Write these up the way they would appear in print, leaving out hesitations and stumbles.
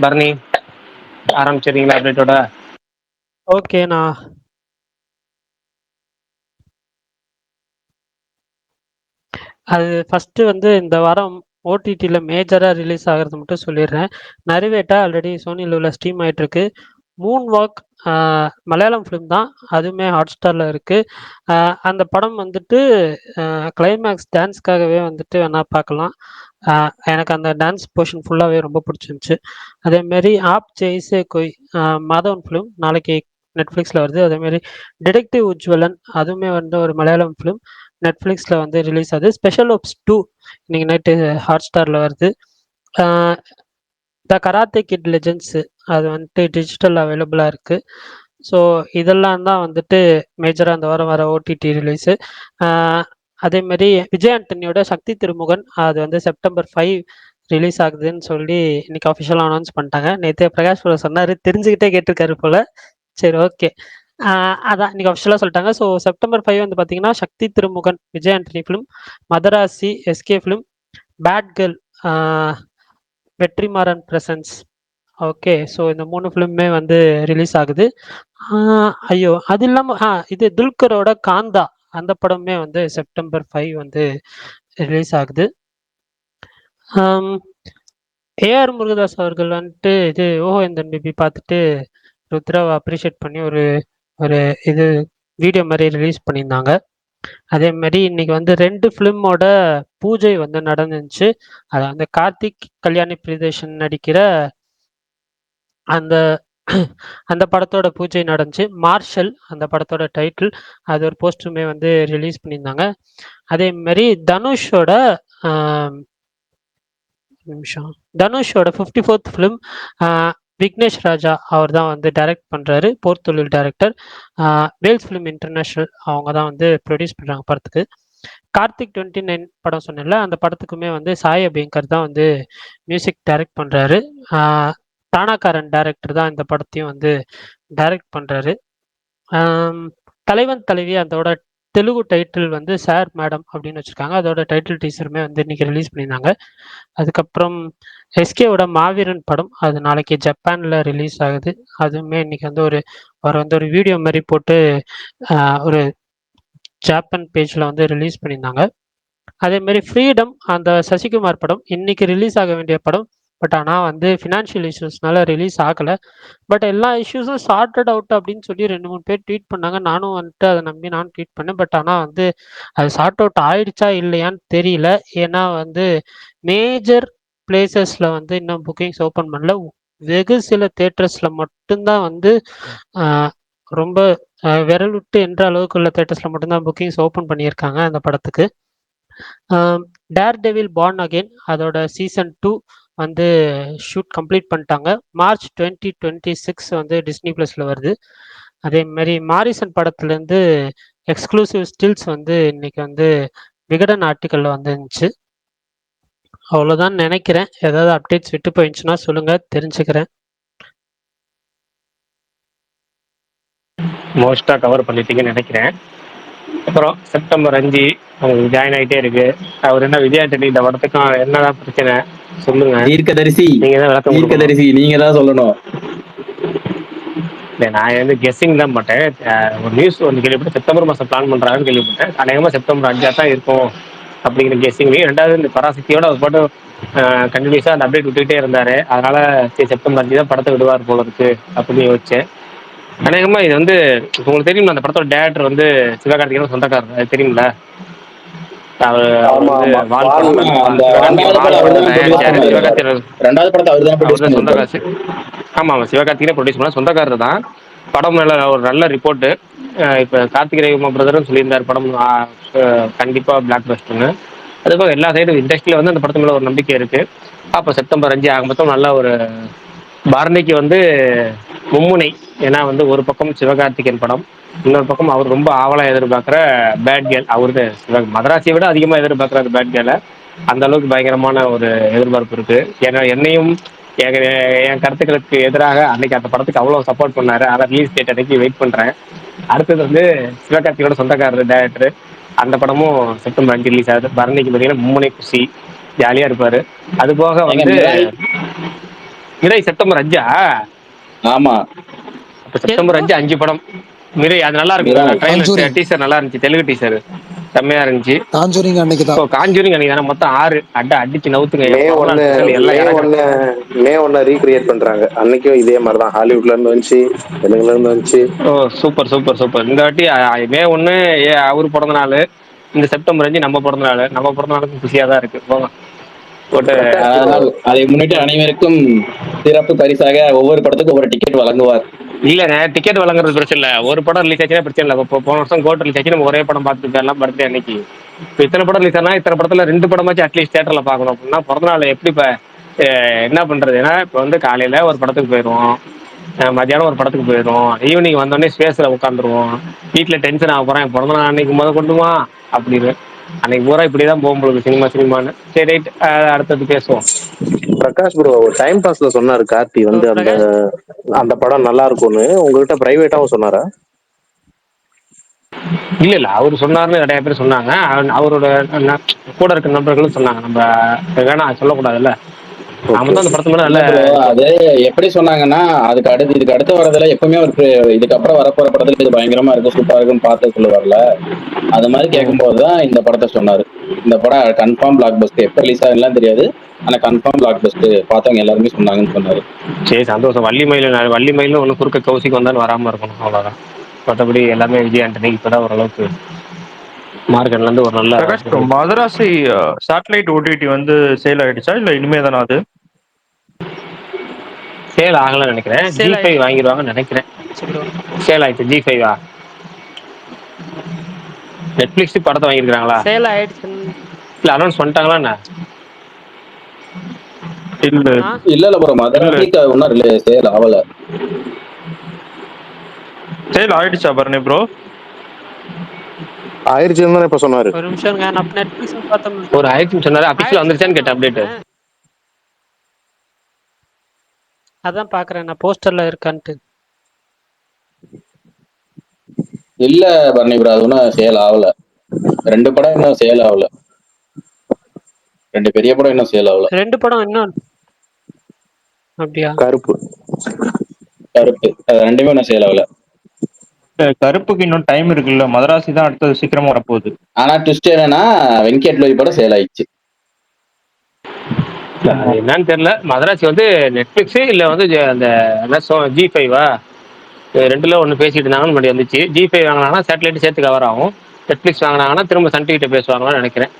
பரணி ஆரம்பிச்சிருக்கீங்களா அப்டேட்டோட? ஓகேண்ணா. அது ஃபஸ்ட்டு வந்து இந்த வாரம் ஓடிடியில் மேஜராக ரிலீஸ் ஆகிறது மட்டும் சொல்லிடுறேன். நரிவேட்டா ஆல்ரெடி சோனியில் உள்ள ஸ்ட்ரீம் ஆகிட்டுருக்கு. மூன் வாக் மலையாளம் ஃபிலிம் தான், அதுவுமே ஹாட் ஸ்டாரில் இருக்குது. அந்த படம் வந்துட்டு கிளைமேக்ஸ் டான்ஸ்க்காகவே வந்துட்டு வேணால் பார்க்கலாம். எனக்கு அந்த டான்ஸ் போர்ஷன் ஃபுல்லாகவே ரொம்ப பிடிச்சிருந்துச்சு. அதேமாரி ஆப் ஜெய்சே கொய் மாதவன் ஃபிலிம் நாளைக்கு நெட்ஃப்ளிக்ஸில் வருது. அதேமாரி டிடெக்டிவ் உஜ்வலன் அதுவுமே வந்து ஒரு மலையாளம் ஃபிலிம் நெட்ஃப்ளிக்ஸில் வந்து ரிலீஸ் ஆகுது. ஸ்பெஷல் ஆப்ஸ் 2 இன்னைக்கு நைட்டு ஹாட் ஸ்டாரில் வருது. த கராத்தே கிட் லெஜெண்ட்ஸு அது வந்துட்டு டிஜிட்டல் அவைலபிளாக இருக்குது. ஸோ இதெல்லாம் தான் வந்துட்டு மேஜராக அந்த வாரம் வர ஓடிடி ரிலீஸு. அதேமாரி விஜய் ஆண்டனியோட சக்தி திருமுகன் அது வந்து செப்டம்பர் 5 ரிலீஸ் ஆகுதுன்னு சொல்லி இன்னைக்கு அஃபிஷியலாக அனௌன்ஸ் பண்ணிட்டாங்க. நேற்று பிரகாஷ் ப்ரோ சொன்னார், தெரிஞ்சுக்கிட்டே கேட்டிருக்காரு போல். சரி, ஓகே. அதான் இன்னைக்கு அஃபிஷியலாக சொல்லிட்டாங்க. ஸோ செப்டம்பர் 5 வந்து பார்த்தீங்கன்னா Sakthi Thirumagan Vijay Antony film, Madharasi SK film, bad girl Vetrimaaran presents. Okay, so இந்த 3 ஃபிலிமுமே வந்து ரிலீஸ் ஆகுது. ஐயோ, அது இல்லாமல் இது துல்கரோட காந்தா அந்த படமே வந்து செப்டம்பர் 5 வந்து ரிலீஸ் ஆகுது. ஏஆர் முருகதாஸ் அவர்கள் வந்துட்டு இது ஓஹோ எந்தன் பேபி பார்த்துட்டு ருத்ராவை அப்ரிஷியேட் பண்ணி ஒரு ஒரு இது வீடியோ மாதிரி ரிலீஸ் பண்ணியிருந்தாங்க. அதே மாதிரி இன்னைக்கு வந்து 2 ஃபிலிமோட பூஜை வந்து நடந்துச்சு. அது வந்து கார்த்திக் கல்யாணி பிரியதர்ஷன் நடிக்கிற அந்த அந்த படத்தோட பூஜை நடந்துச்சு. மார்ஷல் அந்த படத்தோட டைட்டில், அது ஒரு போஸ்டருமே வந்து ரிலீஸ் பண்ணியிருந்தாங்க. அதே மாதிரி தனுஷோட நிமிஷம் தனுஷோட 54th ஃபிலிம் விக்னேஷ் ராஜா அவர் தான் வந்து டைரக்ட் பண்ணுறாரு. போர்த்தொழில் டைரக்டர். வேல்ஸ் ஃபிலிம் இன்டர்நேஷ்னல் அவங்க தான் வந்து ப்ரொடியூஸ் பண்ணுறாங்க படத்துக்கு. கார்த்திக் 29 படம் சொன்னேன்ல, அந்த படத்துக்குமே வந்து சாய் அபியங்கர் தான் வந்து மியூசிக் டைரக்ட் பண்ணுறாரு. தானாக்காரன் டைரக்டர் தான் இந்த படத்தையும் வந்து டைரக்ட் பண்ணுறாரு. தலைவன் தலைவி அதோட தெலுங்கு டைட்டில் வந்து சார் மேடம் அப்படின்னு வச்சுருக்காங்க. அதோட டைட்டில் டீசருமே வந்து இன்னைக்கு ரிலீஸ் பண்ணியிருந்தாங்க. அதுக்கப்புறம் எஸ்கேவோட மாவீரன் படம் அது நாளைக்கு ஜப்பானில் ரிலீஸ் ஆகுது. அதுவுமே இன்னைக்கு வந்து ஒரு வீடியோ மாதிரி போட்டு ஒரு ஜாப்பன் பேஜில் வந்து ரிலீஸ் பண்ணியிருந்தாங்க. அதேமாரி ஃப்ரீடம் அந்த சசிகுமார் படம் இன்னைக்கு ரிலீஸ் ஆக வேண்டிய படம். பட் ஆனால் வந்து ஃபினான்ஷியல் இஷ்யூஸ்னால ரிலீஸ் ஆகலை. பட் எல்லா இஷ்யூஸும் சார்ட்டட் அவுட் அப்படின்னு சொல்லி 2-3 பேர் ட்வீட் பண்ணாங்க. நானும் வந்துட்டு அதை நம்பி நானும் ட்வீட் பண்ணேன். பட் ஆனால் வந்து அது சார்ட் அவுட் ஆயிடுச்சா இல்லையான்னு தெரியல. ஏன்னா வந்து மேஜர் பிளேசஸில் வந்து இன்னும் புக்கிங்ஸ் ஓப்பன் பண்ணல. வெகு சில தேட்டர்ஸில் மட்டும்தான் வந்து ரொம்ப விரல் விட்டு என்ற அளவுக்கு உள்ள தேட்டர்ஸில் மட்டும்தான் புக்கிங்ஸ் ஓப்பன் பண்ணியிருக்காங்க அந்த படத்துக்கு. டேர் டெவில் பார்ன் அகெயின் அதோட சீசன் 2 வந்து ஷூட் கம்ப்ளீட் பண்ணிட்டாங்க. மார்ச் 2026 வந்து டிஸ்னி ப்ளஸில் வருது. அதே மாதிரி மாரிசன் படத்துலேருந்து எக்ஸ்க்ளூசிவ் ஸ்டில்ஸ் வந்து இன்னைக்கு வந்து விகடன் ஆர்டிக்கலில் வந்துருந்துச்சு. அவ்வளோதான் நினைக்கிறேன். ஏதாவது அப்டேட்ஸ் விட்டு போயிடுச்சுன்னா சொல்லுங்கள், தெரிஞ்சுக்கிறேன். மோஸ்ட்டாக கவர் பண்ணிட்டீங்கன்னு நினைக்கிறேன். அப்புறம் செப்டம்பர் 5 உங்களுக்கு ஜாயின் ஆகிட்டே இருக்கு. அவர் என்ன விஜய் ஆண்டனி இந்த படத்துக்கும் என்னதான் பிரச்சனை சொல்லுங்க. தீர்க்கதரிசி நீங்க தான் விளக்கம் கொடுக்கணும். தீர்க்கதரிசி நீங்க தான் சொல்லணும். இல்லை, நான் வந்து கெஸ்ஸிங் தான் மாட்டேன். ஒரு நியூஸ் வந்து கேள்விப்பட்டேன், செப்டம்பர் மாதம் பிளான் பண்ணுறாங்கன்னு கேள்விப்பட்டேன். அநேகமாக செப்டம்பர் 5 தான் இருக்கும் அப்படிங்கிற கெஸ்ஸிங்லேயும். ரெண்டாவது இந்த பராசக்தியோட அவர் பாட்டு கண்டினியூஸாக அந்த அப்டேட் விட்டுக்கிட்டே இருந்தார். அதனால சரி செப்டம்பர் 5 தான் படத்தை விடுவார் போல இருக்கு அப்படின்னு யோசிச்சேன். அநேகமா இது வந்து உங்களுக்கு தெரியும், அந்த படத்தோட டேரக்டர் வந்து சிவகார்த்திகேயன் சொந்தக்காரர், அது தெரியுங்களா? அவர் வந்து சொந்த காசு. ஆமா, சிவகார்த்திகேயன் ப்ரொடியூஸ் பண்ண சொந்தக்காரர் தான். படம் மேல ஒரு நல்ல ரிப்போர்ட்டு. இப்போ கார்த்திகேயன் பிரதரும் சொல்லியிருந்தார் படம் கண்டிப்பா பிளாக் பஸ்டர்னு. அதுபோக எல்லா சைடு இண்டஸ்ட்ரியில வந்து அந்த படத்து மேல ஒரு நம்பிக்கை இருக்கு. அப்போ செப்டம்பர் 5 ஆக மொத்தம் நல்ல ஒரு பரணிக்கு வந்து மும்முனை. ஏன்னா வந்து ஒரு பக்கம் சிவகார்த்திகேயன் படம், இன்னொரு பக்கம் அவர் ரொம்ப ஆவலா எதிர்பார்க்குற பேட் கேர்ள். அவரு மதராசியை விட அதிகமாக எதிர்பார்க்குற அந்த பேட் கேர்ளை அந்த அளவுக்கு பயங்கரமான ஒரு எதிர்பார்ப்பு இருக்கு. ஏன்னா என்னையும் என் கருத்துக்களுக்கு எதிராக அன்னைக்கு அந்த படத்துக்கு அவ்வளோ சப்போர்ட் பண்ணாரு. அதை ரிலீஸ் டேட் அன்னைக்கு வெயிட் பண்றேன். அடுத்தது வந்து சிவகார்த்திகோட சொந்தக்காரர் டேரக்டர், அந்த படமும் செப்டம்பர் 5 ரிலீஸ் ஆகுது. பரணிக்கு பார்த்தீங்கன்னா மும்முனை குஷி, ஜாலியா இருப்பாரு. அது போக வந்து மிரை செப்டம்பர் 5ஆ? ஆமா. அப்ப எது செப்டம்பர் ப்ரோ? 5 5 படம். மிரை அது நல்லா இருக்கு. மிராய். ட்ரெய்லர் காஞ்சூரிங் டீசர் நல்லா இருந்துச்சு. தெலுங்கு டீசர் செம்மையா இருந்துச்சு. காஞ்சூரிங் அன்னைக்கு ஓ தான். காஞ்சூரிங் அன்னைக்கு தானே மொத்தம் 6 அடிச்சு நவுத்துங்க. மே பிறந்தநாள் ஒன்னு ஸ்பெஷல் எல்லாம் மே இறக்குறேன். ஒன்னு மே ஒன்ன ரீக்ரியேட் பண்றாங்க. அன்னைக்கும் இதே மாதிரிதான், ஹாலிவுட்ல இருந்து வந்துச்சு, தெலுங்குல இருந்து வந்துச்சு. ஓ சூப்பர் சூப்பர் சூப்பர். இந்த வாட்டி மே 1 அவரு பிறந்த நாள், இந்த செப்டம்பர் 5 நம்ம பிறந்த நாள். நம்ம பிறந்த நாளுக்கும் குஷியா தான் இருக்கு. போங்க போட்டு. பிரகாஷ் ப்ரோ, அதனால் அதை முன்னிட்டு அனைவருக்கும் சிறப்பு பரிசாக ஒவ்வொரு படத்துக்கும் ஒரு டிக்கெட் வழங்குவார். இல்லங்க, டிக்கெட் வழங்குறது பிரச்சனை இல்லை. ஒரு படம் ரிலீஸ் ஆச்சுன்னா பிரச்சனை இல்லை. இப்போ போன வருஷம் கோட் ரிலீஸ் ஆச்சு, நம்ம ஒரே படம் பார்த்துட்டு எல்லாம் பர்த்டே அன்னைக்கு. இப்போ இத்தனை படம் ரிலீஸ் ஆனால் இத்தனை படத்துல 2 படமாச்சும் அட்லீஸ்ட் தியேட்டர்ல பார்க்கணும். அப்படின்னா பிறந்த நாள் எப்படி இப்போ என்ன பண்றது? ஏன்னா இப்போ வந்து காலையில ஒரு படத்துக்கு போயிடுவோம், மத்தியானம் ஒரு படத்துக்கு போயிடும், ஈவினிங் வந்தோடனே ஸ்பேஸ்ல உட்காந்துருவோம். வீட்டில் டென்ஷன் ஆக போறேன், பிறந்த நாள் அன்னைக்கு கொண்டுமா அப்படின்னு. அன்னைக்கு பூரா இப்படிதான் போகும்போது சினிமான்னு. சரி ரைட், அடுத்தது பேசுவோம். பிரகாஷ் ப்ரோ டைம் பாஸ்ல சொன்னாரு கார்த்தி வந்து அந்த பிரகாஷ் அந்த படம் நல்லா இருக்கும்னு. உங்ககிட்ட பிரைவேட்டாவும் சொன்னாரா? இல்ல இல்ல, அவர் சொன்னாருன்னு நிறைய பேர் சொன்னாங்க. அவரோட கூட இருக்க நண்பர்களும் சொன்னாங்க. நம்ம வேணா சொல்லக்கூடாதுல்ல. நாம ஓகே தான் அந்த ஓகே. படத்து மேல இல்ல நல்ல ப்ரோ, இது அது எப்படி சொன்னாங்கன்னா, இதுக்கு அடுத்து வரதுல எப்பவுமே ஒரு இதுக்கப்புறம் வரப்போற படத்துல இது பயங்கரமா இருக்கும், சூப்பரா இருக்குன்னு பார்த்து சொல்லுவார்ல. அது மாதிரி கேட்கும்போதுதான் இந்த படத்தை சொன்னாரு. இந்த படம் கன்ஃபார்ம் பிளாக் பஸ்டர். எப்ப ரிலீஸ் ஆகுதுலாம் தெரியாது, ஆனா கன்ஃபார்ம் பிளாக் பஸ்டர், பார்த்தவங்க எல்லாருமே சொன்னாங்கன்னு சொன்னாரு. சரி சந்தோஷம். வள்ளி மயில ஒன்று குறுக்க கௌசிக்கு வந்தாலும் வராம இருக்கணும், அவ்வளவுதான். மற்றபடி எல்லாமே விஜய் ஆண்டனி இப்பதான் ஓரளவுக்கு மார்க்கெட்ல இருந்து ஒரு நல்ல. Prakash bro, Madrasi satellite OTT வந்து சேல் ஆயிடுச்சா இல்ல இனிமே தானா அது? சேல் ஆகலன்னு நினைக்கிறேன். சேல் G5 வாங்கிடுவாங்கன்னு நினைக்கிறேன். ஆயிடுச்சு ப்ரோ. சேல் ஆயிடுச்சு. G5 நெட்ஃபிளிக்ஸ் படத்தை வாங்கியிருக்காங்களா? சேல் ஆயிடுச்சுன்னு. இல்ல அனௌன்ஸ் பண்ணிட்டாங்களா என்ன? இல்ல இல்ல ப்ரோ, மதராசிக்கு ஒன்னும் சேல் ஆகல. சேல் ஆயிடுச்சா பரணி ப்ரோ? ஆயிடுச்சுன்னு தானே இப்ப சொன்னாரு. ஒரு நிமிஷம் நான் நெட்ஃபிளிக்ஸ் பார்த்தோம். ஒரு ஆயிடுச்சுன்னு சொன்னாரு. அபிஷியல் வந்துருச்சான்னு கேட்ட அப்டேட். அதான் பாக்குறேன் நான் போஸ்டர்ல இருக்கான்ட்டு. இல்ல பரணி ப்ரோ, அது ஒன்னும் சேல் ஆகல. 2 படம் இன்னும் சேல் ஆகல. 2 பெரிய படம் இன்னும் சேல் ஆகல. 2 படம் இன்னும். அப்படியா? கருப்பு கருப்பு, அது 2மே இன்னும் சேல் ஆகல. கருப்புக்கு இன்னும் டைம் இருக்குல்ல, மதராசி தான் அடுத்தது சீக்கிரமா வரப்போகுது. ஆனா ட்விஸ்ட் என்னன்னா, வெங்கட் லோய் படம் சேல் ஆயிடுச்சு. என்னன்னு தெரியல. மதராசி வந்து நெட்ஃபிளிக்ஸ் இல்ல வந்து அந்த G5 2ல ஒன்று பேசிட்டு இருந்தாங்கன்னு முன்னாடி வந்துச்சு. G5 வாங்கினாங்கன்னா சேட்டலைட் சேர்த்து கவர் ஆகும். நெட்ஃபிளிக்ஸ் வாங்கினாங்கன்னா திரும்ப சன் டிவிட்ட பேசுவாங்கன்னு நினைக்கிறேன்.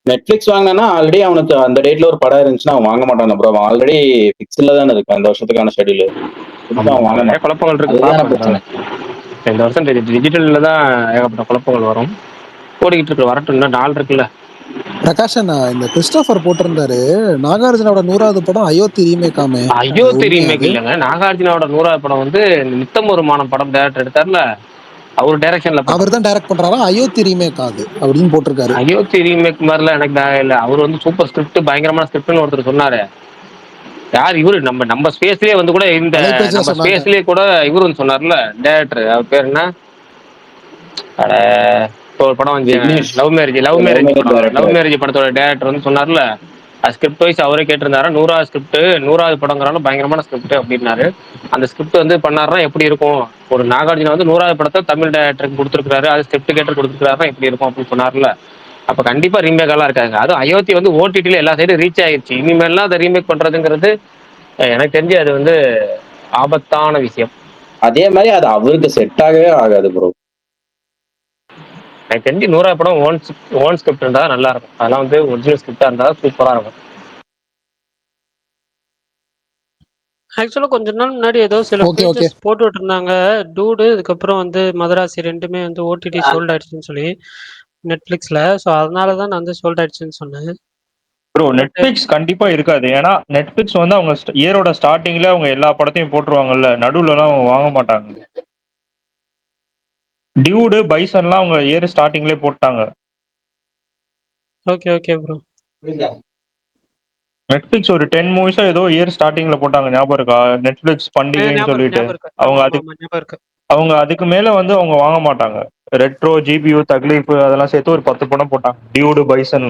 நெட்ஃபிளிக்ஸ் வாங்கினா ஆல்ரெடி அவனுக்கு அந்த டேட்ல ஒரு படம் இருந்துச்சுன்னா அவன் வாங்க மாட்டான் ப்ரோ. அவன் ஆல்ரெடி பிக்ஸ்ல தானே இருக்கு அந்த வருஷத்துக்கான ஷெட்யூல். நிறைய குழப்பங்கள் இருக்கு. பிரச்சனை. இந்த வருஷம் டிஜிட்டல்ல தான் ஏகப்பட்ட குழப்பங்கள் வரும். ஓடிக்கிட்டு இருக்கு, வரட்டும். இன்னும் நாள் இருக்குல்ல. பிரகாஷன், இந்த கிறிஸ்டோபர் போட்டிருந்தாரு நாகார்ஜுனோட 100வது படம் அயோத்தி ரீமேக் ஆமே. அயோத்தி ரீமேக் இல்லைங்க, நாகார்ஜுனோட 100வது படம் வந்து நித்தம் ஒரு மானம் படம் டைரக்டர் எடுத்தார்ல, அவர் டைரக்ஷன்ல. அவர் தான் டைரக்ட் பண்றாரா? அயோத்தி ரீமேக் ஆகுது அப்படின்னு போட்டிருக்காரு. அயோத்தி ரீமேக் மாதிரிலாம் எனக்கு இல்ல. அவர் வந்து சூப்பர் ஸ்கிரிப்ட், பயங்கரமான ஸ்கிரிப்ட்னு ஒருத்தர் சொன்னாரு. யார் இவரு? நம்ம ஸ்பேஸ்லயே வந்து கூட இந்த நம்ம ஸ்பேஸ்லயே கூட இவரு வந்து சொன்னார்ல டைரக்டர், அவர் பேர் என்ன? ஒரு படம் வந்து லவ் மேரேஜ் படத்தோட டைரக்டர் வந்து சொன்னார்ல, ஸ்கிரிப்ட் வைஸ் அவரே கேட்டிருந்தாரு. 100வது ஸ்கிரிப்ட், 100வது படங்கிறாலும் பயங்கரமான ஸ்கிரிப்ட் அப்படின்னாரு. அந்த ஸ்கிரிப்ட் வந்து பண்ணாருன்னா எப்படி இருக்கும்? ஒரு நாகார்ஜுனா வந்து 100வது படத்தை தமிழ் டைரக்டருக்கு கொடுத்துருக்காரு, அது ஸ்கிரிப்ட் கேட்டு கொடுத்துருக்காருன்னா எப்படி இருக்கும் அப்படின்னு சொன்னார்ல. அப்ப கண்டிப்பா ரீமேக் எல்லாம் இருக்காங்க. அதுவும் அயோத்தி வந்து ஓடிடில எல்லா சைடும் ரீச் ஆயிடுச்சு. இனிமேல்லாம் அதை ரீமேக் பண்றதுங்கிறது எனக்கு தெரிஞ்சு அது வந்து ஆபத்தான விஷயம். அதே மாதிரி அது அவருக்கு செட் ஆகவே ஆகாது ப்ரோ. எனக்கு தெரிஞ்சு 100வது படம் ஓன் ஸ்கிரிப்ட் இருந்தா நல்லா இருக்கும். அதெல்லாம் வந்து ஒரிஜினல் ஸ்கிரிப்டா இருந்தா சூப்பரா இருக்கும். ஆக்சுவலா கொஞ்ச நாள் முன்னாடி ஏதோ சில பேஜஸ் போட்டுட்டு இருந்தாங்க. டூடு, அதுக்கப்புறம் வந்து மதராசி 2மே வந்து ஓடிடி சோல்ட் ஆயிடுச்சுன்னு சொல்லி நெட்ஃபிளிக்ஸ்ல. ஸோ அதனாலதான் நான் வந்து சோல்ட் ஆயிடுச்சுன்னு சொன்னேன். ப்ரோ நெட்ஃபிளிக்ஸ் கண்டிப்பா இருக்காது. ஏன்னா நெட்ஃபிளிக்ஸ் வந்து அவங்க இயரோட ஸ்டார்டிங்ல அவங்க எல்லா படத்தையும் போட்டுருவாங்கல்ல, நடுவுலலாம் அவங்க வாங்க மாட்டாங்க. டியூடு, பைசன்லாம் அவங்க இயர் ஸ்டார்டிங்லேயே போட்டாங்க. Okay okay bro. நெட்ஃபிளிக்ஸ் ஒரு 10 மூவிஸா ஏதோ இயர் ஸ்டார்டிங்ல போட்டாங்க, ஞாபகம் இருக்கா? நெட்ஃபிளிக்ஸ் பண்டிகைன்னு சொல்லிட்டு அவங்க அதுக்கு மேல வந்து அவங்க வாங்க மாட்டாங்க. ரெட்ரோ, ஜிபியூ, தக்லீஃப் அதெல்லாம் சேர்த்து ஒரு 10 படம் போட்டாங்க. டியூடு, பைசன்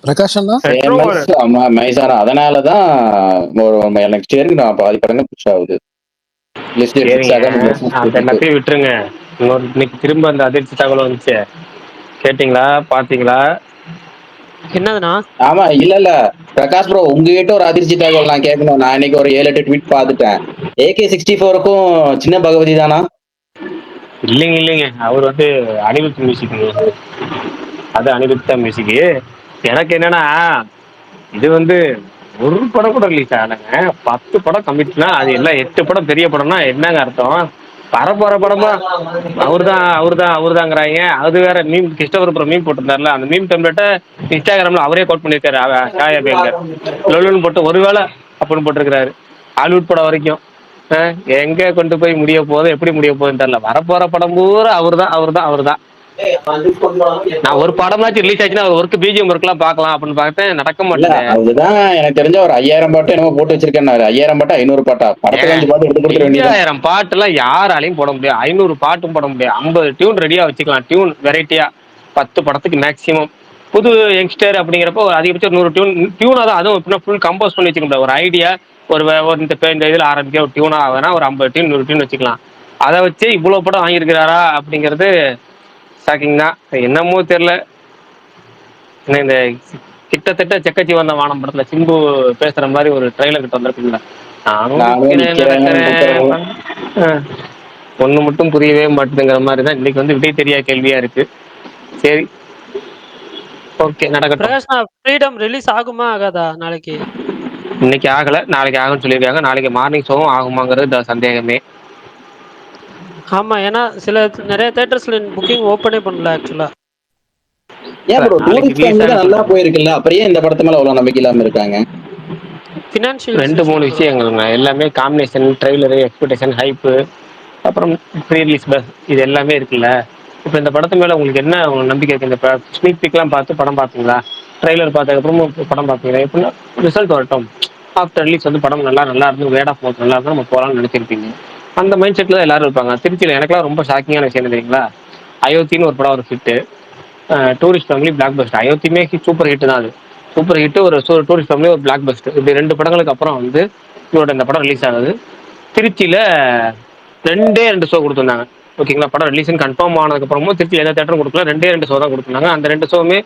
பிரகாஷ் அண்ணா ஃபேமஸ் மைசாரா, அதனாலதான் நெக்ஸ்ட் இயருக்கு நான் பாதி படங்கள் புஷ் ஆகுது. லிஸ்ட் ஃபிக்ஸ் சரிங்க, ஆக அந்த எல்லாத்தையும் விட்டுருங்க. இன்னைக்கு திரும்ப அந்த அதிர்ச்சி தகவல் வந்துச்சு, கேட்டிங்களா பாத்தீங்களா? என்னதுண்ணா? ஆமா, இல்ல பிரகாஷ் ப்ரோ, உங்ககிட்ட ஒரு அதிர்ச்சி தகவல் நான் கேட்கணும். நான் இன்னைக்கு ஒரு 7-8 ட்வீட் பார்த்துட்டேன். AK-64க்கும் சின்ன பகவதி தானா? இல்லைங்க, அவர் வந்து அனிருத் மியூசிக், அது அனிருத் தான் மியூசிக். எனக்கு என்னன்னா, இது வந்து ஒரு படம் கூட ரிலீஸ் ஆகலைங்க. 10 படம் கமிட்னா அது எல்லாம் 8 படம் பெரிய படம்னா என்னங்க அர்த்தம்? வரப்போற படமா அவருதாங்கிறாங்க. அது வேற மீம், கிறிஸ்டோபர் மீம் போட்டிருந்தாருல, அந்த மீம் டெம்ப்ளேட்டை இன்ஸ்டாகிராம்ல அவரே கோட் பண்ணியிருக்காரு. ஷாயா பேக்கர் லொல்லுன்னு போட்டு ஒருவேளை அப்படின்னு போட்டிருக்கிறாரு. ஹாலிவுட் படம் வரைக்கும் எங்க கொண்டு போய் முடிய போகுது, எப்படி முடிய போகுதுன்னு தெரியல. வரப்போற படம் பூரா அவர்தான். நான் ஒரு படமாச்சும் ரிலீஸ் ஆச்சுன்னா அவர் ஒர்க் பிஜிஎம் ஒர்க்லாம் பார்க்கலாம் அப்படின்னு பார்த்தேன், நடக்க இல்ல, மாட்டேங்குது. அதுதான் எனக்கு தெரிஞ்ச ஒரு 5000 பாட்டு என்னமோ போட்டு வச்சிருக்கேன். 5000 பாட்டா 500 பாட்டா படத்துக்கு 5 பாட்டு எடுத்து கொடுத்துட வேண்டியது. 5000 பாட்டுலாம் யாராலையும் போட முடியாது, 500 பாட்டும் போட முடியாது. 50 டியூன் ரெடியா வச்சுக்கலாம், டியூன் வெரைட்டியா 10 படத்துக்கு மேக்ஸிமம். புது யங்ஸ்டர் அப்படிங்கிறப்போ அதிகபட்சம் 100 டியூனா தான். அதுவும் இப்படின்னா ஃபுல் கம்போஸ் பண்ணி வச்சுக்க முடியாது. ஒரு ஐடியா, இந்த இதில் ஆரம்பிக்க ஒரு டியூனா ஆகுனா ஒரு 50 டியூன் 100 டியூன் வச்சுக்கலாம். அதை வச்சு இவ்வளோ படம் வாங்கியிருக்கிறாரா அப்படிங்கிறது ஷாக்கிங் தான். என்னமோ தெரியல. இந்த கிட்டத்தட்ட செக்கச்சி வந்த வானம் படத்துல சிம்பு பேசுற மாதிரி ஒரு ட்ரெய்லர் கிட்ட வந்திருக்குல்ல, நானும் நடக்கிறேன் ஒண்ணு மட்டும் புரியவே மாட்டேங்கிற மாதிரி தான் இன்னைக்கு வந்து விடை தெரியா கேள்வியா இருக்கு. சரி, ஓகே, நடக்கட்டும். பிரகாஷ், ஃப்ரீடம் ரிலீஸ் ஆகுமா ஆகாதா நாளைக்கு? இன்னைக்கு ஆகல, நாளைக்கு ஆகும்னு சொல்லியிருக்காங்க. நாளைக்கு மார்னிங் ஷோவும் ஆகுமாங்கிறது சந்தேகமே. ஆமா, ஏன்னா நிறைய தியேட்டர்ஸ்ல புக்கிங் ஓப்பனே பண்ணல ஆக்சுவலா. ஏன் ப்ரோ, நாளைக்கு டூரிஸ்ட் ரிலீஸ் ஃபேமிலி ஆகுன்னு நல்லா சொல்றாங்க. போயிருக்குல்ல, அப்புறம் ஏன் இந்த படத்து மேல அவ்வளவு நம்பிக்கை இல்லாம இருக்காங்க? ஃபினான்ஷியல் 2-3 விஷயங்கள்ங்க, எல்லாமே காம்பினேஷன், ட்ரெய்லரு, எக்ஸ்பெக்டேஷன், ஹைப்பு, அப்புறம் ப்ரீ ரிலீஸ் பஸ், இது எல்லாமே இருக்குல்ல. இப்போ இந்த படத்து மேலே உங்களுக்கு என்ன நம்பிக்கை இருக்குது? இந்த ஸ்னீக் பிக்லாம் பார்த்து படம் பார்த்தீங்களா? ட்ரெய்லர் பார்த்ததுக்கப்புறமும் படம் பார்த்தீங்களா? எப்படின்னா ரிசல்ட் வரட்டும், ஆஃப்டர் ரிலீஸ் வந்து படம் நல்லா இருந்து வேர்ட் ஆஃப் மவுத் நல்லா இருந்தால் நம்ம போகலான்னு நினச்சிருப்பீங்க. அந்த மைண்ட் செட்டில் தான் எல்லாரும் இருப்பாங்க. திருச்சியில் எனக்குலாம் ரொம்ப ஷாக்கிங்கான விஷயம் என்ன தெரியுங்களா? அயோத்தின்னு ஒரு படம், ஒரு hit, tourist family, blockbuster. அயோத்தியுமே சூப்பர் ஹிட் தான். அது சூப்பர் ஹிட். ஒரு டூரிஸ்ட் ஃபேமிலி, ஒரு பிளாக் பஸ்டர், இப்படி 2 படங்களுக்கு அப்புறம் வந்து இவரோட இந்த படம் ரிலீஸ் ஆகுது. திருச்சியில் 2 ஷோ கொடுத்துருந்தாங்க. ஓகேங்களா, படம் ரிலீஸ்னு கன்ஃபார்ம் ஆனதுக்கப்புறமும் திருச்சி எந்த தேட்டரும் கொடுக்கல, 2 ஷோ தான் கொடுத்துருந்தாங்க. அந்த 2 ஷோவுமே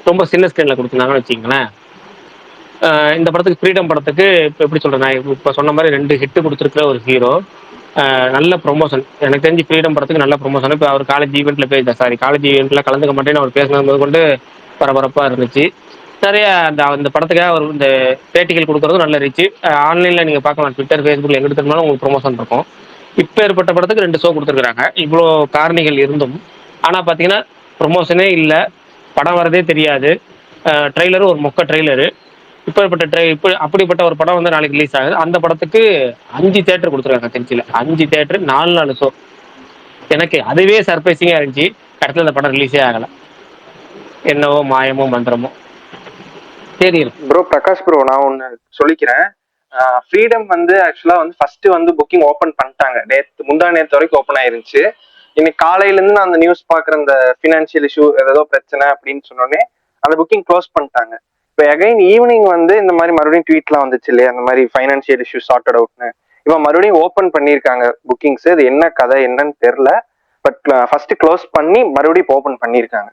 ரொம்ப சின்ன ஸ்க்ரீனில் கொடுத்துருந்தாங்கன்னு வச்சுங்களேன். இந்த படத்துக்கு, ஃப்ரீடம் படத்துக்கு இப்போ எப்படி சொல்கிறேன், நான் இப்போ சொன்ன மாதிரி 2 ஹிட்டு கொடுத்துருக்குற ஒரு ஹீரோ, நல்ல ப்ரொமோஷன். எனக்கு தெரிஞ்சு ஃப்ரீடம் படத்துக்கு நல்ல ப்ரொமோஷன். இப்போ அவர் காலேஜ் ஈவெண்ட்டில் கலந்துக்க மாட்டேன்னு அவர் பேசினது கொண்டு பரபரப்பாக இருந்துச்சு. நிறைய அந்த படத்துக்காக அவர் இந்த பேட்டிகள் கொடுக்குறதும் நல்ல ரீச்சு. ஆன்லைனில் நீங்கள் பார்க்கலாம், ட்விட்டர், ஃபேஸ்புக்கில் எங்கிட்ட இருந்தாலும் உங்களுக்கு ப்ரொமோஷன் இருக்கும். இப்போ ஏற்பட்ட படத்துக்கு 2 ஷோ கொடுத்துருக்குறாங்க, இவ்வளோ காரணிகள் இருந்தும். ஆனால் பார்த்தீங்கன்னா ப்ரொமோஷனே இல்லை, படம் வரதே தெரியாது, ட்ரெய்லரும் ஒரு மொக்க ட்ரெய்லரு. இப்போ அப்படிப்பட்ட ஒரு படம் வந்து நாளைக்கு ரிலீஸ் ஆகுது. அந்த படத்துக்கு 5 தேட்டர் கொடுத்துருக்காங்க திருச்சியில், 5 தேட்டர், 4 ஷோ. எனக்கு அதுவே சர்ப்ரைசிங்காக இருந்துச்சு. கடைசியில் அந்த படம் ரிலீஸே ஆகலை. என்னவோ மாயமோ மந்திரமோ தெரியல. ப்ரோ பிரகாஷ் ப்ரோ, நான் ஒன்னு சொல்லிக்கிறேன். ஃப்ரீடம் வந்து ஆக்சுவலா வந்து ஃபர்ஸ்ட் வந்து புக்கிங் ஓபன் பண்ணிட்டாங்க. முந்தா நேற்று வரைக்கும் ஓப்பன் ஆயிருந்துச்சு. இன்னைக்கு காலையில இருந்து நான் அந்த நியூஸ் பாக்குற, இந்த பினான்சியல் இஷ்யூ ஏதோ பிரச்சனை அப்படின்னு சொன்னோடனே அந்த புக்கிங் க்ளோஸ் பண்ணிட்டாங்க. இப்போ அகைன் ஈவினிங் வந்து இந்த மாதிரி மறுபடியும் ட்வீட்லாம் வந்துச்சு இல்லையா, அந்த மாதிரி ஃபைனான்சியல் இஷ்யூ சார்ட்டட் அவுட்னு. இப்போ மறுபடியும் ஓப்பன் பண்ணியிருக்காங்க புக்கிங்ஸ். இது என்ன கதை என்னன்னு தெரியல. பட் ஃபர்ஸ்ட் க்ளோஸ் பண்ணி மறுபடியும் ஓப்பன் பண்ணியிருக்காங்க.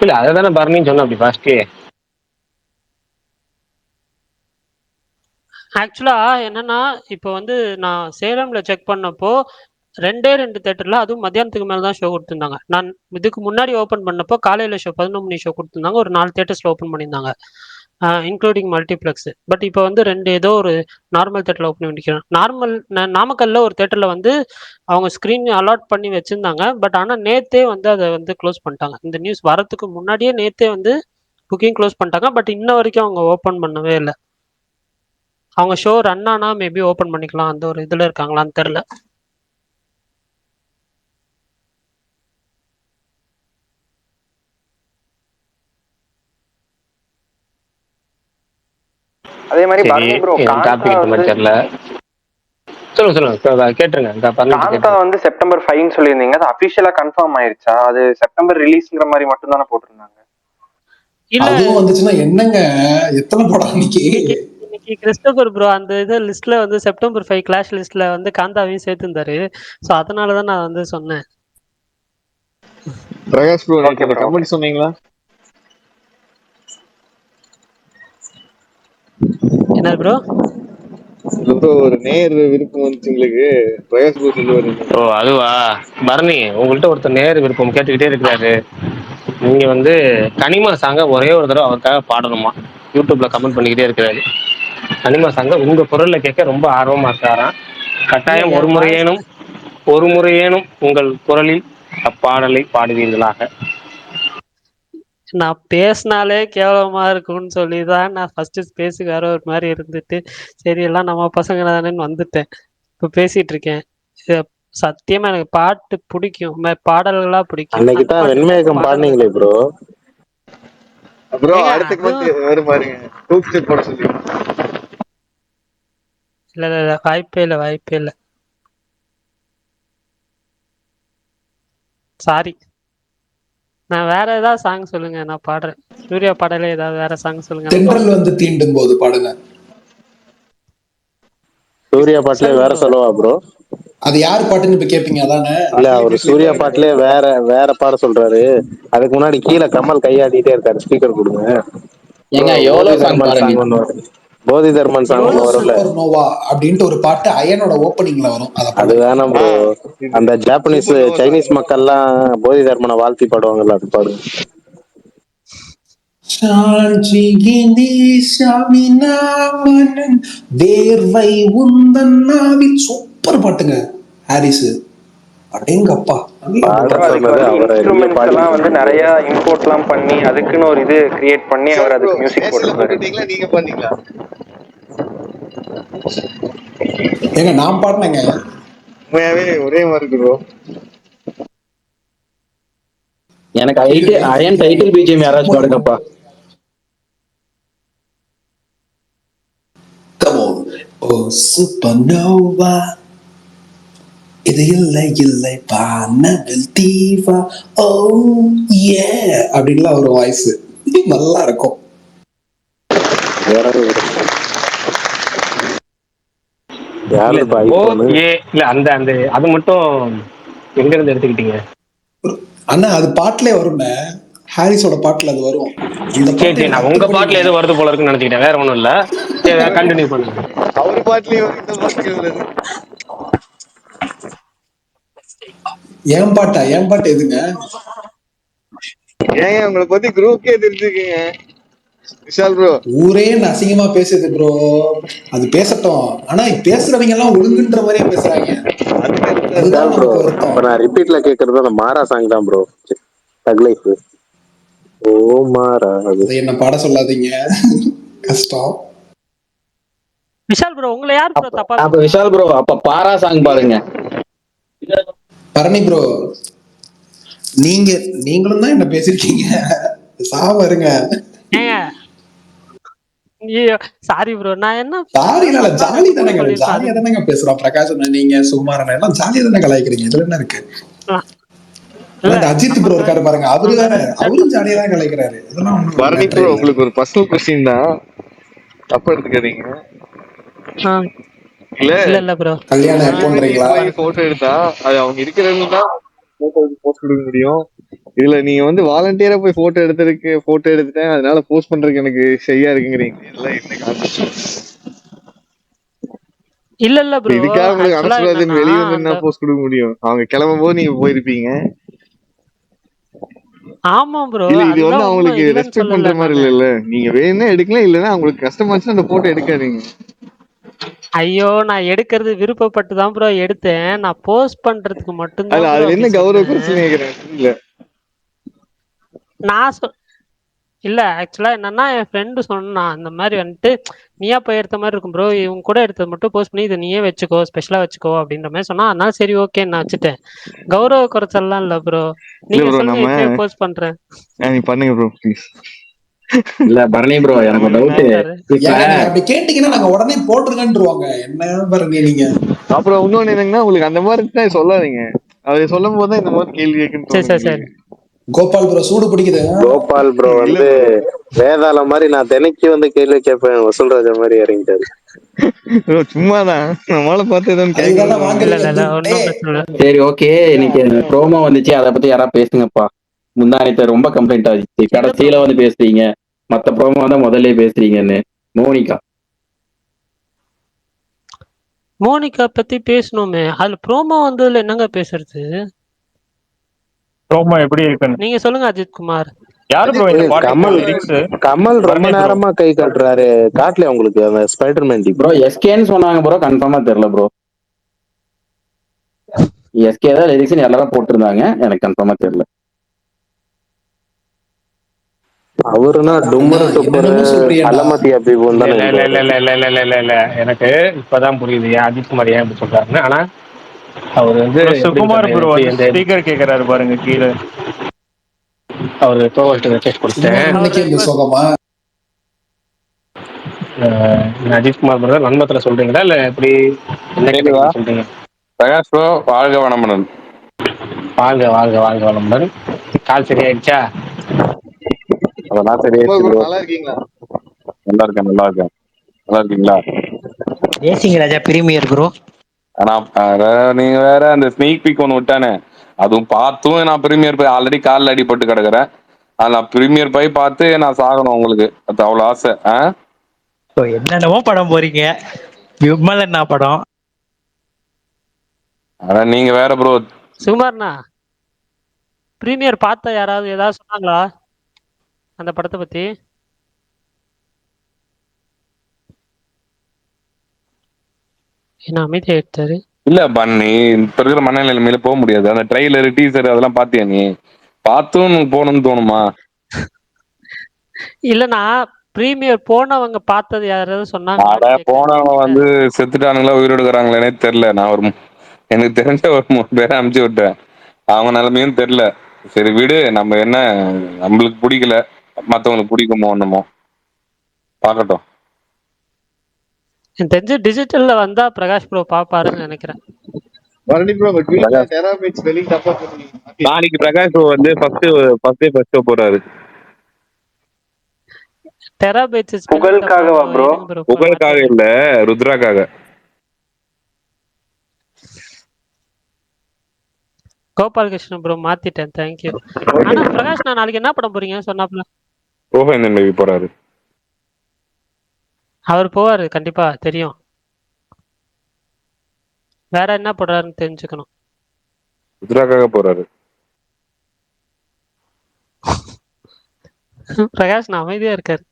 இல்லை, அதை தானே பரணின்னு சொன்னேன் அப்படி ஃபர்ஸ்ட். ஆக்சுவலா என்னன்னா, இப்போ வந்து நான் சேலம்ல செக் பண்ணப்போ 2 தேட்டர்ல, அதுவும் மத்தியானத்துக்கு மேல தான் ஷோ கொடுத்துருந்தாங்க. நான் இதுக்கு முன்னாடி ஓப்பன் பண்ணப்போ காலையில ஷோ 11 மணி ஷோ கொடுத்துருந்தாங்க. ஒரு 4 தேட்டர்ஸ்ல ஓப்பன் பண்ணியிருந்தாங்க, இன்க்ளூடிங் மல்டிப்ளெக்ஸ். பட் இப்போ வந்து 2 ஏதோ ஒரு நார்மல் தேட்டர்ல ஓப்பன் பண்ணிக்கிறேன். நாமக்கல்ல ஒரு தேட்டர்ல வந்து அவங்க ஸ்க்ரீன் அலாட் பண்ணி வச்சிருந்தாங்க. பட் ஆனால் நேத்தே வந்து அதை வந்து க்ளோஸ் பண்ணிட்டாங்க. இந்த நியூஸ் வரத்துக்கு முன்னாடியே நேத்தே வந்து புக்கிங் க்ளோஸ் பண்ணிட்டாங்க. பட் இன்ன வரைக்கும் அவங்க ஓப்பன் பண்ணவே இல்லை. அவங்க ஷோ ரன் ஆனா மேபி ஓப்பன் பண்ணிக்கலாம், அந்த ஒரு இதுல இருக்காங்களான்னு தெரியல. அதே மாதிரி பரணி ப்ரோ, சொல்லுங்க கேட்டுருங்க. காந்தா வந்து செப்டம்பர் 5 சொல்லியிருந்தீங்க, அது அபிஷியலா கன்ஃபார்ம் ஆயிருச்சா? அது செப்டம்பர் ரிலீஸ்ங்கிற மாதிரி மட்டும் தானே போட்டிருந்தாங்க. இல்ல அதுவும் வந்துச்சுன்னா என்னங்க, எத்தனை படம் இன்னைக்கு? இன்னைக்கு இன்னைக்கு கிறிஸ்டோபர் ப்ரோ அந்த இது லிஸ்ட்ல வந்து செப்டம்பர் 5 கிளாஷ் லிஸ்ட்ல வந்து காந்தாவையும் சேர்த்திருந்தாரு. ஸோ அதனால தான் நான் வந்து சொன்னேன். பிரகாஷ் ப்ரோ ஓகே நேற்று ப்ரோ, ஓகே. கமெண்ட் சொன்னீங்களா? என்ன ப்ரோ? ப்ரோ ஒரு நேர் விருப்பம் வந்துச்சு உங்களுக்கு, பிரகாஷ் ப்ரோ சொல்லுவாரு. ஓ அதுவா? பரணி, உங்கள்கிட்ட ஒருத்தர் நேர் விருப்பம் கேட்டுக்கிட்டே இருக்கிறாரு. நீங்க வந்து கனிமா சாங்க ஒரே ஒரு தடவை அவருக்காக பாடணுமா? யூடியூப்ல கமெண்ட் பண்ணிக்கிட்டே இருக்கிறாரு. கனிமா சாங்க உங்க குரல்ல கேட்க ரொம்ப ஆர்வமா இருக்காராம். இல்ல கட்டாயம் என் வாய்ஸ் ஒரு முறையேனும் உங்கள் குரலில் அப்பாடலை பாடுவீர்களாக. நான் பேசினாலே கேவலமா இருக்கும்னு சொல்லி தான் நான் ஃபர்ஸ்ட் ஸ்பேஸுக்கு வர ஒரு மாதிரி இருந்துட்டு, சரி எல்லாம் நம்ம பசங்க தானேன்னு வந்துட்டேன். இப்போ பேசிட்டு இருக்கேன். இது சத்தியமா எனக்கு பாட்டு பிடிக்கும், பாடல்களா பிடிக்கும். அன்னைக்கு அந்த தான் பாட்டு இல்ல, வெண்மேகம் பாடல்கள் பாடினீங்களே ப்ரோ. ப்ரோ ஏங்க அடுத்த அதுவும் கமெண்ட் வரும் பாருங்க, டூப் ஸ்டெப் போட சொல்லி. இல்ல வாய்ப்பே இல்லை, வாய்ப்பே இல்லை. சாரி. நான் வேற ஏதாவது சாங் சொல்லுங்க, நான் பாடுறேன். சூர்யா பாடல ஏதாவது வேற சாங் சொல்லுங்க, நான் தென்றல் பாடுறேன். வந்து தீண்டும் போது பாடுங்க. சூர்யா பாட்டிலே சொல்லுங்க வேற ப்ரோ. சொல்லவா ப்ரோ? அது யார் பாட்டுன்னு இப்ப கேட்பீங்க அதானே? இல்ல அவரு சூர்யா பாட்டிலே வேற பாட சொல்றாரு. அதுக்கு முன்னாடி கீழே கமல் கையாடிட்டே இருக்காரு, ஸ்பீக்கர் கொடுங்க. ப்ரோ ஏங்க எவ்வளோ போதி சாங் தர்மன் பாருங்க. சாங் ஒன்று வரும். போதி தர்மன் சாங் எவ்வளோ ஒன்று வரும்ல, சூப்பர் நோவா அப்படின்ட்டு ஒரு பாட்டு அயனோட ஓப்பனிங்ல வரும், அதை அது பாடுங்க. வேணாம் ப்ரோ. அந்த Japanese super nova Chinese song. மக்கள்லாம் போதி தர்மனை வாழ்த்தி பாடுவாங்கல்ல, அது பாடுங்க. சாஞ்சிகினி சாமினாமனன் வேர்வை உந்தன் நாவில். சூப்பர் பாட்டுங்க ஹாரிஸ். அடேங்கப்பா, நல்லா பாட ப்ரோ பாட்டு. அதுக்கு சொன்னது வந்து அவரை எங்க இன்ஸ்ட்ருமெண்ட்ஸ் பாடி. எல்லாம் வந்து நிறைய இம்போர்ட்லாம் பண்ணி அதுக்குன்னு ஒரு இது கிரியேட் பண்ணி சார் அவர் ப்ரோ அதுக்கு மியூசிக் ஏசில போட்டிருப்பாரு. போட்டுட்டீங்களா, நீங்க பண்ணீங்களா? ஏங்க நான் பாடினேங்க. உண்மையாவே ஒரே மாதிரி இருக்கு ப்ரோ. எனக்கு அயன் இது டைட்டில் பிஜிஎம் யாராச்சும் சூப்பர் பாடுங்கப்பா. கமோன். ஓ சூப்பர் நோவா, இது இல்லை இல்லை பானவில் தீவா, ஓ ஏ அப்படின்லாம் ஒரு வாய்ஸ் நல்லா இருக்கும். யாரு இல்ல யாரு இந்த ஓ ஐபோனு? ஏ இல்ல அந்த அந்த அது மட்டும் எங்க இருந்து எடுத்துக்கிட்டீங்க? அண்ணா அது பாட்டுல வரும்ல, ஹாரிஸோட பாட்டுல அது வரும். அந்த சரி பாட்டு சரி, எனக்கு நான் உங்க அத்துப்படி. பாட்டுல ஏதோ வருது போல இருக்குன்னு நினைச்சுக்கிட்டேன், வேற ஒண்ணும் இல்ல. சரி கண்டினியூ பண்ணுங்க. அவர் பாட்டுலயும் இந்த பாட்டுலயும் வருது. என் பாட்டு எதுங்க? ஏங்க உங்களை பத்தி குரூப்கே தெரிஞ்சுக்கீங்க விஷால் ப்ரோ. ஊரே அசிங்கமா பேசுது ப்ரோ, அது பேசட்டும். ஆனா பேசுறவங்க எல்லாம் ஒழுங்குன்ற மாதிரியே பேசுறாங்க, அதுதான் ப்ரோ நமக்கு இப்ப வருத்தம். நான் ரிப்பீட்ல கேக்குறது அந்த மாரா சாங் தான் ப்ரோ. தக் லைஃப். ஓ மாறா அது. அதை என்ன பாட சொல்லாதீங்க, கஷ்டம். விஷால் ப்ரோ, உங்களை யார் ப்ரோ தப்பா அப்ப சொன்னா? விஷால் ப்ரோ அப்ப பாரா சாங் பாடுங்க. பரணி ப்ரோ, நீங்க நீங்களும் தான் என்ன பேசிருக்கீங்க, சாவ இருங்க. ஏங்க சாரி ப்ரோ, நான் என்ன சாரி இல்ல, தப்பா ஜாலி ரெண்டு மூணு தானேங்க, சொல்லியிருப்பேன். ஜாலியா அது தானேங்க பேசுறோம். பிரகாஷ் நீங்க சுகுமாரன் எல்லாம் ஜாலியா தானே கலாய்க்கிறீங்க, இதுல என்ன இருக்கு? இல்ல அந்த அஜித் ப்ரோ நமக்கு இருக்காரு பாருங்க, அவரு வேற, அவரும் ஜாலியா தான் கலாய்க்கிறாரு, இதெல்லாம் ஒண்ணும் பரணி மேட்டரே ப்ரோ இல்ல. உங்களுக்கு ஒரு பர்சனல் கொஸ்டின் தான், தப்பா எடுத்துக்காதீங்க. ஆ, இல்ல இல்ல ப்ரோ. கல்யாணம் ரெண்டுமே நீங்க எப்போன்றீங்களா? போய் போட்டோ எடுத்தா அது அவங்க இருக்கிறவங்க தான் போட்டோக்கு போஸ்ட் கொடுக்க முடியும். இதுல நீங்க வந்து வாலண்டியரா போய் போட்டோ எடுத்துட்டேன் அதனால போஸ்ட் பண்றதுக்கு எனக்கு சரியா இருக்குங்கிறீங்க, இதெல்லாம் என்ன கான்செப்ட்? இல்ல ப்ரோ, இதுக்காக உங்களுக்கு ஆக்சுவலா அனசூராஜன் என்னன்னா வெளியே வந்து அந்த என்ன போஸ்ட் கொடுக்க முடியும்? அவங்க கிளம்பும் போது நீங்க போயிருப்பீங்க. ஆமா ப்ரோ, இல்ல இது வந்து அதுதான் உண்மை, அவங்களுக்கு இல்லன்னு ரெஸ்பெக்ட் பண்ற சொல்லல மாதிரி நானு. இல்ல. நீங்க வேணும்னா எடுக்கலாம், இல்லன்னா அவங்களுக்கு கஷ்டமாச்சுன்னா அந்த போட்டோ எடுக்காதீங்க. ஐயோ, நான் எடுக்கிறது விருப்பப்பட்டு தான் ப்ரோ எடுத்தேன். நான் போஸ்ட் பண்றதுக்கு மட்டும்தான் ப்ரோ அதுல அப்படி என்ன கௌரவ சொன்னேன். குறைச்சல் கேக்குறேன். இல்ல நான் இல்ல ஆக்சுவலா என்னன்னா, என் ஃப்ரெண்டு சொன்னான் இந்த மாதிரி வந்துட்டு, நீயா போய் எடுத்த மாதிரி இருக்கும் ப்ரோ, இவங்க கூட எடுத்தது மட்டும் போஸ்ட் பண்ணி இதை நீயே வச்சுக்கோ, ஸ்பெஷலா வச்சுக்கோ அப்படின்ற மாதிரி சொன்னா. அதனால சரி ஓகே நான் வச்சுட்டேன். கௌரவ குறைச்சல்லாம் இல்ல ப்ரோ. இல்ல நீங்க ப்ரோ சொல்லுங்க, நம்ம இப்பயே போஸ்ட் பண்றேன். நீ பண்ணுங்க ப்ரோ ப்ளீஸ். இல்ல பரணி ப்ரோ எனக்கு ஒரு டவுட். இப்ப ஏங்க நீங்க அப்படி கேட்டீங்கன்னா நாங்க உடனே போட்டுருங்கன்றுவாங்க, என்ன பரணி நீங்க? அப்புறம் இன்னொன்னு என்னங்கன்னா, உங்களுக்கு அந்த மாதிரி தான் சொல்லாதீங்க. அது சொல்லும் போது தான் இந்த மாதிரி கேள்வி கேட்குன்னு சரி தோணுது சரி சரி உங்களுக்கு. கோபால் ப்ரோ சூடு பிடிக்குது. கோபால் ப்ரோ இல்ல வந்து ப்ரோ, வேதாள மாதிரி நான் தினைக்கு வந்து கேள்வி கேட்பேன், வசூல்ராஜா மாதிரி இறங்கிட்டாரு. ப்ரோ சும்மாதான் நம்மளால பார்த்து எதுவும் அதுக்கு தானே கேட்கணும். இல்ல வாங்குறீங்க இல்ல இல்ல துட்டு. ஒன்றும் பிரச்சனை இல்லை. சரி ஓகே, இன்னைக்கு ப்ரோமோ வந்துச்சு, அதை பத்தி யாராவது பேசுங்கப்பா. முந்தானத்தை ரொம்ப கம்ப்ளைண்ட் ஆச்சு, எந்த கடைசியில ப்ரோமோ? வந்து பேசுறீங்க. மத்த ப்ரோமோ தான் முதல்ல பேசுறீங்கன்னு. மோனிகா மோனிகா பத்தி பேசணுமே, அதுல ப்ரோமோ வந்ததுல என்னங்க பேசுறது? ப்ரோமோ எப்படி இருக்குன்னு நீங்க சொல்லுங்க அஜித் குமார். யாரு ப்ரோ இந்த ஏய், பாட்டுக்கு கமல் லிரிக்ஸ்? கமல் ரொம்ப பரணி ப்ரோ. நேரமா கை காட்டுறாரு, காட்டலையா உங்களுக்கு அந்த ஸ்பைடர்மேன் டீம்? ப்ரோ எஸ்கேன்னு சொன்னாங்க ப்ரோ, கன்ஃபார்மா தெரியல ப்ரோ. எஸ்கே தான் லிரிக்ஸ் எல்லாரும் போட்டிருந்தாங்க, எனக்கு கன்ஃபார்மா தெரியல. அவருனா அண்ணா டும்மரு டுப்பரு என்னென்னமோ சொல்றியேடா. அலமதி அபிபுன்னு இல்ல தானே இல்ல இல்ல இருப்பாரு. இல்ல இல்ல இல்ல இல்ல இல்ல இல்ல எனக்கு இப்பதான் புரியுது ஏன் அஜித் குமார் ஏன் இப்படி சொல்றாருன்னு. ஆனா அவர் வந்து ப்ரோ எப்படி சுகுமார் இருக்காரு, ப்ரோ எப்படி வந்து எந்த ஸ்பீக்கர் கேக்குறாரு பாருங்க கீழே. அவர் கோவல்ட்டு மெசேஜ் கொடுத்தேன். சுகுமார் அவர் அன்னைக்கே இந்த ரிக்வஸ்ட் சோகமா. அஜித் குமார் பிரதர் நன்மத்துல சொல்றீங்களா இல்ல எப்படி, என்ன கேக்குதா? கேட்டகரி சொல்றீங்க? பிரகாஷ் ப்ரோ, வாழ்க வனமுடன். வாழ்க வாழ்க வாழ்க வளமுடன். கால் சரியாயிடுச்சா? அதெல்லாம் சும்மா சரியாயிடுச்சு ப்ரோ, ப்ரோ. நல்லா இருக்கீங்களா? நல்லா இருக்கேன், நல்லா இருக்கேன். நல்லா இருக்கீங்களா? தேசிங்க ராஜா பிரீமியர் ப்ரோ. ஆனா நீங்க வேற அந்த ஸ்னீக் பீக் ஒன்று விட்டானே, அதுவும் பார்த்தும் நான் பிரீமியர் போய் ஆல்ரெடி காலில் அடிபட்டு கிடக்குறேன். அது நான் பிரீமியர் போய் பார்த்து நான் சாகணும், உங்களுக்கு அது அவ்வளோ ஆசை. ஸோ என்னென்னமோ படம் போறீங்க, விமலண்ணா படம். ஆனா நீங்க வேற ப்ரோ. சுகுமார்ண்ணா, பிரீமியர் பார்த்த யாராவது ஏதாவது சொன்னாங்களா அந்த படத்தை பத்தி? என்ன அமைதியா எடுத்தாரு? இல்ல பண்ணி இப்ப இருக்கிற மனநிலைமையில போக முடியாது. அந்த ட்ரெய்லர் டீசர் அதெல்லாம் பாத்தியா நீ? பார்த்தும் போகணும்னு தோணுமா? இல்லண்ணா, பிரீமியர் போனவங்க பார்த்தது யாராவது அட சொன்னாங்களான்னு கேக்குறேன் போனவங்க உங்ககிட்ட. வந்து செத்துட்டானுங்களா உயிரோடு இருக்கிறாங்களேனே தெரியல. நான் ஒரு எனக்கு தெரிஞ்ச ஒரு 3 பேரை அனுப்பிச்சு விட்டேன், அவங்க நிலைமையும் தெரியல. சரி விடு, நம்ம என்ன, நம்மளுக்கு பிடிக்கல, மத்தவங்களுக்கு பிடிக்குமோ என்னமோ, பார்க்கட்டும். எனக்கு தெரிஞ்சு டிஜிட்டல்ல வந்தா பிரகாஷ் ப்ரோ பாப்பாருன்னு நினைக்கிறேன். பரணி ப்ரோ, உங்க ட்வீட்ல பிரகாஷ் டெராபிட்ஸ் வெளியே தப்பா போட்டுருக்கீங்க. நாளைக்கு பிரகாஷ் வந்து ஃபர்ஸ்ட் போறாரு. டெராபைட்ஸ் ஸ்பெல்லிங் தப்பா புகழுக்காகவா ப்ரோ? ப்ரோ? இருங்க ப்ரோ புகழுக்காக மாத்திடுறேன். இல்ல, ருத்ராக்காக. கோபாலகிருஷ்ணன் ப்ரோ மாத்திட்டேன், தேங்க்யூ. ஆனா பிரகாஷ், நான் நாளைக்கு என்ன படம் போறீங்க சொன்னாப்ல? ரோஹன் மேபி போறாரு. அவர் போவாரு கண்டிப்பா, தெரியும். வேற என்ன போடுறாருன்னு தெரிஞ்சுக்கணும். ருத்ராக்காக போறாரு. பிரகாஷ் நான் அமைதியா இருக்காரு.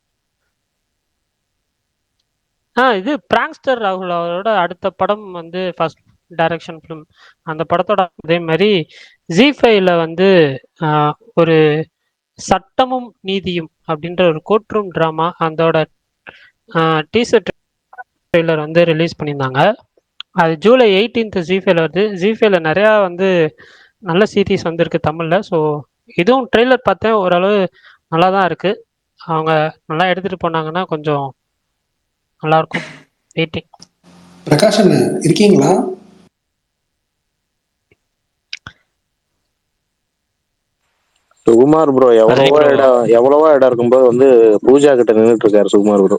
இது பிராங்ஸ்டர் ராகுல் அவரோட அடுத்த படம் வந்து ஃபர்ஸ்ட் டைரக்ஷன் ஃபிலிம். அந்த படத்தோட அதே மாதிரி ஜி5ல வந்து ஒரு சட்டமும் நீதியும் அப்படின்ற ஒரு கோர்ட் ரூம் ட்ராமா, அதோட டீசர் ட்ரெய்லர் வந்து ரிலீஸ் பண்ணியிருந்தாங்க. அது ஜூலை 18 ஜி5ல வருது. ஜி5ல நிறையா வந்து நல்ல சீரீஸ் வந்திருக்கு தமிழில். ஸோ இதுவும் ட்ரெய்லர் பார்த்தேன், ஓரளவு நல்லா தான் இருக்குது. அவங்க நல்லா எடுத்துகிட்டு போனாங்கன்னா கொஞ்சம் நல்லாயிருக்கும். வெயிட்டிங். பிரகாஷன் இருக்கீங்களா? சுகுமார் ப்ரோ எவ்வளவோ இடம் இருக்கும்போது வந்து பூஜா கிட்ட நின்றுட்டு இருக்காரு சுகுமார் ப்ரோ.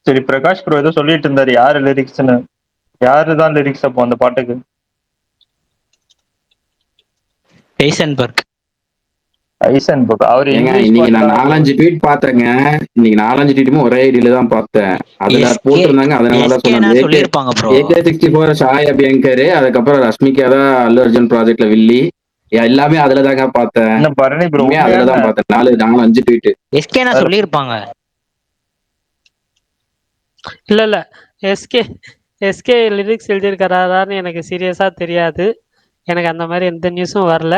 சரி பிரகாஷ் ப்ரோ ஏதோ சொல்லிட்டு இருந்தாரு, யாரு லிரிக்ஸ்னு? யாருதான் லிரிக்ஸ் அப்போ அந்த பாட்டுக்கு? ஐசன்பர்க். ஐசன்பர்க். அவர் ஏங்க இங்கிலீஷ் இன்னைக்கு நான் பாட்டுலாம் 4-5 ட்வீட் பார்த்தேங்க. இன்னைக்கு 4-5 ட்வீட்டுமே ஒரே ஐடியில தான் பார்த்தேன். அதுல போட்டிருந்தாங்க, அதனாலதான் சொன்னேன். சொல்லியிருப்பாங்க ப்ரோ. AK64 ஷாய் அபியங்கர், அதுக்கப்புறம் ரஷ்மிகா தான் அல்லு அர்ஜுன் ப்ராஜெக்ட்ல வில்லி, எல்லாமே அதுல தாங்க பார்த்தேன். என்ன பரணி ப்ரோ உண்மையா அதுலதான் பார்த்தேன். 4-5 ட்வீட். எஸ்கேனா சொல்லியிருப்பாங்க. இல்லை இல்லை, எஸ்கே லிரிக்ஸ் எழுதியிருக்கிறாரான்னு எனக்கு சீரியஸாக தெரியாது. எனக்கு அந்த மாதிரி எந்த நியூஸும் வரல.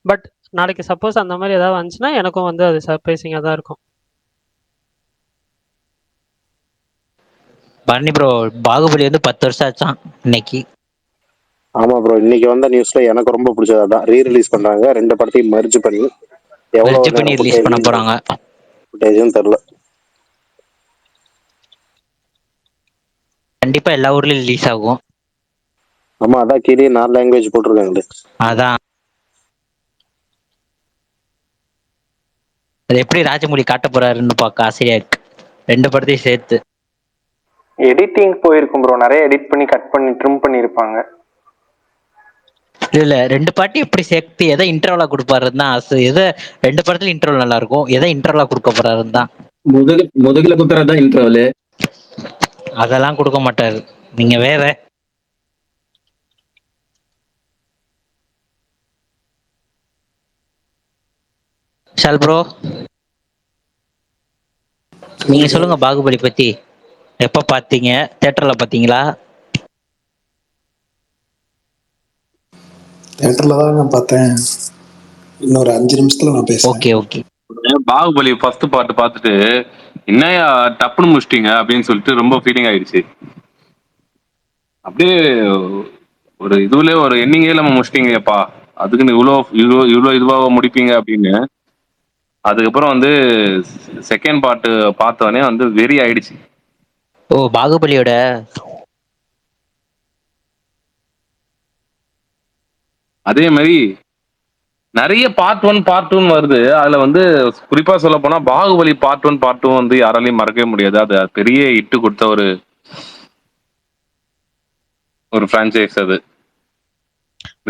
பட் நாளைக்கு சப்போஸ் அந்த மாதிரி ஏதாவது வந்துச்சுன்னா எனக்கும் வந்து அது சர்ப்ரைசிங்காக தான் இருக்கும். பரணி ப்ரோ, பாகுபலி வந்து 10 வருஷம் ஆச்சான் இன்னைக்கு. ஆமா ப்ரோ, இன்னைக்கு வந்த நியூஸ்ல எனக்கு ரொம்ப பிடிச்சது அதான். ரீ-ரிலீஸ் பண்றாங்க 2 படத்தையும் மெர்ஜ் பண்ணி. எவ்வளவு நேரம் ரிலீஸ் பண்ண போறாங்க ஃபுட்டேஜும் தெரியல. கண்டிப்பா எல்லா ஊர்லயும் ரிலீஸ் ஆகும். ஆமா, அதான் கீழே 4 லாங்குவேஜ் போட்டிருக்காங்களே. அதான் அது எப்படி ராஜமௌழி காட்ட போறாருன்னு பார்க்க ஆசையா இருக்கு, 2 படத்தையும் சேர்த்து. எடிட்டிங் போயிருக்கும் ப்ரோ, நிறைய எடிட் பண்ணி கட் பண்ணி ட்ரிம் பண்ணியிருப்பாங்க. இல்ல 2 பாட்டி எப்படி சேர்த்து எதை இன்டர்வலா கொடுப்பாருன்னு தான் ஆசை. எதை 2 படத்துல இன்டர்வல் நல்லா இருக்கும், எதை இன்டர்வலா கொடுக்க போறாருன்னு தான். முதுகுல குத்துறதுதான் இன்டர்வல். அதெல்லாம் கொடுக்க மாட்டாரு, நீங்க வேற. ஷால் ப்ரோ, நீங்க சொல்லுங்க பாகுபலி பத்தி. எப்ப பாத்தீங்க? தியேட்டர்ல பாத்தீங்களா? தியேட்டர்ல தான் பார்த்தேன். இன்னொரு 5 நிமிஷத்துல நான் பேசுறேன். Okay okay. Baahubali first part பார்த்துட்டு என்னையா டப்புன்னு முடிச்சிட்டீங்க அப்படின்னு சொல்லிட்டு ரொம்ப ஃபீலிங் ஆயிடுச்சு. அப்படியே ஒரு இதுல ஒரு எண்ணிங்கே இல்லாம முடிச்சிட்டீங்கப்பா, அதுக்குன்னு இவ்வளோ இதுவாக முடிப்பீங்க அப்படின்னு. அதுக்கப்புறம் வந்து செகண்ட் பார்ட் பார்த்தோடனே வந்து வெறி ஆயிடுச்சு. ஓ, பாகுபலியோட அதே மாதிரி நிறைய பார்ட் 1 பார்ட் 2 வருது. அதுல வந்து குறிப்பா சொல்ல போனா பாகுபலி பார்ட் 1 பார்ட் 2 வந்து யாராலையும் மறக்கவே முடியாது. அது பெரிய இட்டு கொடுத்த ஒரு பிரான்சைஸ் அது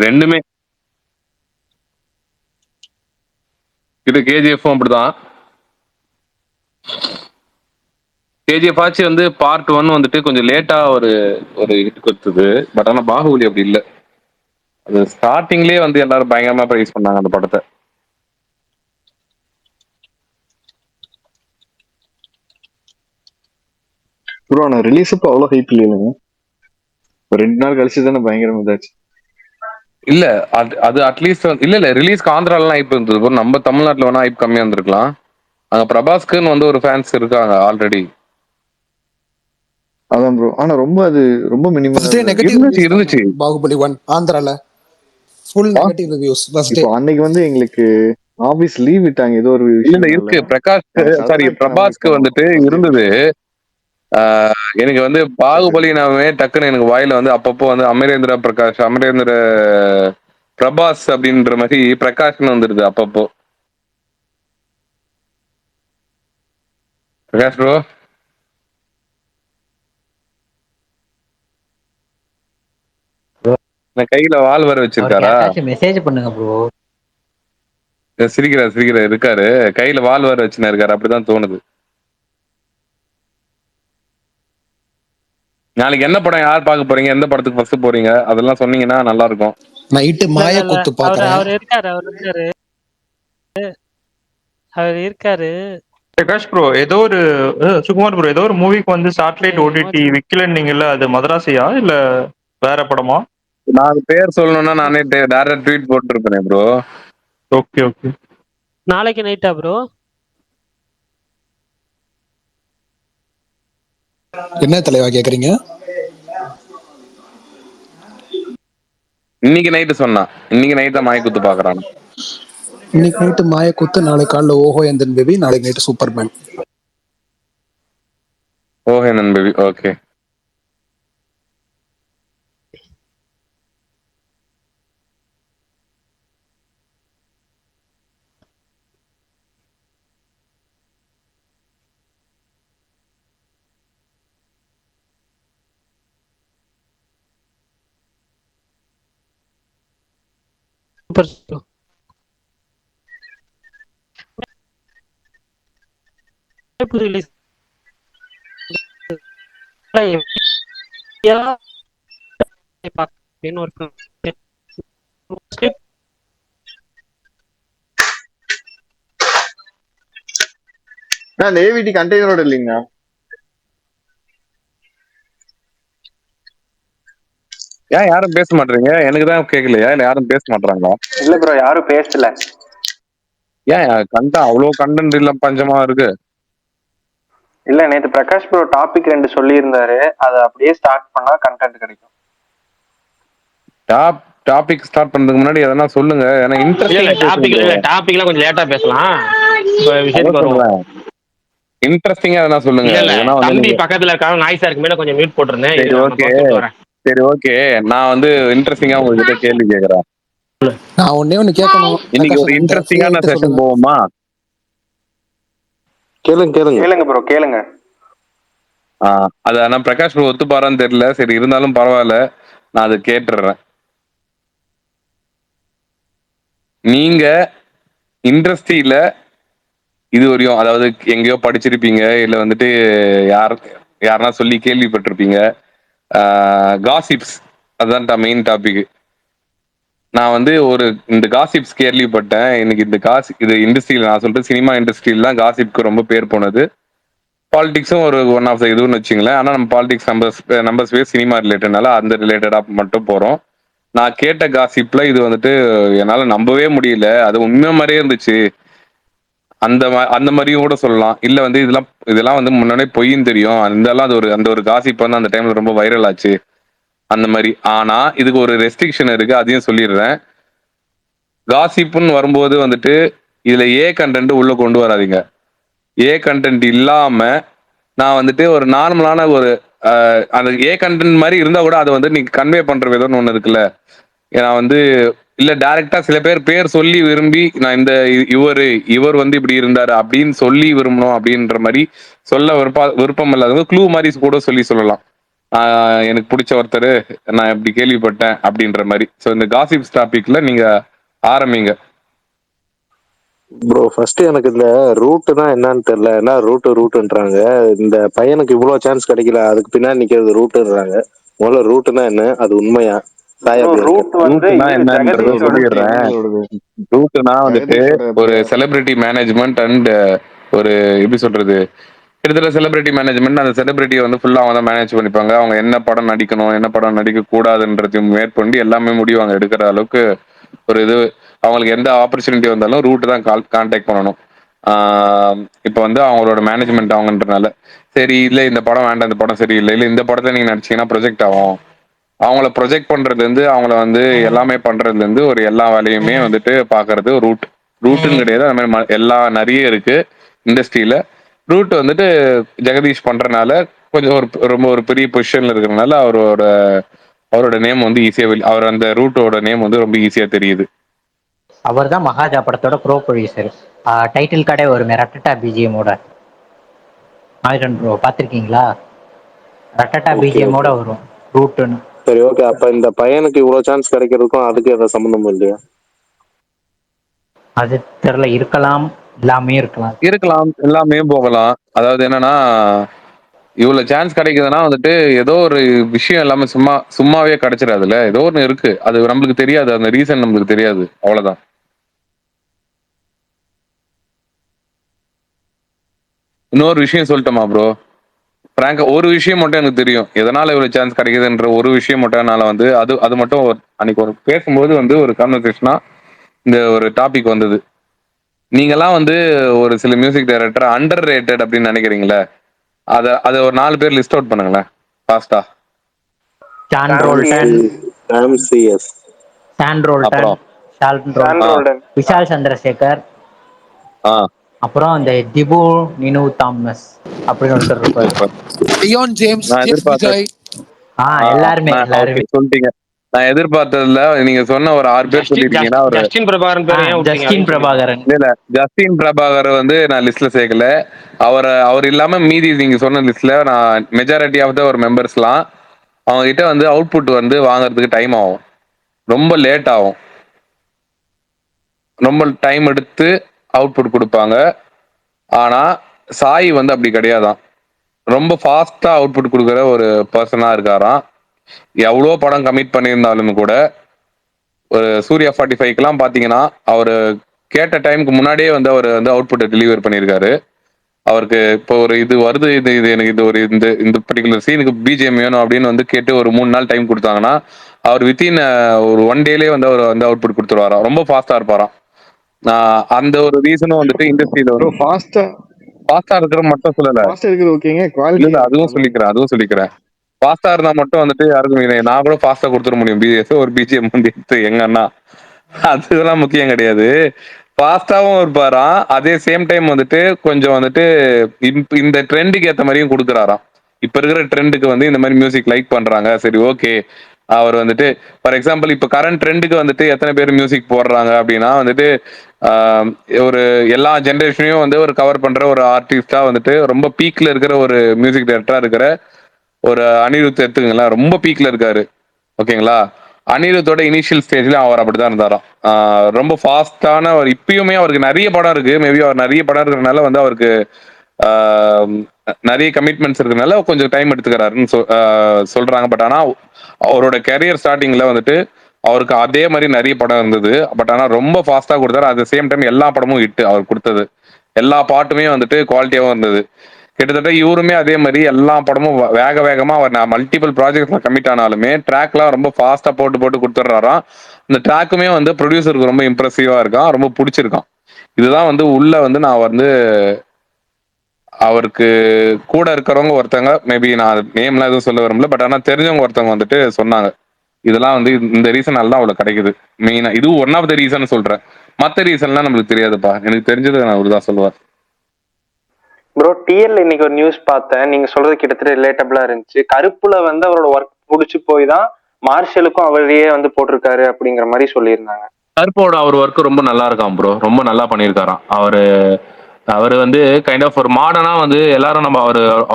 ரெண்டுமே. இது கேஜிஎஃப்பும் அப்படிதான். கேஜிஎஃப் ஆச்சு வந்து பார்ட் 1 வந்துட்டு கொஞ்சம் லேட்டா ஒரு ஹிட் கொடுத்தது. பட் ஆனா பாகுபலி அப்படி இல்லை. அது ஸ்டார்டிங்லயே வந்து எல்லாரும் பயங்கரமா பிரைஸ் பண்ணாங்க அந்த படத்தை. ப்ரோ நான் ரிலீஸ் இப்போ அவ்வளோ ஹைப் இல்லைங்க. 2 நாள் கழிச்சு தானே பயங்கரமா இதாச்சு. இல்ல அது அட்லீஸ்ட் இல்ல ரிலீஸ்க்கு ஆந்திராலாம் ஹைப் இருந்தது. நம்ம தமிழ்நாட்டுல வேணா ஹைப் கம்மியா இருந்திருக்கலாம். அங்க பிரபாஸ்க்குன்னு வந்து ஒரு ஃபேன்ஸ் இருக்காங்க ஆல்ரெடி. அதான் ப்ரோ, ஆனா ரொம்ப அது ரொம்ப மினிமம் இருந்துச்சு. பாகுபலி 1 ஆந்திரால full negative reviews first day. இப்போ அன்னைக்கு வந்து எங்களுக்கு ஆபீஸ் லீவ் விட்டாங்க, ஏதோ ஒரு இல்ல இருக்கு. பிரபாஸ்க்கு வந்துட்டு இருந்தது. எனக்கு வந்து பாகுபலினாவே டக்குன்னு எனக்கு வாயில வந்து அப்பப்போ வந்து அமரேந்திர பிரபாஸ் அப்படின்ற மாதிரி பிரகாஷ்னு வந்துருது அப்பப்போ. பிரகாஷ் ப்ரோ, கையில வால் வர வச்சிருக்காரா? மெசேஜ் பண்ணுங்க ப்ரோ. சிரிக்கிற இருக்காரு, கையில வால் வர வச்சுன்னு இருக்காரு. அப்படிதான் தோணுது. நாளைக்கு என்ன படம் யார் பார்க்க போறீங்க, எந்த படத்துக்கு ஃபர்ஸ்ட் போறீங்க, அதெல்லாம் சொன்னீங்கன்னா நல்லா இருக்கும். நைட்டு மாய குத்து பாக்குறேன். அவர் இருக்காரு. பிரகாஷ் ப்ரோ, ஏதோ ஒரு சுகுமார் ப்ரோ, ஏதோ ஒரு மூவிக்கு வந்து சாட்டலைட் ஓடிடி விக்கலன்னீங்கல்ல, அது மதராசியா இல்ல வேற படமா? நான் பேர் சொல்லணும்னா நானே டைரக்ட் ட்வீட் போட்டுருப்பேனே ப்ரோ. Okay okay. நாளைக்கு நைட்டா ப்ரோ? என்ன தலைவா கேக்குறீங்க? இன்னைக்கு நைட்டு சொன்னா, இன்னைக்கு நைட் தான் மாயக்குத்து பாக்குறான். இன்னைக்கு நைட்டு மாய குத்து, நாளைக்கு காலைல ஓஹோ எந்தன் பேபி, நாளைக்கு நைட்டு சூப்பர்மேன். ஓஹோ எந்தன் பேபி, ஓகே. சூப்பர். ரிலீஸ் அந்த ஏவிடி கண்டெய்னரோட இல்லைங்க. ஏன் யாரும் பேச மாட்டீங்க? எனக்கு தான் கேட்கலையா இல்ல யாரும் பேச மாட்டாங்களா? இல்ல ப்ரோ, யாரும் பேசல. ஏன் அவ்வளவு கண்டென்ட் இல்ல பஞ்சமா இருக்கு? இல்ல, நேத்து பிரகாஷ் ப்ரோ டாபிக் 2 சொல்லி இருந்தாரு, அதை அப்படியே ஸ்டார்ட் பண்ணா கண்டென்ட் கிடைக்கும். டாபிக் ஸ்டார்ட் பண்றதுக்கு முன்னாடி எதனா சொல்லுங்க. ஏன்னா டாபிக்லாம் கொஞ்சம் லேட்டா பேசலாம். விஷயத்துக்கு வருவோம். இன்ட்ரெஸ்டிங்கா எதனா சொல்லுங்க. தம்பி பக்கத்துல இருக்காங்க, நாய்ஸா இருக்கு, மேல கொஞ்சம் மியூட் போட்டுருந்தேன். ஓகே. சரி ஓகே, நான் வந்து இன்ட்ரெஸ்டிங்கா உங்ககிட்ட கேள்வி கேக்குறேன். நான் ஒண்ணே ஒண்ணு கேட்கணும் இன்னைக்கு பிரகாஷ் ஒரு அண்ணன்ட்ட. ஃப்ரீயா இன்ட்ரெஸ்டிங்கான விட்டு செஷன் சொல்லுங்க. போவோமா? கேளுங்க. கேளுங்க ப்ரோ கேளுங்க. அது ஆனா பிரகாஷ் ப்ரோ ஒத்துப்பாரான்னு தெரியல. சரி இருந்தாலும் பரவாயில்ல, நான் அதை கேட்டுறேன். நீங்க இண்டஸ்ட்ரியில இது வரையும், அதாவது எங்கேயோ படிச்சிருப்பீங்க, இல்ல வந்துட்டு யாருன்னா சொல்லி கேள்விப்பட்டிருப்பீங்க. காசிப்ஸ் அதான் மெயின் டாபிக். நான் வந்து இந்த காசிப்ஸ் கேள்விப்பட்டேன். எனக்கு இது இண்டஸ்ட்ரியில நான் சொல்றேன், சினிமா இண்டஸ்ட்ரியில தான் காசிப்க்கு ரொம்ப பேர் போனது. பாலிடிக்ஸும் ஒரு ஒன் ஆஃப் த இதுன்னு வச்சுங்களேன். ஆனால் நம்ம பாலிடிக்ஸ் நம்பர்ஸ் சினிமா ரிலேட்டட்னால அந்த ரிலேட்டடா மட்டும் போறோம். நான் கேட்ட காசிப்ல இது வந்துட்டு என்னால நம்பவே முடியல. அது உண்மை மாதிரியே இருந்துச்சு. அந்த மாதிரியும் கூட சொல்லலாம். இல்ல வந்து இதெல்லாம் வந்து முன்னாடியே பொய்ன்னு தெரியும். அந்த ஒரு காசிப் வந்து அந்த டைம்ல ரொம்ப வைரல் ஆச்சு அந்த மாதிரி. ஆனா இதுக்கு ஒரு ரெஸ்ட்ரிக்ஷன் இருக்கு, அதையும் சொல்லிடுறேன். காசிப்னு வரும்போது வந்துட்டு இதுல கண்டென்ட் உள்ள கொண்டு வராதீங்க. கண்டென்ட் இல்லாம நான் வந்துட்டு ஒரு நார்மலான அந்த கண்டென்ட் மாதிரி இருந்தா கூட அதை வந்து நீங்க கன்வே பண்ற விதம்னு ஒண்ணு இருக்குல்ல. நான் வந்து இல்ல டைரக்டா சில பேர் சொல்லி விரும்பி நான் இவர் வந்து இப்படி இருந்தாரு அப்படின்னு சொல்லி விரும்பணும் அப்படின்ற மாதிரி சொல்ல விருப்பம் இல்லாதவங்க க்ளூ மாதிரி கூட சொல்லலாம். எனக்கு பிடிச்ச ஒருத்தர், நான் இப்படி கேள்விப்பட்டேன் அப்படின்ற மாதிரி. ஸோ இந்த காசிப்ஸ் டாபிக்ல நீங்க ஆரம்பிங்க. ப்ரோ ஃபர்ஸ்ட் எனக்கு இந்த ரூட்னா என்னன்னு தெரியல. என்ன ரூட்டுன்றாங்க. இந்த பையனுக்கு இவ்வளவு சான்ஸ் கிடைக்கல, அதுக்கு பின்னாடி நிக்கிறது ரூட்டுன்றாங்க. முதல்ல ரூட்னா என்ன, அது உண்மையா? ரூட் வந்து ரூட்னா இவரு என்னன்றத ஜெகதீஷோட சொல்லிடுறேன். ரூட்னா வந்துட்டு ஒரு செலிபிரிட்டி மேனேஜ்மெண்ட் அண்ட் ஒரு எப்படி சொல்றது, கிட்டத்தட்ட செலிபிரிட்டி மேனேஜ்மெண்ட். அந்த செலிபிரிட்டியை வந்து ஃபுல்லா அவங்க தான் மேனேஜ் பண்ணிப்பாங்க. அவங்க என்ன படம் நடிக்கணும், என்ன படம் நடிக்க கூடாதுன்றதையும் மேற்கொண்டு எல்லாமே முடிவாங்க எடுக்கிற அளவுக்கு ஒரு இது. அவங்களுக்கு எந்த ஆப்பர்ச்சுனிட்டி வந்தாலும் ரூட் தான் கான்டாக்ட் பண்ணணும். இப்போ வந்து அவங்களோட மேனேஜ்மெண்ட் அவங்கன்றனால, சரி இல்லை இந்த படம் வேண்டாம், இந்த படம் சரியில்லை, இல்லை இந்த படத்தை நீங்க நடிச்சீங்கன்னா ப்ரொஜெக்ட் ஆகும். அவங்கள ப்ரொஜெக்ட் பண்றதுல இருந்து அவங்கள வந்து எல்லாமே பண்றதுல இருந்து எல்லா வேலையுமே வந்துட்டு பாக்குறது ரூட்டுன்னு கிடையாது. அந்த மாதிரி நிறைய இருக்கு இண்டஸ்ட்ரியில. ரூட் வந்துட்டு ஜெகதீஷ் பண்றதுனால கொஞ்சம் ரொம்ப ஒரு பெரிய பொசிஷன்ல இருக்கிறதுனால அவரோட நேம் வந்து ஈஸியா அவர் அந்த ரூட்டோட நேம் வந்து ரொம்ப ஈஸியா தெரியுது. அவர் தான் மகாஜா படத்தோட ப்ரோ ப்ரொடியூசர். டைட்டில் கார்டே ஒரு ரட்டட்டா பிஜிஎமோட. ஆயிரன் ப்ரோ பார்த்துருக்கீங்களா? ரட்டட்டா பிஜிஎமோட வரும் ரூட்டுன்னு. சரி ஓகே, அப்ப இந்த பையனுக்கு இவ்வளவு சான்ஸ் கிடைக்கிறதுக்கும் அதுக்கு எந்த சம்பந்தமும் இல்லையா? அது தெரியல, இருக்கலாம், எல்லாமே இருக்கலாம். எல்லாமே போகலாம். அதாவது என்னன்னா, இவ்வளவு சான்ஸ் கிடைக்குதுன்னா வந்துட்டு ஏதோ ஒரு விஷயம் எல்லாமே சும்மாவே கிடைச்சிடாதுல. ஏதோ ஒண்ணு இருக்கு, அது நம்மளுக்கு தெரியாது, அந்த ரீசன் நம்மளுக்கு தெரியாது, அவ்வளவுதான். இன்னொரு விஷயம் சொல்லட்டுமா ப்ரோ? பிராங்கா ஒரு விஷயம் மட்டும் எனக்கு தெரியும், எதனால இவ்வளவு சான்ஸ் கிடைக்குதுன்ற ஒரு விஷயம் மட்டும் என்னால வந்து அது மட்டும் அன்னைக்கு பேசும்போது வந்து ஒரு கான்வர்சேஷனா இந்த ஒரு டாபிக் வந்தது. நீங்கெல்லாம் வந்து ஒரு சில மியூசிக் டைரக்டர் அண்டர் ரேட்டட் அப்படின்னு நினைக்கிறீங்களே, அதை ஒரு 4 பேர் லிஸ்ட் அவுட் பண்ணுங்களேன் ஃபாஸ்டா. விஷால் சந்திரசேகர், அப்புறம் இந்த திபு நினு தாமஸ் அப்படின்னு ஒருத்தர் இருப்பாரு. லியோன் ஜேம்ஸ், விஜய், எல்லாருமே சொல்லிட்டீங்க. நான் எதிர்பார்த்ததுல நீங்க சொன்ன ஒரு 6 பேர் சொல்லிருக்கீங்கன்னா, ஜஸ்டின் பிரபாகரன் பேர் ஏன் விட்டீங்க? ஜஸ்டின் பிரபாகரன். இல்ல ஜஸ்டின் பிரபாகர் வந்து நான் லிஸ்ட்ல சேர்க்கல. அவர் இல்லாம மீதி நீங்க சொன்ன லிஸ்ட்ல நான் மெஜாரிட்டி ஆஃப் த ஒரு மெம்பர்ஸ்லாம் அவங்க கிட்ட வந்து அவுட்புட் வந்து வாங்குறதுக்கு டைம் ஆகும், ரொம்ப லேட் ஆகும், ரொம்ப டைம் எடுத்து அவுட்புட் கொடுப்பாங்க. ஆனா சாய் வந்து அப்படி கிடையாதான், ரொம்ப ஃபாஸ்டா அவுட்புட் கொடுக்குற ஒரு பர்சனா இருக்காராம். எவ்வளோ படம் கமிட் பண்ணியிருந்தாலும் கூட ஒரு சூர்யா 45க்கெல்லாம் பாத்தீங்கன்னா அவர் கேட்ட டைமுக்கு முன்னாடியே வந்து அவர் வந்து அவுட்புட்டை டெலிவர் பண்ணியிருக்காரு. அவருக்கு இப்போ ஒரு இது வருது, இது எனக்கு இது ஒரு இந்த பர்டிகுலர் சீனுக்கு பிஜிஎம் வேணும் அப்படின்னு வந்து கேட்டு ஒரு 3 நாள் டைம் கொடுத்தாங்கன்னா அவர் வித்தின் ஒரு 1 டேலேயே வந்து அவர் வந்து அவுட்புட் கொடுத்துருவாராம். ரொம்ப ஃபாஸ்டா இருப்பாராம். அந்த ஒரு ரீசனும் வந்துட்டு இண்டஸ்ட்ரியில வந்து ஃபாஸ்டா இருக்கிற மட்டும் சொல்லல, அதுவும் சொல்லிக்கிறேன். ஃபாஸ்டா இருந்தா மட்டும் வந்துட்டு யாருக்கும் நான் கூட ஃபாஸ்டா கொடுத்துட முடியும் பிஎஸ் ஒரு பிஜிஎம் வந்து எங்க அண்ணா, அதெல்லாம் முக்கியம் கிடையாது. ஃபாஸ்டாவும் இருப்பாராம், அதே சேம் டைம் வந்துட்டு கொஞ்சம் வந்துட்டு இந்த ட்ரெண்டுக்கு ஏத்த மாதிரியும் கொடுக்குறாராம். இப்ப இருக்கிற ட்ரெண்டுக்கு வந்து இந்த மாதிரி மியூசிக் லைக் பண்றாங்க, சரி ஓகே. அவர் வந்துட்டு ஃபார் எக்ஸாம்பிள் இப்ப கரண்ட் ட்ரெண்டுக்கு வந்துட்டு எத்தனை பேர் மியூசிக் போடுறாங்க அப்படின்னா வந்துட்டு ஆஹ் ஒரு எல்லா ஜென்ரேஷனையும் வந்து ஒரு கவர் பண்ற ஒரு ஆர்டிஸ்டா வந்துட்டு ரொம்ப பீக்ல இருக்கிற ஒரு மியூசிக் டைரக்டரா இருக்கிற ஒரு அனிருத் எடுத்துக்கங்களேன், ரொம்ப பீக்ல இருக்காரு. ஓகேங்களா? அனிருத்தோட இனிஷியல் ஸ்டேஜ்ல அவர் அப்படிதான் இருந்தாராம். ரொம்ப ஃபாஸ்டான ஒரு இப்பயுமே அவருக்கு நிறைய படம் இருக்கு. மேபி அவர் நிறைய படம் இருக்கிறதுனால வந்து அவருக்கு ஆஹ் நிறைய கமிட்மெண்ட்ஸ் இருக்கிறதுனால கொஞ்சம் டைம் எடுத்துக்கிறாருன்னு சொல்றாங்க. பட் ஆனா அவரோட கெரியர் ஸ்டார்டிங்ல வந்துட்டு அவருக்கு அதே மாதிரி நிறைய படம் இருந்தது. பட் ஆனா ரொம்ப ஃபாஸ்டா கொடுத்தாரு. அட் சேம் டைம் எல்லா படமும் ஹிட். அவர் கொடுத்தது எல்லா பாட்டுமே வந்துட்டு குவாலிட்டியாவும் இருந்தது. கிட்டத்தட்ட இவருமே அதே மாதிரி எல்லா படமும் வேக வேகமா அவர் மல்டிபிள் ப்ராஜெக்ட்ல கமிட் ஆனாலுமே ட்ராக்லாம் ரொம்ப ஃபாஸ்டா போட்டு போட்டு கொடுத்துட்றாராம். இந்த ட்ராக்குமே வந்து ப்ரொடியூசருக்கு ரொம்ப இம்ப்ரெசிவா இருக்கான், ரொம்ப பிடிச்சிருக்கான். இதுதான் வந்து உள்ள வந்து நான் வந்து அவருக்கு கூட இருக்கிறவங்க ஒருத்தவங்க, மேபி நான் நேம்லாம் எதுவும் சொல்ல விரும்பல, பட் ஆனா தெரிஞ்சவங்க ஒருத்தவங்க வந்துட்டு சொன்னாங்க, இதெல்லாம் வந்து இந்த ரீசனால தான் அவ்வளவு கிடைக்குது. மெயினா இது ஒன் ஆஃப் த ரீசன் சொல்றேன். மத்த ரீசன்லாம் நம்மளுக்கு தெரியாதுப்பா. எனக்கு தெரிஞ்சது நான் அவருதான் சொல்லுவேன். ப்ரோ டிஎல் இன்னைக்கு ஒரு நியூஸ் பார்த்தேன், நீங்க சொல்றது கிட்டத்தட்ட ரிலேட்டபிளா இருந்துச்சு. கருப்புல வந்து அவரோட ஒர்க் முடிச்சு போய் தான் மார்ஷலுக்கும் அவரையே வந்து போட்டிருக்காரு அப்படிங்கிற மாதிரி சொல்லியிருந்தாங்க. கருப்போட அவர் ஒர்க் ரொம்ப நல்லா இருக்கான் ப்ரோ, ரொம்ப நல்லா பண்ணியிருக்காராம். அவர் வந்து கைண்ட் ஆஃப் ஒரு மாடர்னா வந்து எல்லாரும் நம்ம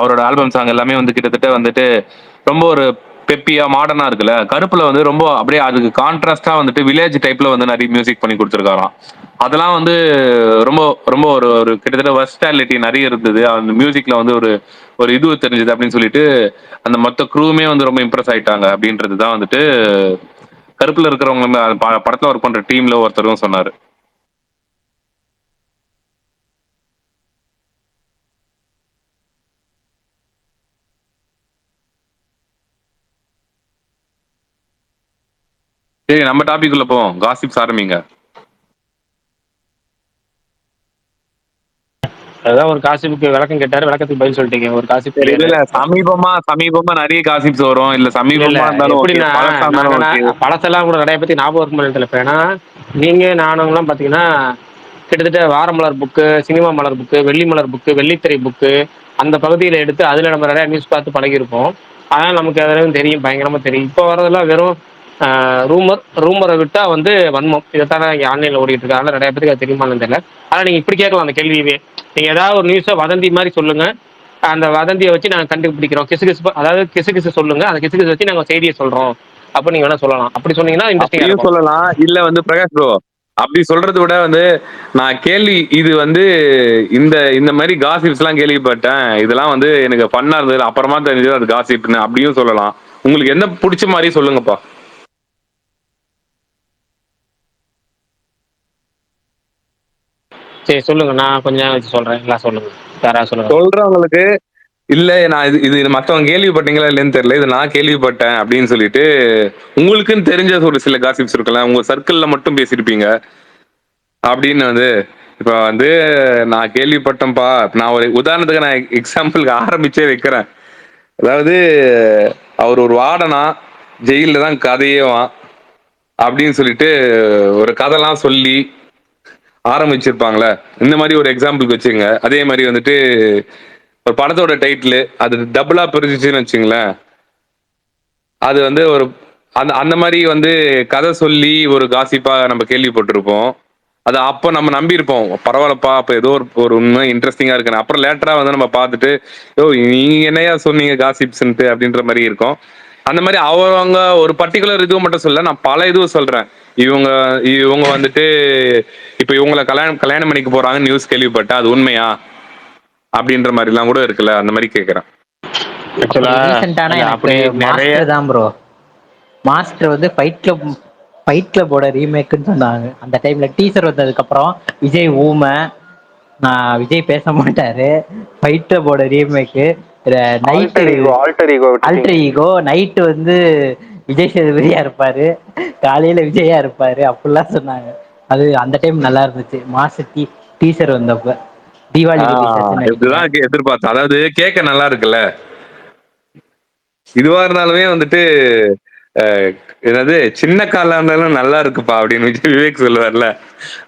அவரோட ஆல்பம் சாங் எல்லாமே வந்து கிட்டத்தட்ட வந்துட்டு ரொம்ப ஒரு பெப்பியா மாடர்னா இருக்குல்ல. கருப்புல வந்து ரொம்ப அப்படியே அதுக்கு கான்ட்ராஸ்டா வந்துட்டு வில்லேஜ் டைப்ல வந்து நிறைய மியூசிக் பண்ணி கொடுத்துருக்காராம். அதெல்லாம் வந்து ரொம்ப ரொம்ப ஒரு ஒரு கிட்டத்தட்ட வெர்ஸ்டாலிட்டி நிறைய இருந்தது அந்த மியூசிக்ல வந்து ஒரு ஒரு இது தெரிஞ்சது அப்படின்னு சொல்லிட்டு அந்த மொத்த க்ரூவுமே வந்து ரொம்ப இம்ப்ரெஸ் ஆயிட்டாங்க அப்படின்றது தான் வந்துட்டு கருப்புல இருக்கிறவங்க படத்துல ஒர்க் பண்ற டீம்ல ஒருத்தரும் சொன்னாரு. சரி, நம்ம டாபிக் உள்ள போவோம். காசிப்ஸ் ஆரம்பிங்க. அதான் ஒரு காசிப்புக்கு விளக்கம் கேட்டாரு, விளக்கத்துக்கு பதில் சொல்லிட்டீங்க. ஒரு காசிப் இல்ல சமீபமா நிறைய காசிப்ஸ் வரும். இல்ல இல்ல இல்ல சமீபமா இருந்தாலும் ஓகே, எப்படின்னா, பழசா இருந்தாலும் நாங்கன்னா ஓகே. பழசெல்லாம் கூட நிறைய பத்தி ஞாபகம் இருக்கும் இடத்துல. இப்ப ஏன்னா நீங்க நானுங்களாம் பாத்தீங்கன்னா கிட்டத்தட்ட வாரமலர் புக்கு, சினிமா மலர் புக்கு, வெள்ளி மலர் புக்கு, வெள்ளித்திரை புக்கு அந்த பகுதியில எடுத்து அதுல நம்ம நிறைய நியூஸ் பார்த்து பழகியிருப்போம். அதனால நமக்கு அதெல்லாம் தெரியும், பயங்கரமா தெரியும். இப்போ வரதெல்லாம் வெறும் ரூமரை விட்டா வந்து வன்மம், இதைத்தானே இங்கே ஆன்லைன்ல ஓடிட்டு இருக்கு. அதனால நிறைய பேருக்கு அது தெரியுமான்னு தெரியல. ஆனா நீங்க இப்படி கேட்கலாம் அந்த கேள்வியவே. நீங்க ஏதாவது ஒரு நியூஸை வதந்தி மாதிரி சொல்லுங்க, அந்த வதந்தியை வச்சு நாங்க கண்டுபிடிக்கிறோம். கிசு அதாவது கிசு சொல்லுங்க, அந்த கிசு வச்சு நாங்க செய்தியை சொல்றோம். அப்ப நீங்க வேணா சொல்லலாம். அப்படி சொன்னீங்கன்னா இன்ட்ரெஸ்டிங்கா அப்படியும் இருக்கும். சொல்லலாம். இல்ல வந்து பிரகாஷ் ப்ரோ அப்படி சொல்றதை விட வந்து நான் கேள்வி இது வந்து இந்த இந்த மாதிரி காசிப்ஸ் எல்லாம் கேள்விப்பட்டேன், இதெல்லாம் வந்து எனக்கு ஃபன்னா இருந்தது, அப்புறமா தெரிஞ்சது அது காசிப்னு அப்படியும் சொல்லலாம். உங்களுக்கு என்ன பிடிச்ச மாதிரி சொல்லுங்கப்பா. சரி சொல்லுங்க, நான் கொஞ்சம் வச்சு சொல்றேன். எல்லாம் சொல்லுங்க, யாராவது சொல்லுங்க. சொல்றவங்களுக்கு இல்ல நான் இது மத்தவங்க கேள்விப்பட்டீங்களா இல்லைன்னு தெரியல, இது நான் கேள்விப்பட்டேன் அப்படின்னு சொல்லிட்டு உங்களுக்குன்னு தெரிஞ்ச ஒரு சில காசிப்ஸ் இருக்கலாம், உங்க சர்க்கிள்ல மட்டும் பேசியிருப்பீங்க அப்படின்னு வந்து இப்ப வந்து நான் கேள்விப்பட்டேன்ப்பா. நான் ஒரு உதாரணத்துக்கு நான் எக்ஸாம்பிளுக்கு ஆரம்பிச்சே வைக்கிறேன். அதாவது அவர் ஒரு வார்டனா ஜெயில தான் கதையேவான் அப்படின்னு சொல்லிட்டு ஒரு கதைலாம் சொல்லி ஆரம்பிச்சிருப்பாங்களே, இந்த மாதிரி ஒரு எக்ஸாம்பிளுக்கு வச்சுங்க. அதே மாதிரி வந்துட்டு ஒரு படத்தோட டைட்டில் அது டபுளா பிரிச்சுன்னு வச்சுங்களேன், அது வந்து ஒரு அந்த அந்த மாதிரி வந்து கதை சொல்லி ஒரு காசிப்பா நம்ம கேள்விப்பட்டிருப்போம். அது அப்போ நம்ம நம்பியிருப்போம், பரவாயில்லப்பா அப்போ ஏதோ ஒரு உண்மை இன்ட்ரெஸ்டிங்கா இருக்குன்னு. அப்புறம் லேட்டரா வந்து நம்ம பார்த்துட்டு யோ நீங்க என்னையா சொன்னீங்க காசிப்ஸ்ன்ட்டு அப்படின்ற மாதிரி இருக்கும். அந்த மாதிரி அவங்க ஒரு பர்டிகுலர் இதுவும் மட்டும் சொல்ல, நான் பல இதுவும் சொல்றேன். இவங்க இவங்க வந்துட்டு இப்ப இவங்களை கல்யாணம் பண்ணிக்க போறாங்கன்னு நியூஸ் கேள்விப்பட்டேன், அது உண்மையா அப்படின்ற மாதிரி எல்லாம் கூட இருக்குல்ல, அந்த மாதிரி கேட்கிறேன். ரீசெண்டான எனக்கு மாஸ்டர் தான் ப்ரோ. மாஸ்டர் வந்து ஃபைட் கிளப்போட ரீமேக்குன்னு சொன்னாங்க. அந்த டைம்ல டீசர் வந்ததுக்கு அப்புறம் விஜய் ஊமை, விஜய் பேச மாட்டாரு, ஃபைட் கிளப்போட ரீமேக்கு ஆல்டர் ஈகோ நைட்டு வந்து விஜய் சேதுபதியா இருப்பாரு, காலையில விஜயா இருப்பாரு அப்படிலாம் சொன்னாங்க. அது அந்த டைம் நல்லா இருந்துச்சு. மாச டீசர் வந்தப்ப தீபாவளி இதுதான் எதிர்பார்த்தேன். அதாவது கேட்க நல்லா இருக்குல்ல, இதுவா இருந்தாலுமே வந்துட்டு என்னது சின்ன காலா இருந்தாலும் நல்லா இருக்குப்பா அப்படின்னு விவேக் சொல்லுவார்ல,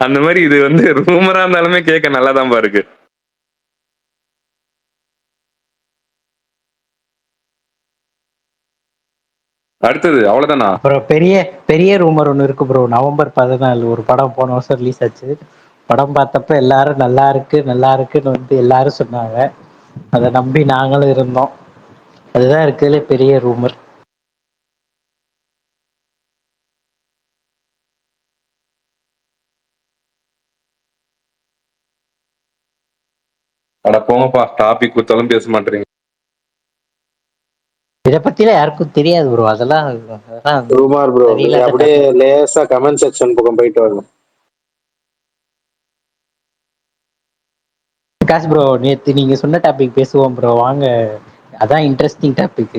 அந்த மாதிரி இது வந்து ரூமரா இருந்தாலுமே கேட்க நல்லாதான்ப்பா இருக்கு. அடுத்தது அவ்வளவுதானா? ப்ரோ பெரிய பெரிய ரூமர் ஒன்று இருக்கு ப்ரோ. நவம்பர் 14 ஒரு படம் போன வருஷம் ரிலீஸ் ஆச்சு. படம் பார்த்தப்ப எல்லாரும் நல்லா இருக்கு நல்லா இருக்குன்னு வந்து எல்லாரும் சொன்னாங்க. அதை நம்பி நாங்களும் இருந்தோம். அதுதான் இருக்கிறதுல பெரிய ரூமர். அட போங்கப்பா, டாபிக் கொடுத்தாலும் பேச மாட்டேறீங்க. இதை பத்திலாம் யாருக்கும் தெரியாது ப்ரோ. அதெல்லாம் ரூமார் ப்ரோ, நீங்க சரியில்லாத அப்படியே topic. லேசா கமெண்ட் செக்ஷன் பக்கம் போயிட்டு வரணும். காசு ப்ரோ, நேத்து நீங்க சொன்ன டாபிக் பேசுவோம் ப்ரோ, வாங்க. அதான் இன்ட்ரெஸ்டிங் டாபிக்.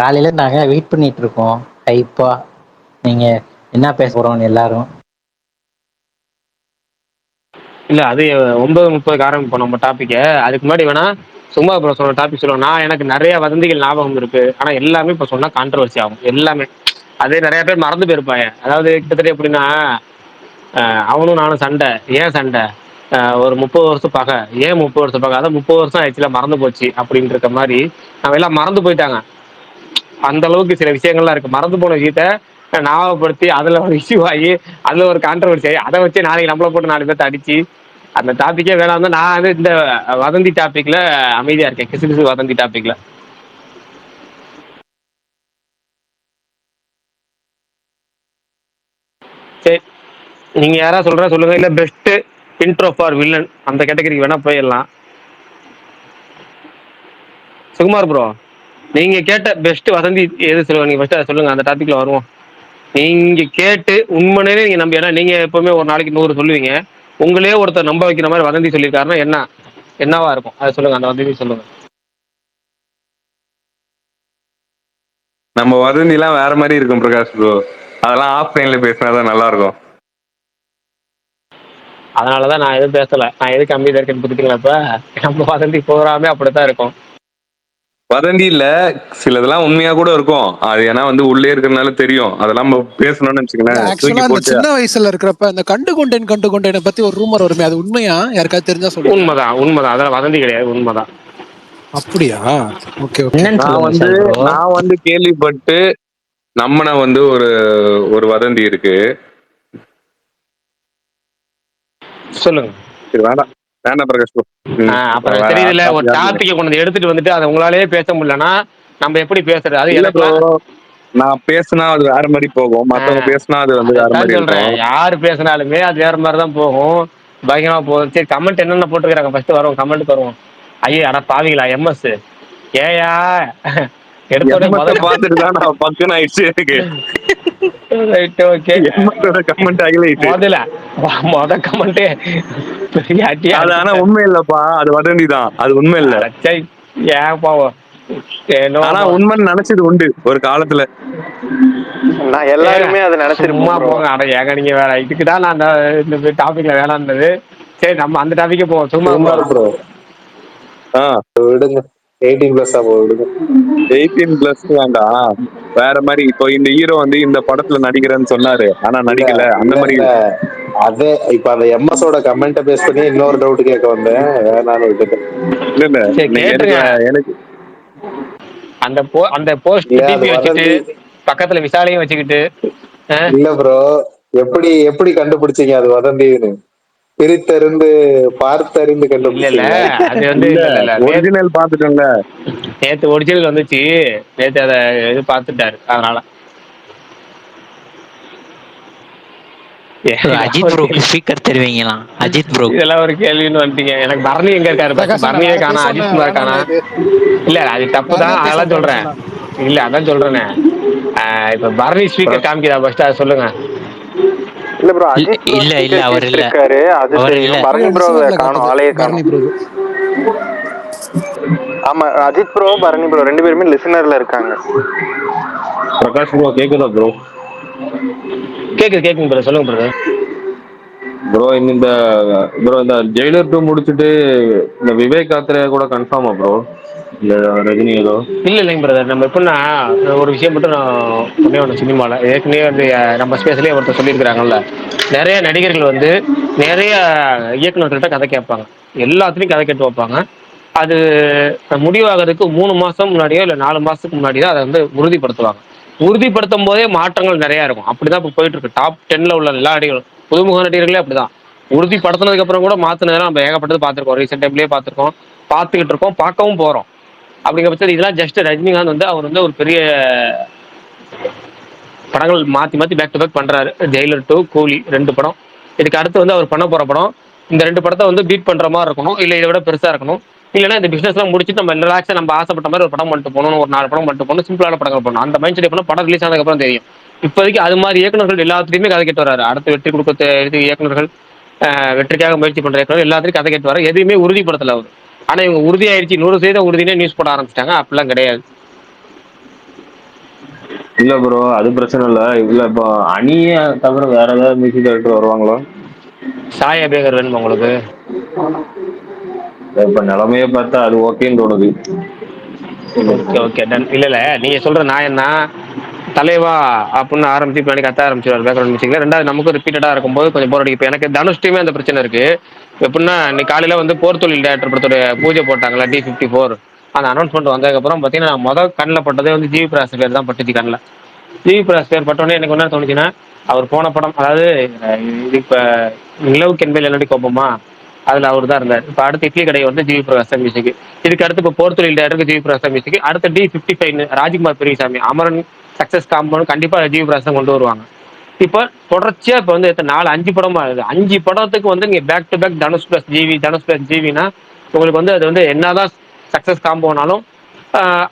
காலையில நாங்க வெயிட் பண்ணிட்டு இருக்கோம் ஹைப்பா, நீங்க என்ன பேச போறோம்னு எல்லாரும். இல்ல அது 9:30 ஆரம்பிப்போம் நம்ம டாபிக்க. அதுக்கு முன்னாடி வேணா சும்மா ப்ரோ சொன்ன டாபிக் சொல்லுவோம். நான் எனக்கு நிறைய வதந்திகள் ஞாபகம் இருக்கு. ஆனா எல்லாமே இப்ப சொன்னா கான்ட்ரவர்சி ஆகும் எல்லாமே. அதே நிறைய பேர் மறந்து போயிருப்பாங்க. அதாவது கிட்டத்தட்ட எப்படின்னா, அவனும் நானும் சண்டை. ஏன் சண்டை? ஒரு 30 வருஷம் பகை. ஏன் 30 வருஷம் பகை? அதான் 30 வருஷம் ஆயிடுச்சுல, மறந்து போச்சு அப்படின்னு இருக்க மாதிரி நம்ம எல்லாம் மறந்து போயிட்டாங்க. அந்த அளவுக்கு சில விஷயங்கள்லாம் இருக்கு. மறந்து போன விஷயத்த ஞாபகப்படுத்தி அதுல ஒரு இஷ்யூ ஆகி அதுல ஒரு கான்ட்ரவர்சி ஆகி அதை வச்சு நாளைக்கு நம்மளை போட்டு 4 பேர்த்த அடிச்சு அந்த டாபிக்கே வேணாம் தான் நான் வந்து இந்த வதந்தி டாபிக்ல அமைதியா இருக்கேன். கிசு கிசு வதந்தி டாபிக்ல. சரி, நீங்க யாரா சொல்லுங்க. இல்ல பெஸ்ட் இன்ட்ரோ ஃபார் வில்லன் அந்த கேட்டகரிக்கு வேணா போயிடலாம். சுகுமார் ப்ரோ, நீங்க கேட்ட பெஸ்ட் வதந்தி எது சொல்லுங்க? நீங்க ஃபர்ஸ்ட் அதை சொல்லுங்க, அந்த டாபிக்ல வருவோம். நீங்க கேட்டு உண்மையிலே நீங்க நம்பி, ஏன்னா நீங்க எப்பவுமே ஒரு நாளைக்கு 100 சொல்லுவீங்க. உங்களே ஒருத்தர் நம்ப வைக்கிற மாதிரி வதந்தி சொல்லியிருக்காருன்னா என்னவா இருக்கும்? அதை சொல்லுங்க, அந்த வதந்தி சொல்லுங்க. நம்ம வதந்தி எல்லாம் வேற மாதிரி இருக்கும் பிரகாஷ் ப்ரோ. அதெல்லாம் ஆஃப்லைன்ல பேசினாதான் நல்லா இருக்கும். அதனாலதான் நான் எதுவும் பேசல. நான் எதுக்கு அமைதியா இருக்கேன்னு புரிஞ்சுக்கலாம். இப்ப நம்ம வதந்தி போறாமே அப்படித்தான் இருக்கும். வதந்தி இல்ல, சிலதெல்லாம் உண்மையா கூட இருக்கும். அது ஏன்னா வந்து உள்ளே இருக்கிறதுனால தெரியும். அதெல்லாம் நம்ம பேசணும்னு வச்சுக்கோங்களேன், தூக்கி ஆக்சுவலா இந்த போட்டு. சின்ன வயசுல இருக்கிறப்ப இந்த கண்டு கொண்டேனை பத்தி ஒரு ரூமர் வருமே, அது உண்மையா? யாருக்காவது தெரிஞ்சா சொல்லுங்க. உண்மைதான். அதெல்லாம் வதந்தி கிடையாது, உண்மைதான். அப்படியா? Okay okay. என்னன்னு சொல்லுங்க விஷால் ப்ரோ. நான் வந்து கேள்விப்பட்டு நம்மன வந்து ஒரு வதந்தி இருக்கு. சொல்லுங்க. சரி, வேண்டாம் பிரகாஷ் ப்ரோ. அப்புறம் தெரியுதுல்ல, ஒரு டாபிக்கை கொண்டு எடுத்துட்டு வந்துட்டு அதை உங்களாலேயே பேச முடியலன்னா நம்ம எப்படி பேசுறது? அது இல்ல ப்ரோ, எனக்கு நான் பேசினா அது வேற மாதிரி போகும், மத்தவங்க பேசினா அது வந்து வேற மாதிரி சொல்றேன். இருக்கும். யாரு பேசினாலுமே அது வேற மாதிரி தான் போகும், பயங்கரமா போகும். சரி, கமெண்ட் என்னென்ன போட்டுக்கிறாங்க ஃபர்ஸ்ட் வரும், கமெண்ட் வருவோம். ஐயோ அட பாவீங்களா எம்எஸ், ஏயா எடுத்தோட பார்த்துட்டு தான் நான் பக்குன்னு ஆயிடுச்சு எனக்கு. Right, okay. கமெண்ட் ஹைலைட் மொத கமெண்ட் பெரிய அட்டியா. அது ஆனா உண்மை இல்லப்பா, அது வதந்தி தான், அது உண்மை இல்ல. ஏன் பாவம், ஆனா உண்மைன்னு நினைச்சது உண்டு ஒரு காலத்துல. நான் எல்லாருமே அதை நினைச்சிருப்போம். போங்க, அட ஏங்க நீங்க வேற. இதுக்குதான் நான் இந்த டாபிக்ல வேணாம்னது. சரி, நம்ம அந்த டாபிக்கே போவோம். சுகுமார் ப்ரோ, விடுங்க. 18+ விடுங்க. 18+ வேண்டாம், வேற மாதிரி. இப்போ இந்த ஹீரோ வந்து இந்த படத்துல நடிக்கிறேன்னு சொன்னாரு, ஆனா நடிக்கல, அந்த மாதிரி. அதே இப்ப அந்த எம்எஸோட கமெண்ட பேஸ் பண்ணி இன்னொரு டவுட் கேட்க வந்தேன், வேணான்னு விட்டுட்டேன். இல்ல எனக்கு அந்த போஸ்ட் டிபி வச்சுட்டு பக்கத்துல விசாலையும் வச்சுக்கிட்டு. இல்ல ப்ரோ, எப்படி கண்டுபிடிச்சீங்க அது வதந்தின்னு? பிரித்தறிந்து பார்த்தறிந்து கண்டுபிடிச்சீங்க? அது வந்து ஒரிஜினல் பாத்துட்டோம்ல, நேத்து ஒரிஜினல் வந்துச்சு, நேத்து அதை இது பார்த்துட்டாரு, அதனால. அஜித் ப்ரோக்கு ஸ்பீக்கர் தருவீங்களா? அஜித் ப்ரோ, இதெல்லாம் ஒரு கேள்வின்னு வந்துட்டீங்க. எனக்கு பரணி எங்க இருக்காரு? பரணியே காணா, அஜித் குமார் காணா. இல்ல அது தப்பு தான், அதெல்லாம் சொல்றேன். இல்ல அதான் சொல்றேனே, இப்ப பரணி ஸ்பீக்கர் காமிக்கிறா ஃபர்ஸ்ட், அதை சொல்லுங்க. இல்ல ப்ரோ, அஜித் இல்ல அவர் இல்ல இருக்காரு, அது தெரியும். பரணி ப்ரோ காணோம், ஆளையே காணோம். ஆமா, அஜித் ப்ரோ பரணி ப்ரோ 2 பேருமே லிசனர்ல இருக்காங்க. பிரகாஷ் ப்ரோ கேக்குதா ப்ரோ? கேக்குங்க ப்ரோ, சொல்லுங்க ப்ரோ. ப்ரோ இந்த ஜெயிலர் 2 முடிச்சுட்டு இந்த விவேக் யாத்திரை கூட கன்ஃபார்மா ப்ரோ? இல்ல ரஜினி ஏதோ இல்லைங்க பிரதர். நம்ம எப்படின்னா ஒரு விஷயம் மட்டும் நான் ஒன்று சினிமாவில் ஏற்கனவே வந்து நம்ம ஸ்பேஸ்லேயே ஒருத்தர் சொல்லியிருக்கிறாங்கல்ல, நிறைய நடிகர்கள் வந்து நிறைய இயக்குநர்கள்ட்ட கதை கேட்பாங்க, எல்லாத்துலேயும் கதை கேட்டு வைப்பாங்க. அது முடிவாகிறதுக்கு 3 மாசம் முன்னாடியோ இல்ல 4 மாசத்துக்கு முன்னாடி தான் அதை வந்து உறுதிப்படுத்துவாங்க. உறுதிப்படுத்தும் போதே மாற்றங்கள் நிறைய இருக்கும். அப்படிதான் இப்போ போயிட்டு இருக்கு. டாப் 10ல உள்ள எல்லா நடிகர்களும், புதுமுக நடிகர்களே அப்படிதான். உறுதிப்படுத்தினதுக்கு அப்புறம் கூட மாத்தினதெல்லாம் நம்ம ஏகப்பட்டது பார்த்துருக்கோம். ரீசெண்ட் டைம்லயே பார்த்துருக்கோம், பார்த்துக்கிட்டு இருக்கோம், பார்க்கவும் போறோம். அப்படிங்கிற பட்சத்தில் இதெல்லாம் ஜஸ்ட் ரஜினிகாந்த் வந்து அவர் வந்து ஒரு பெரிய படங்கள் மாத்தி மாத்தி பேக் டு பேக் பண்றாரு. ஜெயிலர் 2, கூலி 2 படம். இதுக்கு அடுத்து வந்து அவர் பண்ண போற படம் இந்த 2 படத்தை வந்து பீட் பண்ற மாதிரி இருக்கணும், இல்ல இதை விட பெருசா இருக்கணும். இல்லைன்னா இந்த பிசினஸ் எல்லாம் முடிச்சுட்டு நம்ம ரிலாக்ஸா நம்ம ஆசைப்பட்ட மாதிரி ஒரு படம் பண்ணிட்டு போகணும், ஒரு 4 படம் பண்ணிட்டு போகணும், சிம்பிளான படங்கள் பண்ணணும். அந்த மைண்ட் செட் பண்ண படம் ரிலீஸ் ஆனதுக்கு அப்புறம் தெரியும். இப்போதைக்கு அது மாதிரி இயக்குநர்கள் எல்லாத்துலயுமே கதை கேட்டு வராரு. அடுத்து வெற்றி கொடுக்க இயக்குநர்கள், வெற்றிக்காக முயற்சி பண்ற இயக்குநர்கள் எல்லாத்துலயும் கதை கேட்டு வர, எதுவுமே உறுதிப்படுத்தல அவர். ஆனா இவங்க உறுதியாயிருச்சு, 100% உறுதினே நியூஸ் போட ஆரம்பிச்சிட்டாங்க. அப்படிலாம் கிடையாது. இல்ல ப்ரோ, அது பிரச்சனை இல்ல. இல்ல இப்போ அணியை தவிர வேற ஏதாவது மியூசிக் டைரக்டர் வருவாங்களா? சாய் அபேகர் வேணுமா உங்களுக்கு? இப்ப நிலைமைய பார்த்தா அது ஓகேன்னு தோணுது. Okay okay done. இல்ல இல்ல, நீங்க சொல்ற நான் என்ன தலைவா அப்படின்னு ஆரம்பிச்சு பின்னாடி கத்த ஆரம்பிச்சிருவாரு பேக்ரவுண்ட் மியூசிக்ல. ரெண்டாவது நமக்கும் ரிப்பீட்டடா இருக்கும்போது கொஞ்சம் போர் அடிக்கும். இப்போ எனக்கு தனுஷ் டீமே அந்த பிரச்சனை இருக்கு. எப்படின்னா இன்னைக்கு காலையில வந்து போர் தொழில் டேரக்டர் படத்தோட பூஜை போட்டாங்களா, D54. அந்த அனௌன்ஸ்மெண்ட் வந்ததுக்கப்புறம் பார்த்தீங்கன்னா முதல் கண்ணில் பட்டதே வந்து ஜிவி பிரகாஷ் பேர் தான் பட்டுச்சு கண்ணில். ஜிவி பிரகாஷ் பேர் பட்டோடனே எனக்கு என்ன தோணுச்சுன்னா, அவர் போன படம், அதாவது இது இப்போ நிலவுக்கு என்பதில் என்னடி கோப்பமா, அதில் அவர் தான் இருந்தார். இப்போ அடுத்து இட்லி கடை வந்து ஜிவி பிரகாஷ் தான் மியூசிக். இதுக்கு அடுத்து இப்போ போர் தொழில் டேரக்டருக்கு ஜிவி பிரகாஷ் தான் மியூசிக். அடுத்து D55 Rajkumar Periyasamy, Amaran success compound கண்டிப்பாக ஜிவி பிரகாஷ் தான் கொண்டு வருவாங்க. இப்போ தொடர்ச்சியா இப்போ வந்து எத்தனை 4-5 படமா ஆகுது. 5 படத்துக்கு வந்து நீங்க back to back Dhanush plus GV, Dhanush plus ஜிவினா உங்களுக்கு வந்து அது வந்து என்னதான் சக்சஸ் காம்போனாலும்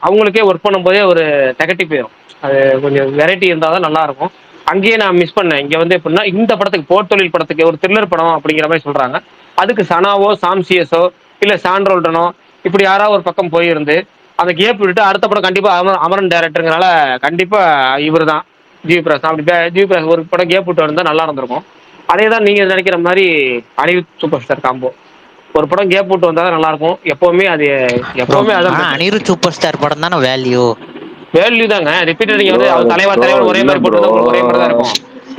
அவங்களுக்கே ஒர்க் பண்ணும்போதே ஒரு நெகட்டிவ் போயிடும். அது கொஞ்சம் வெரைட்டி இருந்தால் தான் நல்லா இருக்கும். அங்கேயே நான் மிஸ் பண்ணேன். இங்கே வந்து எப்படின்னா இந்த படத்துக்கு போர் தொழில் படத்துக்கு ஒரு த்ரில்லர் படம் அப்படிங்கிற மாதிரி சொல்றாங்க. அதுக்கு சனாவோ சாம்சியஸோ இல்லை சாண்ட்ரோல்டனோ இப்படி யாராவது ஒரு பக்கம் போயிருந்து அந்த கேப் விட்டுட்டு அடுத்த படம் கண்டிப்பா அமரன் டேரக்டருங்கனால கண்டிப்பா இவர் தான் ஜிவி பிரகாஷ். அப்படி ஜிவி பிரகாஷ் ஒரு படம் கேப் விட்டு வந்தா நல்லா இருந்திருக்கும். அதே தான் நீங்க நினைக்கிற மாதிரி அனிருத் சூப்பர் ஸ்டார் காம்போ ஒரு படம் கேப் விட்டு வந்தா நல்லா இருக்கும். எப்பவுமே அது எப்பவுமே அதான் அனிருத் சூப்பர் ஸ்டார் படம் தானே வேல்யூ தாங்க. ரிப்பீட்டட் நீங்க வந்து அவர் தலைவர் ஒரே மாதிரி போட்டு உங்களுக்கு ஒரே மாதிரி தான் இருக்கும்.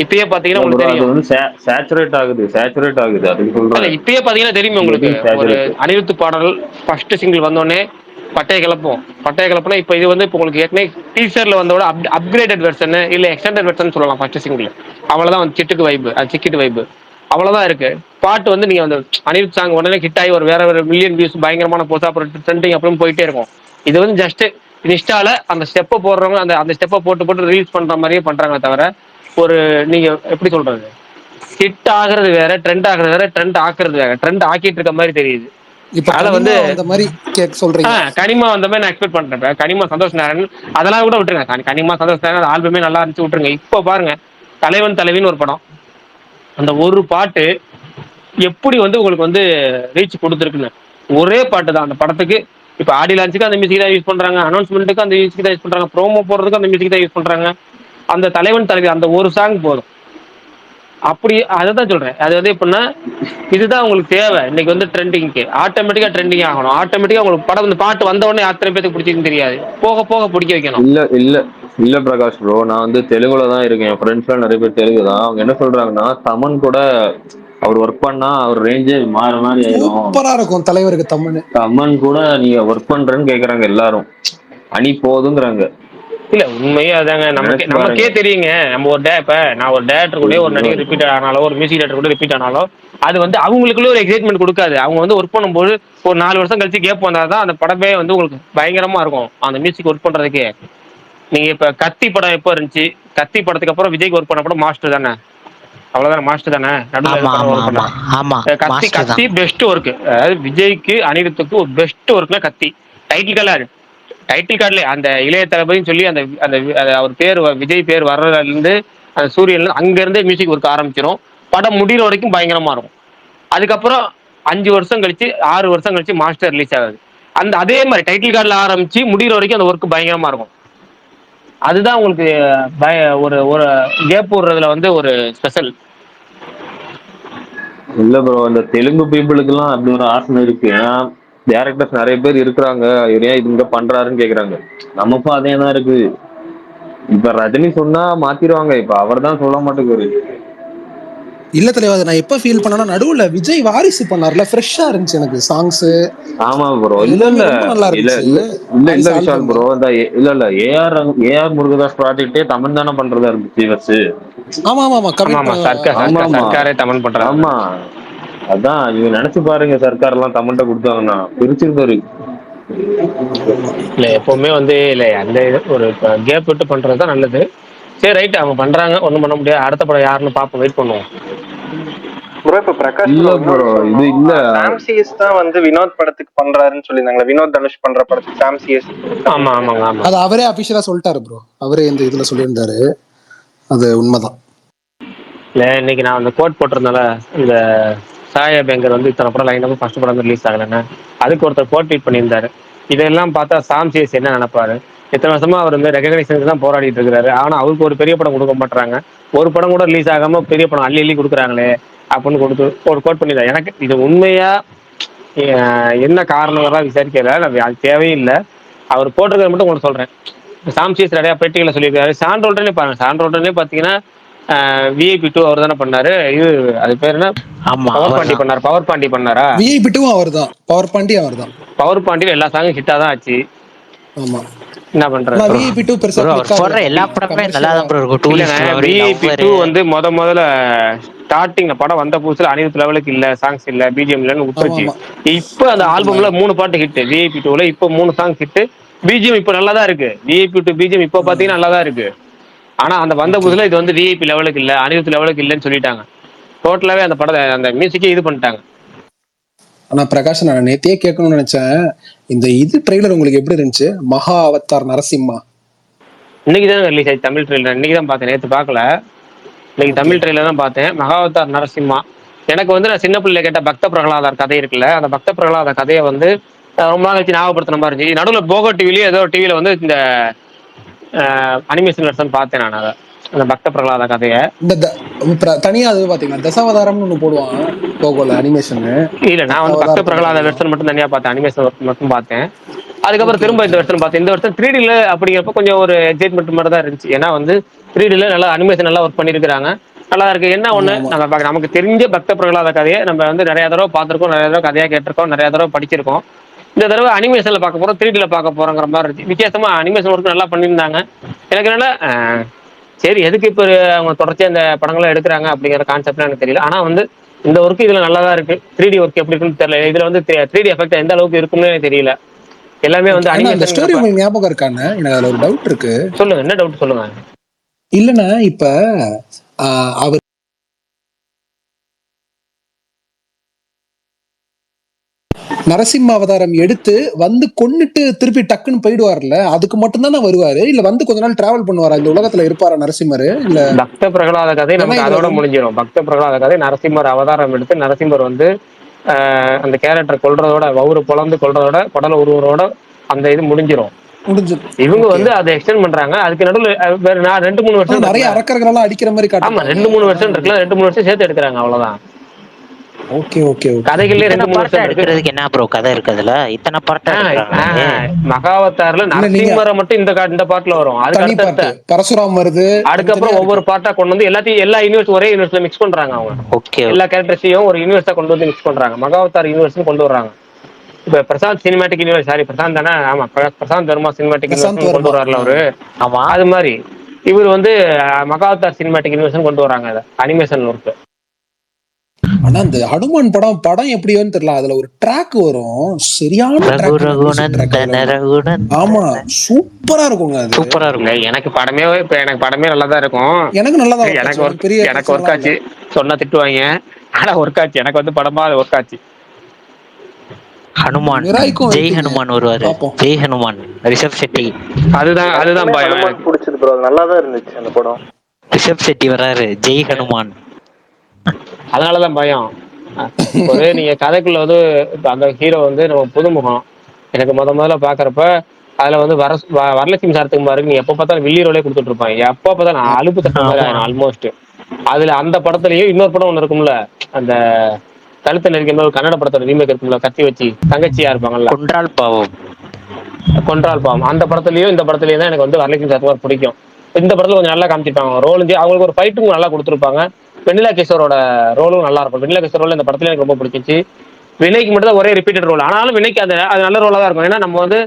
இப்பயே பாத்தீங்கன்னா உங்களுக்கு தெரியும் சேச்சுரேட் ஆகுது அதுக்கு சொல்றேன். இப்பயே பாத்தீங்கன்னா தெரியுமே உங்களுக்கு ஒரு அனிருத் பாடல் ஃபர்ஸ்ட் சிங்கிள் வந்தோடனே பட்டைய கிளப்புனா இப்போ இது வந்து இப்போ உங்களுக்கு ஏற்கனவே டீசர்ல வந்தோட அப்கிரேடட் வெர்ஷன் இல்ல எக்ஸ்டெண்டட் வெர்ஷன் சொல்லலாம். ஃபர்ஸ்ட் சிங்கிள் அவ்வளவுதான் வந்து சிட்டுக்கு வைப்பு, அது சிக்கிட்டு வைப்பு அவ்வளவுதான் இருக்கு. பாட்டு வந்து நீங்க வந்து அனிருத் சாங் உடனே ஹிட் ஆகி ஒரு வேற மில்லியன் வியூஸ் பயங்கரமான போஸ்ட் அப்புறம் ட்ரெண்டிங் அப்புறம் போயிட்டே இருக்கும். இது வந்து ஜஸ்ட் இன்ஸ்டால அந்த ஸ்டெப்பை போடுறவங்க அந்த ஸ்டெப்பை போட்டு ரீல்ஸ் பண்ற மாதிரியே பண்றாங்க தவிர ஒரு நீங்க எப்படி சொல்றது ஹிட் ஆகுறது வேற, ட்ரெண்ட் ஆகுறது வேற, ட்ரெண்ட் ஆக்குறது வேற. ட்ரெண்ட் ஆக்கிட்டு இருக்க மாதிரி தெரியுது. இப்ப வந்து அந்த மாதிரி சொல்றீங்க. கனிமா வந்த மாதிரி நான் எக்ஸ்பெக்ட் பண்றேன். கனிமா சந்தோஷ் நாராயணன் அதெல்லாம் கூட விட்டுருங்க. கனிமா சந்தோஷ் நாராயணன் ஆல்பமே நல்லா இருந்துச்சு விட்டுருங்க. இப்போ பாருங்க தலைவன் தலைவின்னு ஒரு படம், அந்த ஒரு பாட்டு எப்படி வந்து உங்களுக்கு வந்து ரீச் கொடுத்துருக்குன்னு. ஒரே பாட்டு தான் அந்த படத்துக்கு. இப்போ ஆடி லான்ச்சுக்கு அந்த மியூசிக் தான் யூஸ் பண்றாங்க, அனௌன்ஸ்மெண்ட்டுக்கு அந்த மியூசிக் தான் யூஸ் பண்றாங்க, ப்ரோமோ போடுறதுக்கு அந்த மியூசிக் தான் யூஸ் பண்றாங்க. அந்த தலைவன் தலைவி அந்த ஒரு சாங் போதும். அப்படி அதை தான் சொல்றேன். அது வந்து எப்படின்னா இதுதான் உங்களுக்கு தேவை. இன்னைக்கு வந்து ட்ரெண்டிங்க்கு ஆட்டோமேட்டிக்கா ட்ரெண்டிங் ஆகணும். ஆட்டோமேட்டிக்கா உங்களுக்கு படம் இந்த பாட்டு வந்த உடனே அத்தனை பேருக்கு பிடிச்சிருக்குன்னு தெரியாது, போக போக பிடிக்க வைக்கணும். இல்ல பிரகாஷ் ப்ரோ, நான் வந்து தெலுங்குல தான் இருக்கேன். என் ஃப்ரெண்ட்ஸ்லாம் நிறைய பேர் தெலுங்கு தான். அவங்க என்ன சொல்றாங்கன்னா தமன் கூட அவர் ஒர்க் பண்ணா அவர் ரேஞ்சே மாற மாதிரி ஆயிடும், சூப்பரா இருக்கும் தலைவருக்கு. தமன் கூட நீங்க ஒர்க் பண்றேன்னு கேக்குறாங்க எல்லாரும், அணி போதுங்கிறாங்க. இல்ல உண்மையே அதாங்க. நமக்கே தெரியுங்க. நம்ம ஒரு இப்ப நான் ஒரு டேரக்டர் கூட ஒரு நடிகர் ரிப்பீட் ஆனாலோ ஒரு மியூசிக் டேரக்டர் கூட ரிப்பீட் ஆனாலோ அது வந்து அவங்களுக்குள்ள ஒரு எக்ஸைட்மெண்ட் கொடுக்காது. அவங்க வந்து ஒர்க் பண்ணும்போது ஒரு 4 வருஷம் கழிச்சு கேப் வந்தாதான் அந்த படமே வந்து உங்களுக்கு பயங்கரமா இருக்கும் அந்த மியூசிக் ஒர்க் பண்றதுக்கே. நீங்க இப்ப கத்தி படம் எப்போ இருந்துச்சு? கத்தி படத்துக்கு அப்புறம் விஜய்க்கு ஒர்க் பண்ண படம் மாஸ்டர் தானே, அவ்வளவுதானே மாஸ்டர் தானே. கத்தி பெஸ்ட் ஒர்க். அதாவது விஜய்க்கு அனிருத்துக்கு ஒரு பெஸ்ட் ஒர்க்னா கத்தி. டைட்டில் கார்டுல அந்த இளைய தளபதினு சொல்லி அந்த அந்த அவர் பேர் விஜய் பேர் வர்றதுல இருந்து அந்த சூரியன்ல அங்க இருந்தே மியூசிக் ஒர்க் ஆரம்பிச்சிடும். படம் முடிகிற வரைக்கும் பயங்கரமா இருக்கும். அதுக்கப்புறம் 5 வருஷம் கழிச்சு 6 வருஷம் கழிச்சு மாஸ்டர் ரிலீஸ் ஆகுது. அந்த அதே மாதிரி டைட்டில் கார்டுல ஆரம்பிச்சு முடிகிற வரைக்கும் அந்த ஒர்க் பயங்கரமா இருக்கும். அதுதான் உங்களுக்கு ஒரு ஒரு கேப் போடுறதுல வந்து ஒரு ஸ்பெஷல். இல்ல ப்ரோ, அந்த தெலுங்கு பீப்புளுக்கு எல்லாம் அப்படி ஒரு ஆசை இருக்கு. ஏன்னா டேரக்டர்ஸ் நிறைய பேர் இருக்கிறாங்க, ஏன் இது இங்க பண்றாருன்னு கேக்குறாங்க. நமக்கும் அதே தான் இருக்கு. இப்ப ரஜினி சொன்னா மாத்திருவாங்க, இப்ப அவர் தான் சொல்ல மாட்டேங்குது. இல்ல தலைவா, அதை நான் எப்ப ஃபீல் பண்ணேன்னா நடுவுல விஜய் வாரிசு பண்ணார்ல, ஃப்ரெஷ்ஷா இருந்துச்சு எனக்கு சாங்ஸ் ஆமா ப்ரோ. இல்ல எல்லாமே இல்ல ரொம்ப நல்லா இல்ல இருந்துச்சு. இல்ல இல்ல இல்ல வாரிசு விஷால் ஆல்பம். ப்ரோ, இந்த இல்ல ஏஆர் முருகதாஸ் ப்ராஜெக்டே தமிழ் தானே பண்றதா இருந்துச்சு ஃபர்ஸ்ட். ஆமா ஆமா ஆமா, ஆமா கமிட் ஆமா, சர்க்கார் ஆமா சர்க்கார் ஆமா சர்க்காரே தமிழ் பண்றாங்க. ஆமா. அதான் நீங்க நினைச்சு பாருங்க, சர்க்கார் எல்லாம் தமிழ்கிட்ட கொடுத்தாங்கன்னா பிரிச்சிருந்தாரு. ஆமா. இல்ல எப்பவுமே வந்து இல்ல அந்த ஒரு கேப் விட்டு பண்றதுதான் நல்லது. சரி ரைட், அவங்க பண்றாங்க, ஒண்ணும் பண்ண முடியாது. அடுத்த படம் யாருன்னு பாப்போம், வெயிட் பண்ணுவோம். ப்ரோ இப்ப பிரகாஷ் இல்ல ப்ரோ இன்னொன்னு ப்ரோ, இது சொல்லணும். இல்ல. சாம் சிஎஸ் தான் வந்து வினோத் படத்துக்கு பண்றாருன்னு சொல்லியிருந்தாங்களே, வினோத் தனுஷ் பண்ற படத்துக்கு சாம் சிஎஸ் ஆமா தமிழ் ஆமாங்க ஆமா. அது அவரே அபிஷியலா சொல்லிட்டாரு ப்ரோ, அவரே இந்த இதுல சொல்லியிருந்தாரு. அது உண்மைதான். இல்ல இன்னைக்கு நான் அந்த கோட் போட்டிருந்தால, இந்த சாயா பேங்கர் வந்து இத்தனை படம் லைன் ஃபர்ஸ்ட் படம் ரிலீஸ் ஆகலன்னு, அதுக்கு ஒருத்தர் கோட் ட்வீட் பண்ணியிருந்தாரு. இதெல்லாம் பார்த்தா சாம் சிஎஸ் என்ன நினைப்பாரு? இத்தனை வருஷமா அவர் வந்து ரெகக்னைசேஷன் தான் போராடிட்டு இருக்காரு, ஆனா அவருக்கு ஒரு பெரிய படம் கொடுக்க மாட்டாங்க, ஒரு படம் கூட ரிலீஸ் ஆகாம பெரிய படம் அள்ளி அள்ளி கொடுக்குறாங்களே அப்படின்னு கொடுத்து ஒரு கோட் பண்ணியிருந்தாரு. எனக்கு இது உண்மையா என்ன காரணம் விசாரிக்கல, அது தேவையில்லை. அவர் போட்டிருக்கிறது மட்டும் உங்களுக்கு சொல்றேன். சாம் சிஎஸ் நிறைய பேட்டிகளை சொல்லியிருக்காரு. சான்றோல்டனே பாருங்க, சான்றோல்டனே பார்த்தீங்கன்னா விஐபி 2 அவர் தானே பண்ணாரு. இது அது பேர் என்ன, ஆமா பவர் பாண்டி அவர்தான். பண்ணார். பவர் பாண்டி பண்ணாரா? விஐபி 2 அவர் தான், பவர் பாண்டி அவர் தான். பவர் பாண்டியில் எல்லா சாங்கும் ஹிட்டா தான் ஆச்சு. ஆமா. என்ன பண்றது? விஐபி 2 பெருசா ப்ரோ அவர் கிளிக் போடுற எல்லா ஆகல படமே நல்லா கமர்ஷியலா. தான் ப்ரோ இருக்கும். இல்லைங்க, டூரிஸ்ட் விஐபி லவ்வர். 2 வந்து முதல்ல ஸ்டார்டிங்ல படம் வந்த புதுசுல அனிருத் லெவலுக்கு இல்ல, சாங்ஸ் இல்ல, பிஜிஎம் இல்லன்னு ஆமா விட்டுருச்சு. ஆமா, இப்போ அந்த ஃபீல் ஆல்பம்ல பண்ணாங்க. 3 பாட்டு ஹிட், விஐபி 2ல இப்போ 3 சாங்ஸ் ஹிட். பிஜிஎம் இப்போ நல்லா தான் இருக்கு. விஐபி 2 பிஜிஎம் இப்போ பாத்தீங்கன்னா நல்லா தான் இருக்கு. ஆனா அந்த வந்த ஓகே. புதுசுல இது வந்து விஐபி லெவலுக்கு இல்ல, அனிருத் லெவலுக்கு இல்லன்னு சொல்லிட்டாங்க. டோட்டலாவே அந்த படத்தை அந்த மியூசிக்கே இது பண்ணிட்டாங்க. ஆனா பிரகாஷ், நான் நேத்தையே கேட்கணும்னு நினைச்சேன், இந்த இது ட்ரெய்லர் உங்களுக்கு எப்படி இருந்துச்சு? மகா அவதார் நரசிம்மா இன்னைக்கு தான் ரிலீஸ் ஆயிடுச்சு தமிழ் ட்ரெயிலர். இன்னைக்கு தான் பார்த்தேன், நேற்று பார்க்கல. இன்னைக்கு ஓகே. தமிழ் ட்ரெயிலர் தான் பார்த்தேன். மகாவதார் நரசிம்மா. எனக்கு வந்து நான் சின்ன பிள்ளைல கேட்ட பக்த பிரகலாதர் கதை இருக்குல்ல, அந்த பக்த பிரகலாதர் கதையை வந்து ரொம்ப நாள் கழிச்சு ஞாபகப்படுத்தின மாதிரி இருந்துச்சு. நடுவில் போகோ டிவிலையும் ஏதோ டிவியில வந்து இந்த அனிமேஷன் வெர்ஷன் பார்த்தேன் நான் அதை, அந்த பக்த பிரகலாத கதையை. இந்த தனியா அது பாத்தீங்கன்னா தசாவதாரம்னு ஒண்ணு போடுவான் போகோல அனிமேஷனு. இல்ல நான் வந்து பக்த பிரகலாத வெர்ஷன் மட்டும் தனியா பார்த்தேன், அனிமேஷன் மட்டும் பார்த்தேன். அதுக்கப்புறம் ஓகே திரும்ப ஓகே இந்த வெர்ஷன் பார்த்தேன். இந்த வருஷம் 3Dல அப்படிங்கிறப்ப கொஞ்சம் ஒரு எக்ஸைட்மெண்ட் மாதிரி தான் இருந்துச்சு. ஏன்னா வந்து 3Dல நல்லா அனிமேஷன் நல்லா ஒர்க் பண்ணியிருக்காங்க, நல்லா இருக்கு. என்ன ஒண்ணு, ஆமா. நம்ம நமக்கு தெரிஞ்ச பக்த பிரகலாத கதையை நம்ம வந்து நிறைய தடவை பார்த்திருக்கோம், நிறைய தடவை கதையா கேட்டிருக்கோம், நிறைய தடவை படிச்சிருக்கோம். இந்த தடவை அனிமேஷன்ல பார்க்க போறோம், 3Dல பார்க்க போறோங்கிற மாதிரி இருந்துச்சு. வித்தியாசமா அனிமேஷன் ஒர்க் நல்லா பண்ணியிருந்தாங்க. எனக்கு என்னன்னா சரி எதுக்கு இப்போ அவங்க தொடர்ச்சியா இந்த படங்களை எடுக்கிறாங்க அப்படிங்கிற கான்செப்ட்லாம் எனக்கு தெரியல. ஆனா வந்து இந்த ஒர்க் இதுல நல்லா தான் இருக்கு. 3D ஒர்க் எப்படி இருக்குன்னு தெரியல. இதுல வந்து 3D எஃபெக்ட் எந்த அளவுக்கு இருக்குன்னு எனக்கு தெரியல. எல்லாமே வந்து ஆனா அந்த ஸ்டோரி அனிமேஷன். உங்களுக்கு ஞாபகம் இருக்கான்னு எனக்கு அதுல ஒரு டவுட் இருக்கு. சொல்லுங்க, என்ன டவுட் சொல்லுங்க. இல்லன்னா இப்ப அவர் நரசிம்ம அவதாரம் எடுத்து வந்து கொன்னுட்டு திருப்பி டக்குன்னு போயிடுவார்ல, அதுக்கு மட்டும் தானே வருவாரு? இல்ல வந்து கொஞ்ச நாள் டிராவல் பண்ணுவாரா? இந்த உலகத்துல இருப்பாரா நரசிம்மர்? இல்ல பக்த பிரகலாத கதை நமக்கு அதோட முடிஞ்சிடும். பக்த பிரகலாத கதை நரசிம்மர் அவதாரம் எடுத்து நரசிம்மர் வந்து அந்த கேரக்டர் கொல்றதோட, வவுறு பொழந்து கொல்றதோட, குடலை உருவரோட அந்த இது முடிஞ்சிடும். இவங்க வந்து அதை எக்ஸ்டெண்ட் பண்றாங்க. அதுக்கு நடுவில் வேற 2-3 வருஷம் நிறைய அரக்கர்கள் எல்லாம் அடிக்கிற மாதிரி ஆமா, காட்டுறாங்க. 2-3 வருஷம் இருக்குல்ல, 2-3 வருஷம் சேர்த்து எடுக்கிறாங்க, அவ்வளவுதான். Okay okay okay. கதைகள்ல இத்தனை 2-3 வருஷம் எடுக்கிறதுக்கு என்ன ப்ரோ கதை இருக்குதுல? இத்தனை பார்ட்டா எடுக்கிறாங்க. மகாவதார்ல நரசிம்மரை மட்டும் இந்த பார்ட்ல வரும். அதுக்கு அடுத்த பரசுராம் வருது. அதுக்கப்புறம் ஒவ்வொரு பார்ட்டா கொண்டு வந்து எல்லாத்தையும் எல்லா யூனிவர்ஸ் ஒரே யூனிவர்ஸ்ல மிக்ஸ் பண்றாங்க அவங்க. ஓகே. எல்லா கேரக்டர்ஸையும் ஒரு யூனிவர்ஸா கொண்டு வந்து மிக்ஸ் பண்றாங்க. மகாவதார் யூனிவர்ஸ் கொண்டு வர்றாங்க. இப்ப Prashanth cinematic universe, sorry Prashanth தானே, ஆமா பிரசாந்த் வர்மா சினிமேட்டிக் யூனிவர்ஸ் கொண்டு வர்றாருல அவரு. ஆமா, அது மாதிரி இவர் வந்து மகாவதார் சினிமேட்டிக் யூனிவர்ஸ் கொண்டு வராங்க அதை அனிமேஷன் ஒர்க். ஆனா அந்த ஹனுமான் படம் எப்படியோன்னு தெரியல, அதுல ஒரு ட்ராக் வரும், சரியான ஆமா சூப்பரா இருக்குங்க. அது சூப்பரா இருக்கும். எனக்கு படமே நல்லா தான் இருக்கும். எனக்கு நல்லா தான் எனக்கு ஒர்க் ஆச்சு. சொன்னா திட்டுவாங்க, ஆனா ஒர்க் ஆச்சு. எனக்கு வந்து படமா அது ஒர்க் ஆச்சு. ஹனுமான், ஜெய் ஹனுமான் வருவாரு. ஜெய் ஹனுமான், ரிஷப் செட்டி. அதுதான் பயம். பிடிச்சது ப்ரோ, நல்லா தான் இருந்துச்சு அந்த படம். ரிஷப் செட்டி வராரு, ஜெய் ஹனுமான். அதனாலதான் பயம். நீங்க கதைக்குள்ள வந்து அந்த ஹீரோ வந்து நம்ம புதுமுகம். எனக்கு முதல்ல பாக்குறப்ப அதுல வந்து வரலட்சுமி சரத்குமார் நீங்க எப்ப பார்த்தாலும் வில்லி ரோலே கொடுத்துட்டு இருப்பாங்க. எப்ப பார்த்தாலும் அலுப்பு தட்ட மாதிரி ஆயிரும் ஆல்மோஸ்ட். அதுல அந்த படத்துலயும் இன்னொரு படம் ஒண்ணு இருக்கும்ல, அந்த கழுத்து நெருக்கிற ஒரு கன்னட படத்தோட ரீமேக் இருக்கும்ல, கத்தி வச்சு தங்கச்சியா இருப்பாங்கல்ல, கொன்றால் பாவம். அந்த படத்துலயும் இந்த படத்துலயும் தான் எனக்கு வந்து வரலட்சுமி சரத்குமார் பிடிக்கும். இந்த படத்துல கொஞ்சம் நல்லா காமிச்சிருப்பாங்க ரோல். அவங்களுக்கு ஒரு ஃபைட்டும் நல்லா கொடுத்துருப்பாங்க. வெண்ணிலா கிஷோரோட ரோலும் நல்லா இருக்கும். வெண்ணிலா கிஷோர் ரோல் இந்த படத்துல எனக்கு ரொம்ப பிடிச்சிச்சு. வினய்க்கு மட்டும் தான் ஒரே ரிப்பீட்டட் ரோல், ஆனாலும் வினய்க்கு அது நல்ல ரோலா தான் இருக்கும். ஏன்னா நம்ம வந்து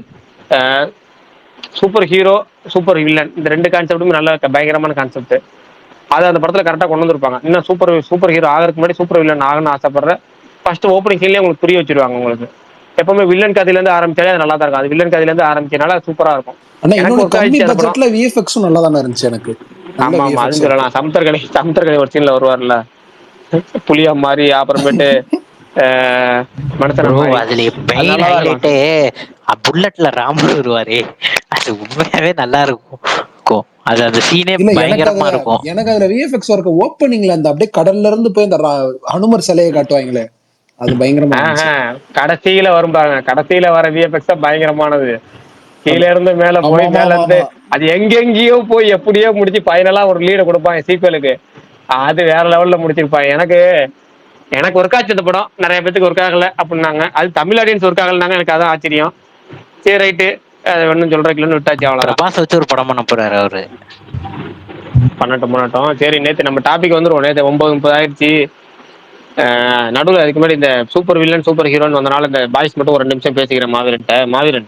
சூப்பர் ஹீரோ சூப்பர் வில்லன் இந்த ரெண்டு கான்செப்ட்டுமே நல்ல பயங்கரமான கான்செப்ட். அதை அந்த படத்துல கரெக்டாக கொண்டு வந்திருப்பாங்க. இன்னும் சூப்பர் ஹீரோ ஆகிறதுக்கு முன்னாடி சூப்பர் வில்லன் ஆகணும்னு ஆசைப்படுற ஃபர்ஸ்ட் ஓப்பனிங் சீன்லேயே உங்களுக்கு புரிய வச்சிருவாங்க. உங்களுக்கு எப்பவுமே வில்லன் கதையிலேருந்து ஆரம்பிச்சாலே அது நல்லா தான் இருக்கும். அது வில்லன் கதையிலேருந்து ஆரம்பிச்சனால சூப்பரா இருக்கும். ஆனா எனக்கு இன்னொன்னு ஒர்க் கம்மி ஆயிடுச்சு அந்த படம். பட்ஜெட்ல விஎஃப்எக்ஸும் நல்லா தானே இருந்துச்சு எனக்கு. நல்ல ஆமா ஆமா, விஎஃப்எக்ஸ் அதுன்னு இருக்கு. சொல்லலாம். சமுத்திரக்கணி ஒரு சீன்ல வருவார்ல புளியா மாதிரி, அப்புறமேட்டு மனுஷன ப்ரோ மாதிரி, அதுல அது மெயின் நல்லா தான் இருக்கும். ஹைலைட்டே புல்லட்ல ராமர் வருவாரு, அது உண்மையாவே நல்லா இருக்கும். அது அந்த சீனே இல்ல பயங்கரமா இருக்கும். எனக்கு அதுல விஎஃப்எக்ஸ் ஒர்க் ஓப்பனிங்ல அந்த அப்படியே கடல்ல இருந்து போய் அந்த ஹனுமர் சிலையை காட்டுவாங்களே, அது பயங்கரமா இருந்துச்சு. கடைசியில வரும் பாருங்க, கடைசியில வர விஎஃப்எக்ஸ் தான் பயங்கரமானது. கீழே இருந்து மேல ஆமா போய் ஆமா மேல ஆமா இருந்து ஆமா. அது எங்கெங்கேயோ போய் எப்படியோ முடிச்சு ஃபைனலா ஒரு லீடை கொடுப்பாங்க சீக்வலுக்கு. அது வேற லெவல்ல முடிச்சிருப்பாங்க. எனக்கு ஒர்க் ஆச்சு இந்த படம். நிறைய பேத்துக்கு ஒர்க் ஆகல அப்படின்னாங்க. அது தமிழ் ஆடியன்ஸ் ஒர்க் ஆகலனாங்க. எனக்கு அதான் ஆச்சரியம். சரி ரைட்டு, அது ஒன்றும் சொல்றதுக்குலன்னு விட்டாச்சு, அவ்வளோதான். பிரபாஸ் வச்சு ஒரு படம் பண்ண போறாரு அவரு. பண்ணட்டும். சரி, நேற்று நம்ம டாபிக் வந்துருவோம். நேற்று 9:30 ஆயிடுச்சு. நடுவில் அதுக்கு முன்னாடி இந்த சூப்பர் வில்லன் சூப்பர் ஹீரோன்னு வந்தனால இந்த பாய்ஸ் மட்டும் ஒரு 2 நிமிஷம் பேசிக்கிறேன். மாவீரன்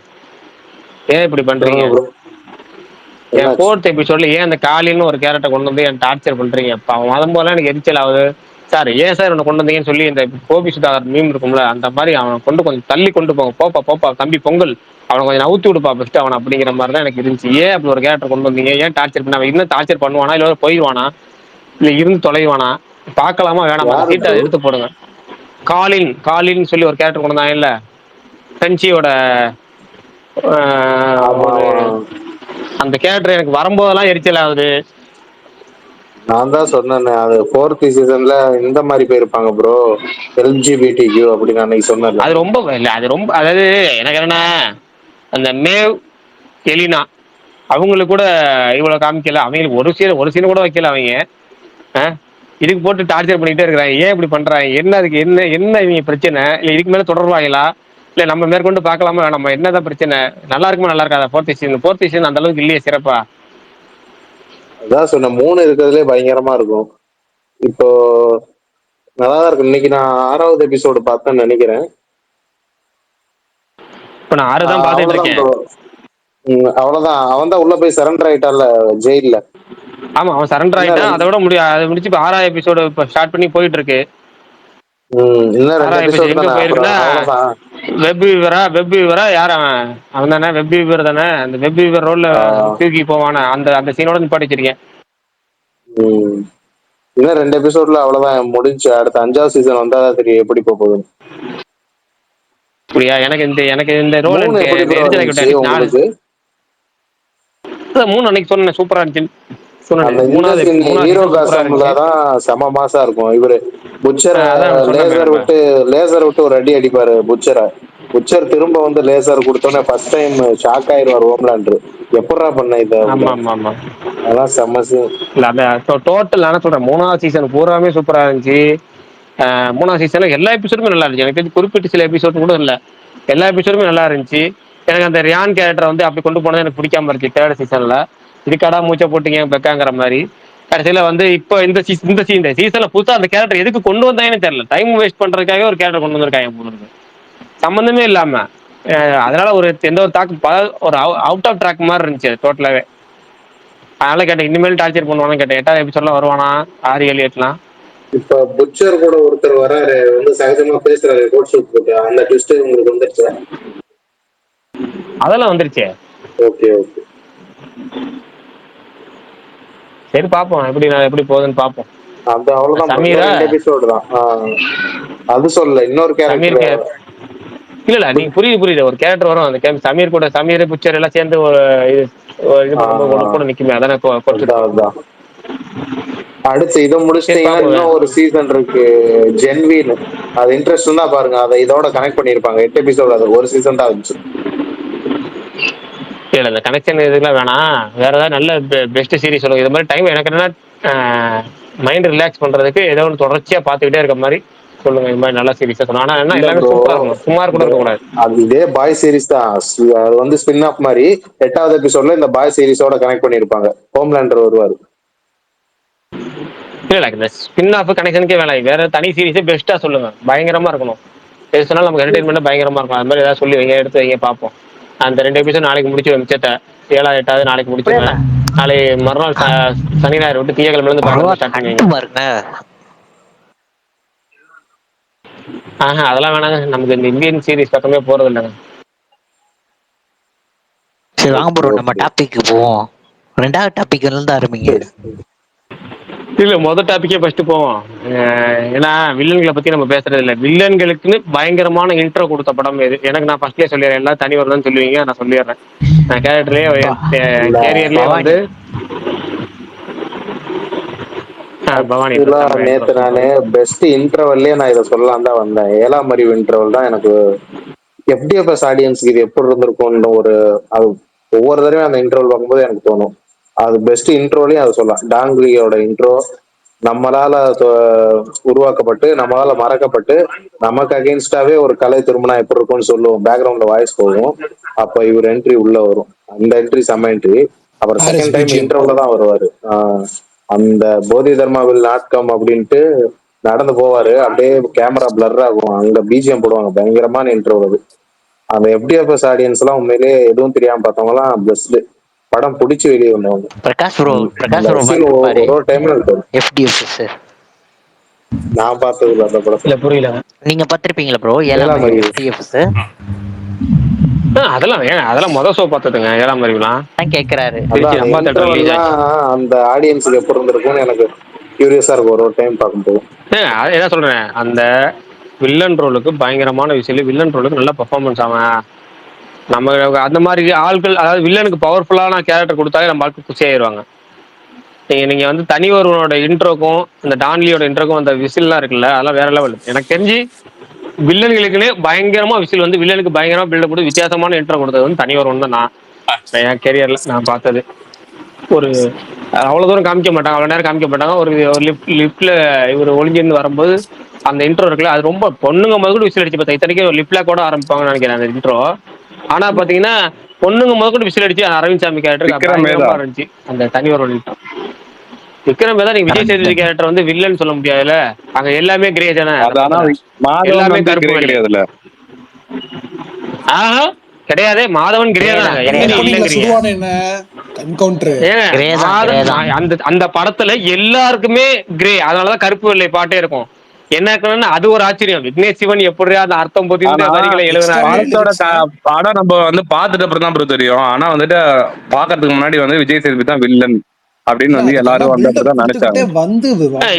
ஏன் இப்படி பண்றீங்க? என் 4th எபிசோட்ல ஏன் அந்த காலின்னு ஒரு கேரக்டர் கொண்டு வந்து என் டார்ச்சர் பண்றீங்க? அவன் போதெல்லாம் எனக்கு எரிச்சல் ஆகுது. சார் ஏன் சார் உன்னை கொண்டு வந்தீங்கன்னு சொல்லி இந்த கோபி சுதாகர் மீம் இருக்கும்ல, அந்த மாதிரி அவனை கொஞ்சம் தள்ளி கொண்டு போங்க. போப்பா தம்பி பொங்கல், அவனை கொஞ்சம் நவுத்தி விடுப்பா பெஸ்ட் அவனை, அப்படிங்கிற மாதிரி தான் எனக்கு இருந்துச்சு. ஏன் அப்படி ஒரு கேரக்டர் கொண்டு வந்தீங்க? ஏன் டார்ச்சர் பண்ண? அவன் இன்னும் டார்ச்சர் பண்ணுவானா, இல்லை போயிடுவானா, இல்லை இருந்து தொலைவானா? பார்க்கலாமா வேணாமா? அந்த சீட்டை எடுத்து போடுங்க. காலின் சொல்லி ஒரு கேரக்டர் கொண்டு வந்தாங்க இல்ல, சென்சியோட அந்த கேரக்டர் எனக்கு வரும்போதெல்லாம் எரிச்சல் ஆகுது. நான் தான் சொன்னேன், அது 4th சீசன்ல இந்த மாதிரி போயிருப்பாங்க ப்ரோ, எல்ஜிபிடிக்யூ அப்படி நான் சொன்னேன். அது ரொம்ப இல்ல, அது ரொம்ப, அதாவது எனக்கு என்ன, அந்த மேவ் எலினா அவங்களுக்கு கூட இவ்வளவு காமிக்கல. அவங்களுக்கு ஒரு சீன் கூட வைக்கல அவங்க. இதுக்கு போட்டு டார்ச்சர் பண்ணிட்டே இருக்கிறாங்க. ஏன் இப்படி பண்றாங்க? என்ன அதுக்கு என்ன இவங்க பிரச்சனை? இல்ல இதுக்கு மேல தொடருவாங்களா, இல்ல நம்ம மேற்கொண்டு பார்க்கலாமா வேணாமா? என்னதான் பிரச்சனை? நல்லா இருக்குமா நல்லா இருக்காதா? 4th சீசன் அந்த அளவுக்கு இல்லையே சிறப்பா. அதான் சொன்னேன், 3 இருக்கிறதுலே பயங்கரமா இருக்கும். இப்போ நல்லா தான் இருக்கும். இன்னைக்கு நான் 6வது எபிசோடு பார்த்தேன்னு நினைக்கிறேன். இப்ப நான் 6 தான் பார்த்துட்டு இருக்கேன். அவ்வளவுதான், அவன் தான் உள்ள போய் சரண்டர் ஆயிட்டான்ல ஜெயில. ஆமா, அவன் சரண்டர் ஆயிட்டான். அதை விட அதை முடிச்சு இப்ப 6வது எபிசோடு இப்ப ஸ்டார்ட் பண்ணி போயிட்டு இருக்கு. எங்க போயிருக்குன்னா வெப் வீவரா யார் அவன் தானே, வெப் வீவர் தானே, அந்த வெப் வீவர் ரோல்ல தூக்கி போவான அந்த சீனோட நிப்பாட்டி வச்சிருக்கேன். இன்னும் 2 எபிசோட்ல அவ்வளவுதான் முடிஞ்சு. அடுத்த 5வது சீசன் வந்தாதான் தெரியும் எப்படி போகுது. அப்படியா? எனக்கு இந்த ரோல் 3 அன்னைக்கு சொன்னேன் சூப்பரா இருந்துச்சு. செம மாசா இருக்கும். இவரு புச்சரை லேசர் விட்டு ஒரு அடி அடிப்பாரு. புச்சர் திரும்ப வந்து லேசர் கொடுத்தோன்னே ஃபர்ஸ்ட் டைம் ஷாக் ஆயிருவார் ஹோம்லாண்டர். எப்படா பண்ண இது? அதெல்லாம் செம்ம சீன். இல்ல அந்த டோட்டல் நான் சொல்றேன், 3வது சீசன் பூராமே சூப்பரா இருந்துச்சு. 3வது சீசன்ல எல்லா எபிசோடுமே நல்லா இருந்துச்சு. எனக்கு குறிப்பிட்ட சில எபிசோடு கூட இல்ல, எல்லா எபிசோடுமே நல்லா இருந்துச்சு. எனக்கு அந்த ரியான் கேரக்டர் வந்து அப்படி கொண்டு போனது எனக்கு பிடிக்காம இருந்துச்சு 3rd சீசன்ல. இதுக்காடா மூச்சை போட்டீங்க பெக்காங்கிற மாதிரி. கடைசியில வந்து இப்போ இந்த சீசன்ல புதுசா அந்த கேரக்டர் எதுக்கு கொண்டு வந்தாங்கன்னு தெரியல. டைம் வேஸ்ட் பண்றதுக்காக ஒரு கேரக்டர் கொண்டு வந்திருக்காங்க, சம்பந்தமே இல்லாம. அதனால எந்த ஒரு ஒரு அவுட் ஆஃப் ட்ராக் மாதிரி இருந்துச்சு டோட்டலாவே. அதனால கேட்டேன், இனிமேல் டார்ச்சர் பண்ணுவானு கேட்டேன். 8வது எபிசோட்ல வருவானா 6, 7, 8லாம்? இப்ப புச்சர் கூட ஒருத்தர் வராரு, வந்து சகஜமா பேசுறாரு கோட் ஷூட் போட்டு. அந்த ட்விஸ்ட் உங்களுக்கு வந்துருச்சா? அதெல்லாம் வந்துருச்சு. ஓகே ஓகே, சரி பாப்போம் எப்படி போகுதுன்னு பாப்போம். அந்த அவ்வளவுதான். சமீரா எபிசோடு தான் அது சொல்லல, இன்னொரு கேரக்டர் இல்ல நீங்க புரியுது ஒரு கேரக்டர் வரும். அந்த சமீர் கூட, சமீர் புச்சர் எல்லாம் சேர்ந்து ஒரு இது கூட நிக்குமே, அதானே அடுத்து இதை முடிச்சிட்டீங்கன்னா இன்னும் ஒரு சீசன் இருக்கு, ஜென்வின். அது இன்ட்ரெஸ்ட் தான் பாருங்க. அதை இதோட கனெக்ட் பண்ணிருப்பாங்க. 8 எபிசோடு, அது ஒரு சீசன் தான் இருந்துச்சு. இல்ல இந்த கனெக்ஷன் இதுக்கெல்லாம் வேணாம். வேற ஏதாவது நல்ல பெஸ்ட் சீரிஸ் சொல்லுங்க. இது மாதிரி டைம் எனக்கு என்னன்னா மைண்ட் ரிலாக்ஸ் பண்றதுக்கு ஏதோ ஒன்று தொடர்ச்சியா பார்த்துக்கிட்டே இருக்க மாதிரி சொல்லுங்க. இது மாதிரி நல்ல சீரிஸா சொல்லுங்க. ஆனா என்ன எல்லாமே சூப்பரா இருக்கும், சுமார் கூட இருக்கக்கூடாது. அது இதே பாய் சீரிஸ் தான். அது வந்து ஸ்பின் ஆஃப் மாதிரி 8வது எபிசோட்ல இந்த பாய் சீரிஸோட கனெக்ட் பண்ணிருப்பாங்க. ஹோம்லாண்டர் வருவாரு. இல்ல இந்த ஸ்பின் ஆஃப் கனெக்ஷனுக்கே வேலை, வேற தனி சீரிஸே பெஸ்ட்டா சொல்லுங்க, பயங்கரமா இருக்கணும். எது சொன்னாலும் நமக்கு என்டர்டைன்மெண்ட் பயங்கரமா இருக்கும். அது மாதிரி ஏதாவது சொல்லி வைங்க, எடுத்து வைங்க பார்ப்போம். அந்த 2 எபிசோட் நாளைக்கு முடிச்சு மிச்சத்தை 7 8 நாளைக்கு முடிச்சுருவேன். நாளைக்கு மறுநாள் சனி ஞாயிறு விட்டு திங்கக்கிழமை இருந்து பார்க்க ஸ்டார்ட் பண்ணுவீங்க. அதெல்லாம் வேணாங்க, நமக்கு இந்த இந்தியன் சீரிஸ் பக்கமே போறது இல்லைங்க. சரி வாங்க ப்ரோ, நம்ம டாபிக் போவோம். 2வது டாபிக்ல இருந்து ஆரம்பிங்க. இல்ல முதல் டாபிக்கே ஃபர்ஸ்ட் போவோம். ஏன்னா வில்லன்களை பத்தி நம்ம பேசுறது இல்லை. வில்லன்களுக்குன்னு பயங்கரமான இன்ட்ரோ கொடுத்த படம் எது? எனக்கு நான் ஃபர்ஸ்ட்லேயே சொல்லிடுறேன், எல்லாம் தனி வருதுன்னு சொல்லுவீங்க, நான் சொல்லிடுறேன். நான் கேரக்டர்லயே கேரியர்லயே வந்து பவானி நேத்து நானு பெஸ்ட் இன்டர்வல்லே நான் இதை சொல்லலாம் தான் வந்தேன். 7ஆம் அறிவு இன்டர்வல் தான் எனக்கு எஃப்டிஎஃப்எஸ் ஆடியன்ஸ்க்கு இது எப்படி இருந்திருக்கும்னு ஒரு அது ஒவ்வொரு தடவையும் அந்த இன்டர்வல் பார்க்கும்போது எனக்கு தோணும். அது பெஸ்ட் இன்ட்ரோலையும் அதை சொல்லலாம். டாங்லியோட இன்ட்ரோ நம்மளால உருவாக்கப்பட்டு நம்மளால மறக்கப்பட்டு நமக்கு அகெயின்ஸ்டாவே ஒரு கலை திரும்பினா எப்படி இருக்கும்னு சொல்லுவோம். பேக்ரவுண்ட்ல வாய்ஸ் போகும், அப்ப இவர் என்ட்ரி உள்ள வரும். அந்த என்ட்ரி செம்ம என்ட்ரி. அப்புறம் செகண்ட் டைம் இன்ட்ரோல தான் வருவாரு. அந்த போதி தர்மாவில் நாட்கம் அப்படின்ட்டு நடந்து போவாரு, அப்படியே கேமரா பிளர் ஆகும், அங்க பிஜிஎம் போடுவாங்க, பயங்கரமான இன்ட்ரோ அது. அந்த எஃப்டிஎஃப்எஸ் ஆடியன்ஸ் எல்லாம் உண்மையிலேயே எதுவும் தெரியாம பார்த்தவங்க எல்லாம் பெஸ்ட். படம் பிடிச்சி வெளியே வந்தவங்க. பிரகாஷ் ப்ரோ ஒரு டைம்ல எஃப்டிஎஃப்எஸ் நான் பார்த்தது அந்த படத்துல புரியல. நீங்க பார்த்திருப்பீங்களா ப்ரோ? 7ஆம் அறிவு எஃப்டிஎஃப்எஸ் அதெல்லாம் மொதல் ஷோ பார்த்ததுங்க. 7ஆம் அறிவுலாம் கேட்கிறாரு. அந்த ஆடியன்ஸுக்கு எப்படி இருந்திருக்கும்னு எனக்கு கியூரியஸா இருக்கும் ஒரு டைம் பார்க்கும்போது. என்ன சொல்றேன், அந்த வில்லன் ரோலுக்கு பயங்கரமான விஷயம், வில்லன் ரோலுக்கு நல்ல பெர்ஃபார்மன்ஸ். அவன் நம்ம அந்த மாதிரி ஆட்கள், அதாவது வில்லனுக்கு பவர்ஃபுல்லான கேரக்டர் கொடுத்தாலே நம்ம ஆட்கள் குசி ஆயிடுவாங்க. நீங்க வந்து தனி ஒருவனோட இன்ட்ரோக்கும் இந்த டான்லியோட இன்ட்ரோக்கும் அந்த விசில்லாம் இருக்குல்ல, அதெல்லாம் வேற லெவல். எனக்கு தெரிஞ்சு வில்லன்களுக்குன்னே பயங்கரமா விசில் வந்து வில்லனுக்கு பயங்கரமா பில்டப் கொடுத்து வித்தியாசமான இன்ட்ரோ கொடுத்தது வந்து தனி ஒருவன் தான். நான் என் கேரியர்ல நான் பார்த்தது. ஒரு அவ்வளவு தூரம் காமிக்க மாட்டாங்க, அவ்வளவு நேரம் காமிக்க மாட்டாங்க. ஒரு லிப்ட்ல இவர் ஒளிஞ்சிருந்து வரும்போது அந்த இன்ட்ரோ இருக்குல்ல, அது ரொம்ப பொண்ணுங்க முதல் கூட விசில் அடிச்சு பார்த்தா. இத்தனைக்கு ஒரு லிப்ல கூட ஆரம்பிப்பாங்கன்னு நினைக்கிறேன் அந்த இன்ட்ரோ. ஆனா பாத்தீங்கன்னா பொண்ணுங்க முதல் கூட விசில் அடிச்சு அரவிந்த் சாமி கேரக்டர் இருந்துச்சு அந்த தனி ஒரு இன்ட்ரோ. விக்ரம் தான். நீங்க விஜய் சேதுபதி கேரக்டர் வந்து வில்லன் சொல்ல முடியாதுல்ல, அங்க எல்லாமே கிரே தானே, எல்லாமே கருப்பு கிடையாதுல்ல. கிடையாது, மாதவன் கிரே தான். அந்த படத்துல எல்லாருக்குமே கிரே, அதனாலதான் கருப்பு வெள்ளை பாட்டே இருக்கும். என்ன அது ஒரு ஆச்சரியம். விக்னேஷ் சிவன் எப்படி அந்த அர்த்தம் பொதிந்த வரிகளை எழுதினாரு. படம் நம்ம வந்து பாத்துட்டு அப்புறம் தான் தெரியும். ஆனா வந்துட்டு பாக்குறதுக்கு முன்னாடி வந்து விஜய் சேதுபதி தான் வில்லன் அப்படின்னு வந்து எல்லாரும் வந்து நினைச்சாங்க.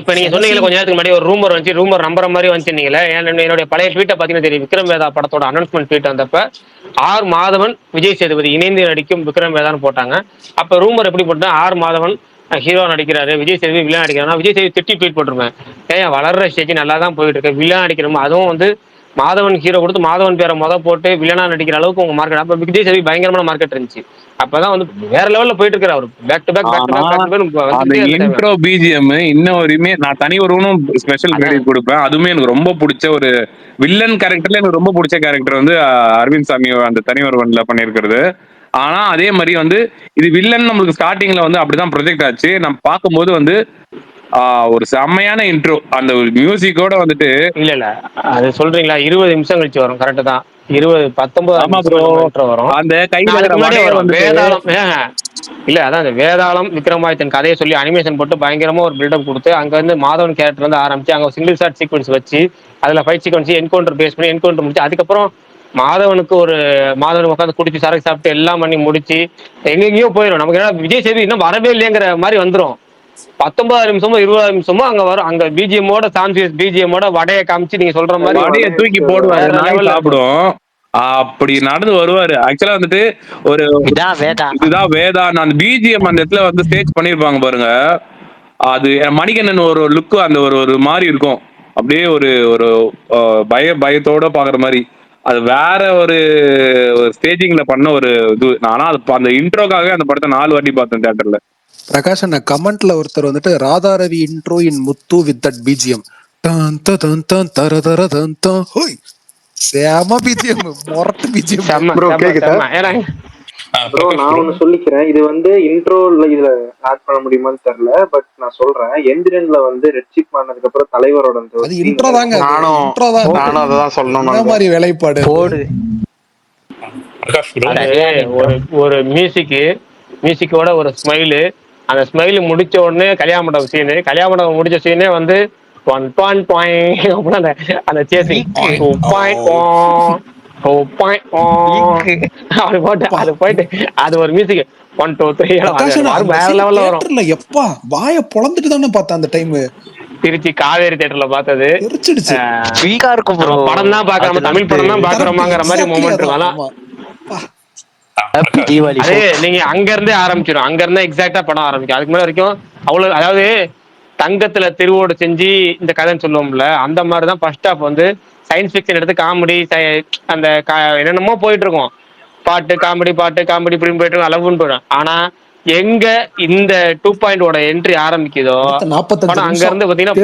இப்ப நீங்க சொன்னீங்க கொஞ்ச நேரத்துக்கு முன்னாடி ஒரு ரூமர் வந்துச்சு, ரூமர் நம்புற மாதிரி வந்துச்சு. நீங்களே என்னுடைய பழைய ட்வீட்டை பாத்தீங்கன்னா தெரியும். விக்ரம் வேதா படத்தோட அனௌன்ஸ்மெண்ட் ட்வீட் வந்தப்ப ஆர் மாதவன் விஜய் சேதுபதி இணைந்து நடிக்கும் விக்ரம் வேதான்னு போட்டாங்க. அப்ப ரூமர் எப்படி போட்டா, ஆர் மாதவன் ஹீரோ நடிக்கிறாரு, விஜய் சேதுபதி வில்லன் நடிக்கிறாங்க. விஜய் சேதுபதி திட்டி ட்வீட் போட்டிருப்பேன், ஏன் வளர்ற ஸ்டேஜ் நல்லா தான் போயிட்டு இருக்கு, வில்லன் நடிக்கிறோம், அதுவும் வந்து மாதவன் ஹீரோ கொடுத்து மாதவன் பேரை போட்டு வில்லனா நடிக்கிற அளவுக்கு உங்க மார்க்கெட். அப்ப விஜய் சேதுபதி பயங்கரமான மார்க்கெட் இருந்துச்சு. அப்பதான் வந்து வேற லெவல்ல போயிட்டு இருக்காரு அவர். பேக் டு பேக் அந்த இன்ட்ரோ பிஜிஎம் இன்ன வரையுமே நான் தனி ஒருவனும் ஸ்பெஷல் கிரெடிட் கொடுப்பேன். அதுவுமே எனக்கு ரொம்ப பிடிச்ச ஒரு வில்லன் கேரக்டர்ல எனக்கு ரொம்ப பிடிச்ச கேரக்டர் வந்து அரவிந்த் சாமி அந்த தனி ஒருவன்ல பண்ணியிருக்கிறது. ஆனா அதே மாதிரி வந்து இது வில்லன் நம்மளுக்கு ஸ்டார்டிங்ல வந்து அப்படிதான் ப்ரொஜெக்ட் ஆச்சு. நம்ம பார்க்கும்போது வந்து ஒரு செம்மையான இன்ட்ரோ, அந்த மியூசிக்கோட வந்துட்டு. இல்ல அது சொல்றீங்களா, 20 நிமிஷம் கழிச்சு வரும். கரெக்ட் தான், 19 வரும். அந்த கையில வேதாளம் இல்ல, அதான் அந்த வேதாளம் விக்ரமாதித்தன் கதையை சொல்லி அனிமேஷன் போட்டு பயங்கரமா ஒரு பில்டப் கொடுத்து அங்க வந்து மாதவன் கேரக்டர் வந்து ஆரம்பிச்சு அங்க சிங்கிள் ஷாட் சீக்வன்ஸ் வச்சு அதுல ஃபைட் சீக்வன்ஸ் என்கவுண்டர் பேஸ் பண்ணி என்கவுண்டர் முடிச்சு அதுக்கப்புறம் மாதவனுக்கு ஒரு மாதவன் உட்காந்து குடிச்சு சரக்கு சாப்பிட்டு எல்லாம் பண்ணி முடிச்சு எங்கெங்கயோ போயிடும். நமக்கு என்ன விஜய் சேதுபதி இன்னும் வரவே இல்லைங்கிற மாதிரி வந்துடும். 19 நிமிஷமோ 20 நிமிஷமோ அங்க வரும். அங்க பிஜிஎம்மோட சான்சியஸ் பிஜிஎம்மோட வடையை காமிச்சு நீங்க சொல்ற மாதிரி வடையை தூக்கி போடுவாரு, நாய் சாப்பிடும், அப்படி நடந்து வருவாரு. ஆக்சுவலா வந்துட்டு ஒரு இதுதான் வேதா. அந்த பிஜிஎம் அந்த இடத்துல வந்து ஸ்டேஜ் பண்ணிருப்பாங்க பாருங்க, அது மணிகண்டன் ஒரு லுக்கு அந்த ஒரு மாதிரி இருக்கும். அப்படியே ஒரு ஒரு பயத்தோட பாக்குற மாதிரி. அது வேற ஒரு ஸ்டேஜிங்ல பண்ண ஒரு இது. நானா அந்த இன்ட்ரோக்காக அந்த படத்தை 4 வாட்டி பார்த்தேன் தியேட்டர்ல. பிரகாஷ் அண்ணா கமெண்ட்ல ஒருத்தர் வந்துட்டு Radharavi intro in Muthu with that BGM செம பிஜிஎம் மொரட்டு பிஜிஎம் ப்ரோ கேக்குதா? ப்ரோ நான் ஒண்ணு சொல்லிக்கிறேன், இது வந்து இன்ட்ரோல இதுல ஆட் பண்ண முடியுமான்னு தெரியல, பட் நான் சொல்றேன். எந்திரன்ல வந்து ரெட் சிப் ஆனதுக்கு அப்புறம் தலைவரோட அந்த அது இன்ட்ரோ தாங்க, நானும் அததான் சொல்லணும். என்ன மாதிரி வேலைப்பாடு போடு. ஒரு மியூசிக்கோட ஒரு ஸ்மைலு, அந்த ஸ்மைல் முடிச்ச உடனே கல்யாண மண்டபம் முடிச்ச சீனே வந்து 1.5 அந்த சேசிங் அது போயிட்டு அது ஒரு மியூசிக் 1 2 3 வேற லெவல்ல வரும். எப்பா வாய பொளந்துட்டு தானே பார்த்தேன் அந்த டைம். திருச்சி காவேரி தியேட்டர்ல பார்த்தது படம் தான் பாக்குறோம், தமிழ் படம் தான் பாக்குறோமாங்கிற மாதிரி மூமெண்ட் இருக்கும். அதே நீங்க அங்க இருந்தே ஆரம்பிச்சிடும், அங்க இருந்தே எக்ஸாக்டா படம் ஆரம்பிக்கும். அதுக்கு மேல வரைக்கும் அவ்வளவு, அதாவது தங்கத்துல திருவோடு செஞ்சு இந்த கதைன்னு சொல்லுவோம்ல, அந்த மாதிரிதான் ஃபர்ஸ்ட் ஹாஃப் வந்து சயின்ஸ் ஃபிக்ஷன் எடுத்து காமெடி அந்த என்னென்னமோ போயிட்டு இருக்கும், பாட்டு காமெடி இப்படின்னு போயிட்டு இருக்கும், அளவுன்னு போயிடும். ஆனா எங்க இந்த 2.0 என்ட்ரி ஆரம்பிக்குதோ படம் அங்க இருந்து பாத்தீங்கன்னா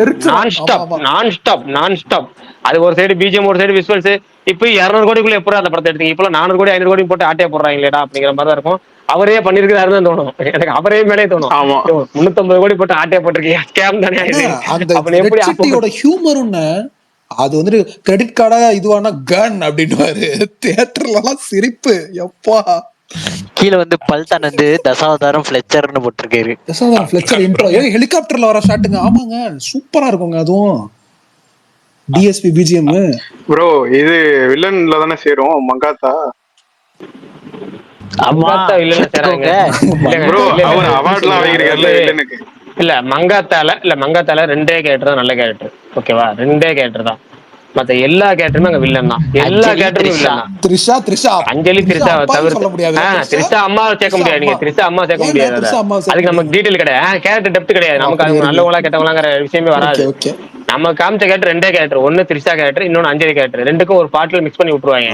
நான் ஸ்டாப். அது ஒரு சைடு பிஜிஎம், ஒரு சைடு விசுவல்ஸ். இப்ப 200 கோடிக்குள்ள எப்படி அந்த படத்தை எடுத்தீங்க, இப்ப 400 கோடி 500 கோடி போட்டு ஆட்டையா போடுறாங்களேடா அப்படிங்கிற மாதிரி தான் இருக்கும். அவரே பண்ணிருக்காருன்னு தோணும் எனக்கு, அவரே மேலே தோணும் 350 கோடி போட்டு ஆட்டையா போட்டிருக்கீங்க, ஸ்கேம் தானே. அந்த ஹியூமரும் அது வந்துட்டு கிரெடிட் கார்டா இதுவானா கன் அப்படின்னுவாரு. தியேட்டர்ல எல்லாம் சிரிப்பு எப்பா. கீழே வந்து பல்தான் வந்து தசாவதாரம் ஃபிளெச்சர்னு போட்டிருக்காரு. தசாவதாரம் ஃபிளெச்சர் இன்ட்ரோ ஹெலிகாப்டர்ல வர ஷாட்டுங்க. ஆமாங்க, சூப்பரா இருக்குங்க. அதுவும் டிஎஸ்பி பிஜிஎம். ப்ரோ இது வில்லன்ல தானே சேரும் மங்காத்தா. இல்ல மங்காத்தால 2 கேரக்டர் தான் நல்ல கேரக்டர், ஓகேவா? 2 கேரக்டர் தான், மத்த எல்லா கேரக்டருமே அங்க வில்லன் தான். எல்லா கேரக்டருமே வில்லன் தான். த்ரிஷா அஞ்சலி த்ரிஷாவை தவிர்த்து த்ரிஷா அம்மாவை சேர்க்க முடியாது, நீங்க த்ரிஷா அம்மா சேர்க்க முடியாது. அதுக்கு நமக்கு டீடைல் கிடையாது, கேரக்டர் டெப்த் கிடையாது நமக்கு. அது நல்லவங்களா கெட்டவங்களாங்கிற விஷயமே வராது. நம்ம காமிச்ச கேரக்டர் 2 கேரக்டர், ஒன்னு த்ரிஷா கேரக்டர், இன்னொன்னு அஞ்சலி கேரக்டர். 2க்கும் ஒரு பாட்டுல மிக்ஸ் பண்ணி விட்டுருவாங்க.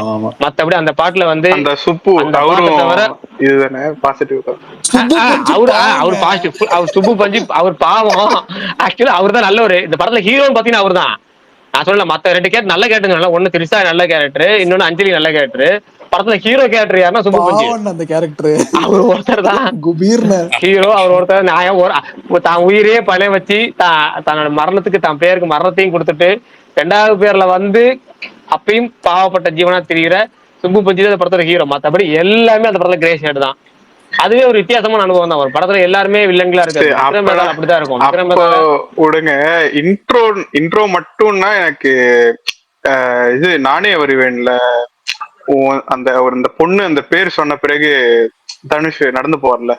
மத்தபடி அந்த பாட்டுல வந்து அந்த சுப்பு இதுதானே பாசிட்டிவ். அவர் பாசிட்டிவ், அவர் சுப்பு பஞ்சி, அவர் பாவம். ஆக்சுவலா அவர் தான் நல்லவர் இந்த படத்துல. ஹீரோன்னு பாத்தீங்கன்னா அவர் தான். நான் சொல்லல மத்த 2 கேரக்டர் நல்ல கேரக்டர், ஒன்னு த்ரிஷா நல்ல கேரக்டர், இன்னொன்னு அஞ்சலி நல்ல கேரக்டர். படத்துல ஹீரோ கேரக்டர் யாருன்னா சுப்பு பஞ்சி. அந்த கேரக்டர் அவர் ஒருத்தர் தான் ஹீரோ. அவர் ஒருத்தர் தான் உயிரே பழைய வச்சு தன்னோட மரணத்துக்கு தான் பேருக்கு மரணத்தையும் கொடுத்துட்டு 2வது பேர்ல வந்து அப்பயும் பாவப்பட்ட ஜீவனா தெரிகிற சுப்பு பஞ்சி தான் படத்துல ஹீரோ. மத்தபடி எல்லாமே அந்த படத்துல கிரே ஷேட் தான். அதுவே ஒரு வித்தியாசமான அனுபவம் தான். ஒரு படத்துல எல்லாருமே வில்லங்களா இருக்காரு, அப்படிதான் இருக்கும். விடுங்க, இன்ட்ரோ மட்டும்னா எனக்கு இது நானே வருவேன்ல, அந்த ஒரு இந்த பொண்ணு அந்த பேர் சொன்ன பிறகு தனுஷ் நடந்து போவார்ல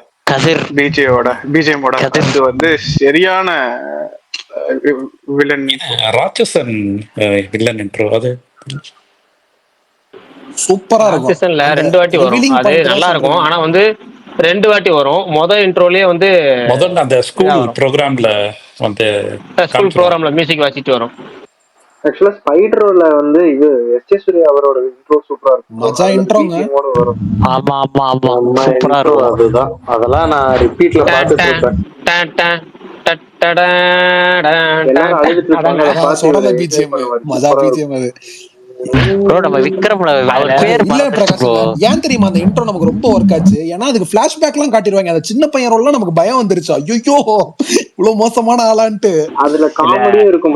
பிஜிஎமோட, அது வந்து சரியான வில்லன். ராட்சசன் வில்லன் இன்ட்ரோ அது சூப்பரா இருக்கும். ராட்சசன்ல 2 வாட்டி வரும், அது நல்லா இருக்கும். ஆனா வந்து 2 வாட்டி வரும். முதல் இன்ட்ரோலயே வந்து முதல்ல அந்த ஸ்கூல் ப்ரோக்ராம்ல மியூசிக் வாசிட்டு வரும். ஆக்சுவலா ஸ்பைடர்ல வந்து இது எஸ்.ஜே. சூர்யா அவரோட இன்ட்ரோ சூப்பரா இருக்கும். மஜா இன்ட்ரோங்க. ஆமா சூப்பரா இருக்கும். அதுதான், அதெல்லாம் நான் ரிப்பீட்ல பார்த்துட்டு இருப்பேன். நம்ம விக்ரம்ல அவர் பேர் ஏன் தெரியுமா அந்த இன்ட்ரோ நமக்கு ரொம்ப ஒர்க் ஆச்சு? ஏன்னா அதுக்கு பிளாஷ்பேக் எல்லாம் காட்டிடுவாங்க. அந்த சின்ன பையன் ரோல்ல நமக்கு பயம் வந்துருச்சு, ஐயோ இவ்வளவு மோசமான ஆளான்ட்டு. அதுல காமெடியும் இருக்கும்.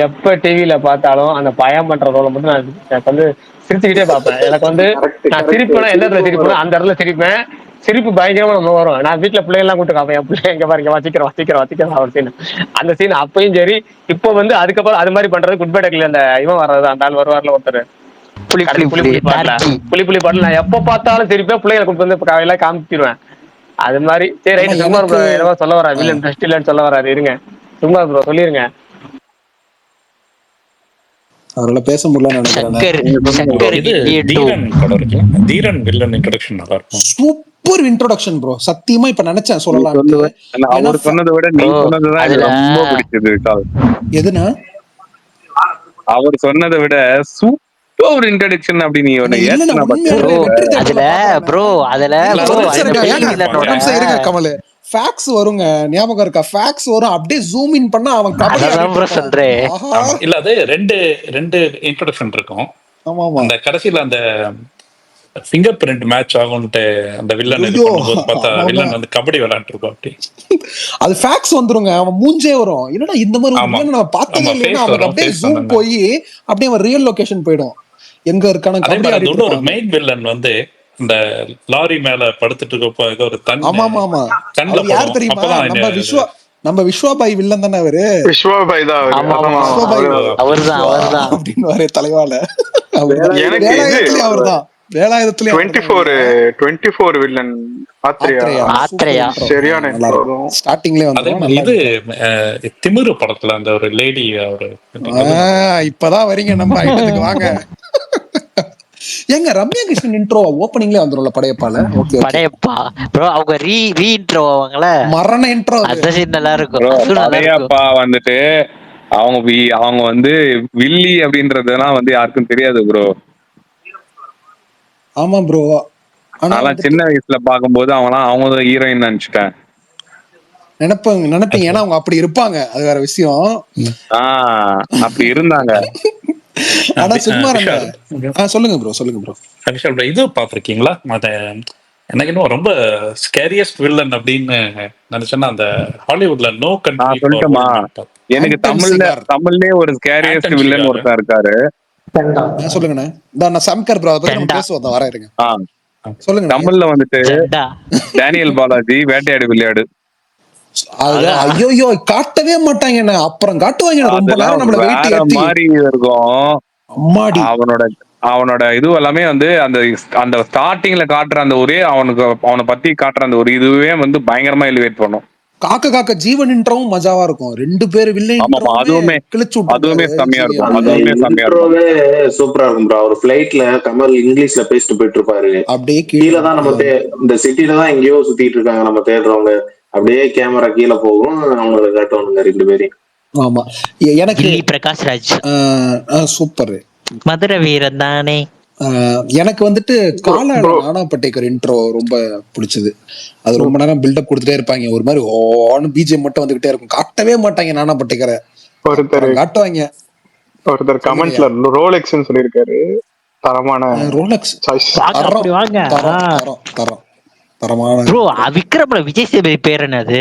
எப்ப டிவில பார்த்தாலும் அந்த பயம் பண்ற ரோல மட்டும் நான் வந்து சிரிச்சுக்கிட்டே பார்ப்பேன். எனக்கு வந்து நான் சிரிப்பேன், எந்த இடத்துல சிரிப்பேன் அந்த இடத்துல சிரிப்பேன். சிரிப்பு பயங்கரமா நம்ம வரும். நான் வீட்டுல பிள்ளைங்கெல்லாம் கூட்டு காப்பேன், என் பிள்ளை எங்க பாருங்க வச்சிக்கிறோம் ஒரு சீன். அந்த சீன் அப்பயும் சரி. இப்போ வந்து அதுக்கப்புறம் அது மாதிரி பண்றது குட் பை டக்ல அந்த இவன் வர்றது, அந்த ஆள் வருவார்ல ஒருத்தர் புலி பாட்டுல நான் எப்ப பார்த்தாலும் சிரிப்பேன். பிள்ளைகளை கூப்பிட்டு வந்து எல்லாம் காமிச்சிருவேன். அது மாதிரி சரி ரைட். சுமார் ப்ரோ என்னவோ சொல்ல வராரு, வில்லன் ட்ரஸ்ட் இல்லன்னு சொல்ல வராரு. இருங்க சுமார் ப்ரோ சொல்லிருங்க. அவரால பேச முடியல. சூப்பர் இன்ட்ரோடக்ஷன் ப்ரோ, சத்தியமா இப்ப நினைச்சேன் சொல்லலாம். அவர் சொன்னதை விட நீ சொன்னதுதான் ரொம்ப பிடிச்சது. எதுனா அவர் சொன்னதை விட சூப்பர் இன்ட்ரோடக்ஷன் அப்படி நீ கமலு ஃபேக்ஸ் வருங்க, ஞாபகம் இருக்கா? ஃபேக்ஸ் வரும், அப்படியே ஜூம் இன் பண்ணா அவன் இல்ல அது ரெண்டு இன்ட்ரோடக்ஷன் இருக்கும். அந்த கடைசியில அந்த ஃபிங்கர் பிரிண்ட் மேட்ச் ஆகும்ட்டு அந்த வில்லன் இது ஐயோ பண்ணும்போது பார்த்தா ஆமா ஆமா வில்லன் வந்து கபடி விளையாண்டு இருப்போம் அப்படி. அது ஃபேக்ஸ் வந்துருங்க. அவன் மூஞ்சே வரும், என்னடா இந்த மாதிரி ஒரு ஆமா வில்லன் நம்ம பார்த்ததே ஆமா இல்லைன்னா ஃபேஸ் அவனுக்கு வரும், அப்படியே ஃபேஸ் ஜூம் வந்து. போய் அப்படியே அவன் ரியல் லொகேஷன் போயிடும், எங்க இருக்கான அதே கபடி மாதிரி அந்த ஆடிட்டு இன்னொரு இருப்பான். மெயின் வில்லன் வந்து இந்த லாரி மேல படுத்துட்டு இருக்கப்போ ஏதோ ஒரு ஆமா ஆமா ஆமா கண்ணில் அவர் யார் படும். தெரியுமா? அப்பதான் நம்ம விஸ்வாபாய் வில்லன் தானே அவரு. விஸ்வாபாய் தான் அவரு. ஆமா ஆமா விஸ்வாபாய் அவர்தான் அவர்தான். அப்படின்னு தலைவால எனக்கு இது வேலாயுதத்துலயும் அவர் தான். வேலாயுதத்துலயும் 24 வில்லன் ஆத்ரேயா. ஆத்ரேயா சரியான intro. ஸ்டார்டிங்லயே அதே வந்துரும். மாதிரி நல்லா இது திமிரு படத்துல அந்த ஒரு லேடி அவரு இப்பதான் வரீங்க நம்ம ஐட்டத்துக்கு வாங்க. ஏங்க ரம்யா கிருஷ்ணன் இன்ட்ரோ ஓப்பனிங்லயே வந்துரும்ல படையப்பால. ஓகே படையப்பா ப்ரோ அவங்க ரீ இன்ட்ரோ ஆவாங்கல, மரண இன்ட்ரோ அந்த சீன் நல்லா இருக்கும். ப்ரோ அது நல்லா இருக்கும். படையப்பா வந்துட்டு அவங்க வந்து வில்லி அப்படின்றதெல்லாம் வந்து யாருக்கும் தெரியாது ப்ரோ. ஆமா ப்ரோ. ஆனா சின்ன வயசுல பாக்கும்போது அவங்க ஹீரோயின் நினைச்சிட்டேன். நினைப்பீங்க ஏன்னா அவங்க அப்படி இருப்பாங்க, அது வேற விஷயம். அப்படி இருந்தாங்க. ஆனா சும்மா சொல்லுங்க ப்ரோ சொல்லுங்க ப்ரோ. விஷால் ப்ரோ இது பாத்திருக்கீங்களா? எனக்கு இன்னும் ரொம்ப ஸ்கேரியஸ்ட் வில்லன் அப்படின்னு நினைச்சேன்னா அந்த ஹாலிவுட்ல நோ கண்ட்ரி. சொல்லட்டுமா? எனக்கு தமிழ்லயே ஒரு ஸ்கேரியஸ்ட் வில்லன் ஒருத்தர் இருக்காரு. சொல்லுங்கண்ணே. நான் சம்கர் ப்ரோ பத்தி நம்ம பேசுவோம், வர இருங்க. சொல்லுங்க. தமிழ்ல வந்துட்டு டேனியல் பாலாஜி வேட்டையாடு விளையாடு. ஐயோ காட்டவே மாட்டாங்க, அப்புறம் காட்டுவாங்க. ரொம்ப நேரம் நம்மள வெயிட் ஏத்தி மாதிரி இருக்கும். அவனோட இது எல்லாமே வந்து அந்த ஸ்டார்டிங்ல காட்டுற அந்த ஒரே அவனை பத்தி காட்டுற அந்த ஒரு இதுவே வந்து பயங்கரமா எலிவேட் பண்ணும். காக்க ஜீவன் இன்ட்ரோவும் மஜாவா இருக்கும். ரெண்டு பேர் வில்லன் அதுவுமே செம்மையா இருக்கும். சூப்பரா இருக்கும் ப்ரோ. அவர் ஃளைட்ல கமல் இங்கிலீஷ்ல பேசிட்டு போயிட்டு இருப்பாரு. அப்படியே கீழே தான் நம்ம இந்த சிட்டில தான் எங்கேயோ சுத்திட்டு இருக்காங்க நம்ம தேடுறவங்க. அப்படியே கேமரா கீழே போகும், அவங்களை காட்டுவானுங்க ரெண்டு பேரையும். ஆமா எனக்கு பிரகாஷ் ராஜ் சூப்பர். மதுரை வீரன் தானே. எனக்கு வந்துட்டு நானா பட்டேக்கர் இன்ட்ரோ ரொம்ப பிடிச்சது. அது ரொம்ப நேரம் பில்டப் கொடுத்துட்டே இருப்பாங்க, ஒரு மாதிரி ஓன்னு பிஜிஎம் மட்டும் வந்துகிட்டே இருக்கும், காட்டவே மாட்டாங்க நானா பட்டேக்கரை. காட்டுவாங்க. ஒருத்தர் கமெண்ட்ல ரோலெக்ஸ்னு சொல்லியிருக்காரு. தரமான ரோலெக்ஸ் தரமான ப்ரோ. விக்ரம்ல விஜய் சேதுபதி பேர் என்னது?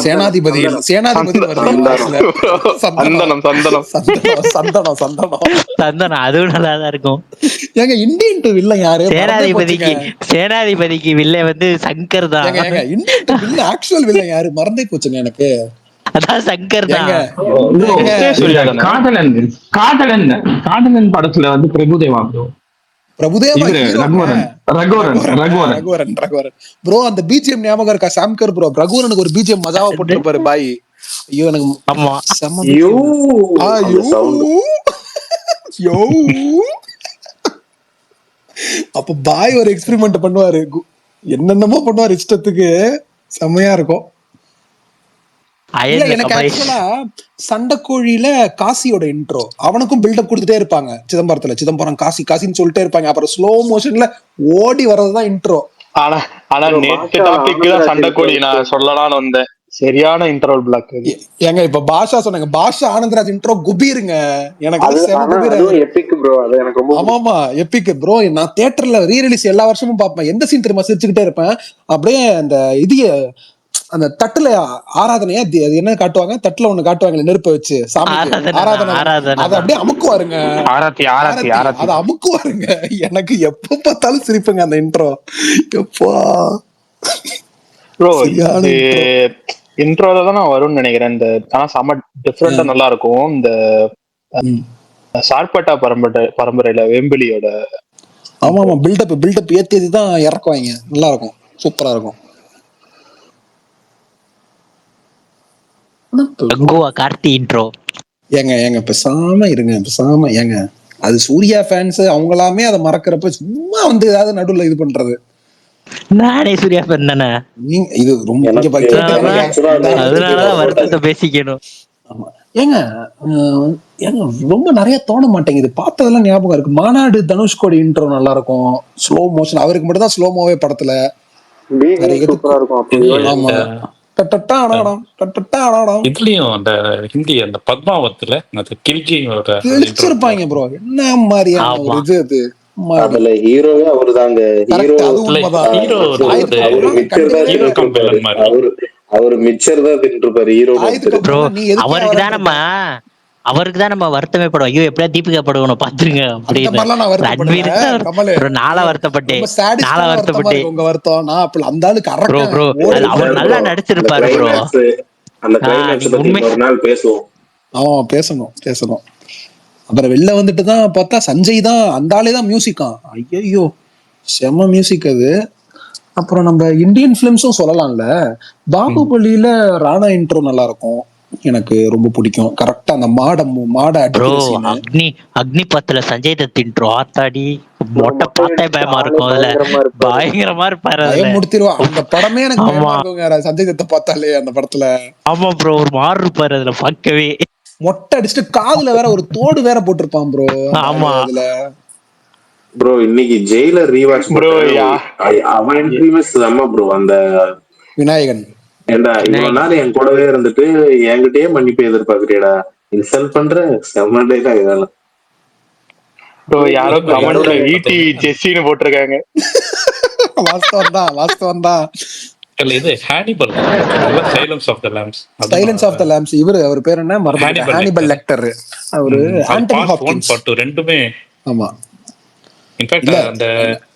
சேனாதிபதி. சந்தனம் அதுவும் நல்லாதான் இருக்கும். ஏங்க இந்தியன் டு வில்ல யாரு? சேனாதிபதிக்கு வில்ல வந்து சங்கர் தான். இந்தியன் டு வில்ல ஆக்சுவல் வில்ல யாரு மறந்தே போச்சுங்க எனக்கு. அதான் சங்கர் தான். காதலன் படத்துல வந்து பிரபுதேவா ப்ரோ. அந்த பிஜிஎம் ஞாபகம் இருக்கா? சாம்கர் ப்ரோ ரகுவரனுக்கு ஒரு பிஜிஎம் மஜாவா போட்டுருப்பாரு பாய். ஐயோ எனக்கு அப்ப பாய் ஒரு எக்ஸ்பெரிமெண்ட் பண்ணுவாரு, என்னென்னமோ பண்ணுவாரு இஷ்டத்துக்கு, செம்மையா இருக்கும். எனக்கு ஆக்சுவலா சண்டைக்கோழியில காசியோட இன்ட்ரோ அவனுக்கும் பில்டப் கொடுத்துட்டே இருப்பாங்க. சிதம்பரம் காசி காசின்னு சொல்லிட்டே இருப்பாங்க, அப்புறம் ஸ்லோ மோஷன்ல ஓடி வர்றதுதான் இன்ட்ரோ. ஆனா நேத்து டாபிக் தான் சண்டைக்கோழி நான் சொல்லலாம்னு வந்தேன். சரியான இன்டர்வல் பிளாக். ஏங்க இப்ப பாஷா சொன்னாங்க, பாஷா ஆனந்தராஜ் இன்ட்ரோ குபீருங்க. எனக்கு எபிக் ப்ரோ. அது எனக்கு ரொம்ப ஆமாமா எபிக் ப்ரோ. நான் தியேட்டர்ல ரீ ரிலீஸ் எல்லா வருஷமும் பாப்பேன். எந்த சீன் தெரியுமா சிரிச்சுக்கிட்டே இருப்பேன் அப்படியே. அந்த அந்த தட்டுல ஆராதனையா அது என்ன காட்டுவாங்க, தட்டுல ஒண்ணு காட்டுவாங்க நெருப்ப வச்சு சாமிக்கு ஆராதனை. அதை அப்படியே அமுக்குவாருங்க, அதை அமுக்குவாருங்க. எனக்கு எப்ப பார்த்தாலும் சிரிப்புங்க அந்த இன்ட்ரோ. எப்பா ப்ரோ இன்ட்ரோல தான் நான் வரும்னு நினைக்கிறேன். இந்த ஆனா செம டிஃப்ரெண்டா நல்லா இருக்கும். இந்த சார்பட்டா பரம்பரையில வெம்பிலியோட ஆமா பில்டப் ஏத்தி தான் இறக்குவாங்க. நல்லா இருக்கும், சூப்பரா இருக்கும். கார்த்தி இன்ட்ரோ ஏங்க பேசாம இருங்க, பேசாம ஏங்க. அது சூர்யா ஃபேன்ஸ் அவங்களாமே அதை மறக்கிறப்ப சும்மா வந்து ஏதாவது நடுவுல இது பண்றது. நானே சூர்யா ஃபேன் தானே. இது ரொம்ப வருத்தத்தை பேசிக்கணும். ஆமா ஏங்க ரொம்ப நிறைய தோண மாட்டேங்குது. பார்த்ததெல்லாம் ஞாபகம் இருக்கு. மாநாடு தனுஷ்கோடி இன்ட்ரோ நல்லா இருக்கும், ஸ்லோ மோஷன். அவருக்கு மட்டும் தான் ஸ்லோமோவே படத்துல. ஆமா இதுலயும் அந்த ஹிந்தி அந்த பத்மாவத்துல கிழிச்சிருப்பாங்க ப்ரோ. என்ன மாதிரியான ஒரு இது அது அதுல ஹீரோவே அவருதாங்க. ஹீரோ அவரு மிச்சர் தான் தின்னுட்டு அவரு மிச்சர் தான் தின்னுட்டு ஹீரோ. அவருக்கு தான் நம்ம வருத்தமே படுவோம். ஐயோ எப்படியா தீபிகா படுகணும் பாத்துருங்க அப்படின்னு. நாளா வருத்தப்பட்டேன். அவர் நல்லா நடிச்சிருப்பாரு ப்ரோ. பேசணும். அப்புறம் வெளில வந்துட்டு தான் பார்த்தா சஞ்சய் தான் அந்த ஆளே தான் மியூசிக்கா. ஐயோ செம்ம மியூசிக் அது. அப்புறம் நம்ம இந்தியன் பிலிம்ஸும் சொல்லலாம்ல. பாகுபலியில ராணா இன்ட்ரோ நல்லா இருக்கும், எனக்கு ரொம்ப பிடிக்கும். கரெக்டா அந்த மாட அக்னி பத்துல சஞ்சய் தத் இன்ட்ரோ ஆத்தாடி மொட்டை பார்த்தே பயமா இருக்கும். அதுல பயங்கரமா இருப்பாரு, முடித்திருவா. அந்த படமே எனக்கு பயமா இருக்குங்க சஞ்சய் தத்தை பார்த்தாலே அந்த படத்துல. ஆமா ப்ரோ, ஒரு மாறு இருப்பாரு அதுல பார்க்கவே. மொட்டை அடிச்சுட்டு காதுல வேற ஒரு தோடு வேற போட்டிருப்பான் ப்ரோ. ஆமா அதுல ப்ரோ இன்னைக்கு ஜெயிலர் ரீவாட்ச் ப்ரோ. அவன் என்ட்ரிஸ் செம்ம ப்ரோ. அந்த விநாயகன் ஏண்டா இவ்வளவு நாள் என் கூடவே இருந்துட்டு என்கிட்டயே மன்னிப்பு எதிர்பார்க்கறியடா, இன்சல்ட் பண்ற செம்ம டைலாக் இதெல்லாம் ப்ரோ. யாரோ கமெண்ட்ல ஈட்டி ஜெஸ்ஸின்னு போட்டிருக்காங்க. வாஸ்தவம் தான். இது Hannibal silence of the lambs. Silence of the lambs. அவர் பேர் என்ன மறந்துட்டேன். Hannibal Lecter. அவரு ஆண்டனி ஹாப்கின்ஸ். பார்ட் 2 ரெண்டுமே. ஆமா இன்ஃபேக்ட்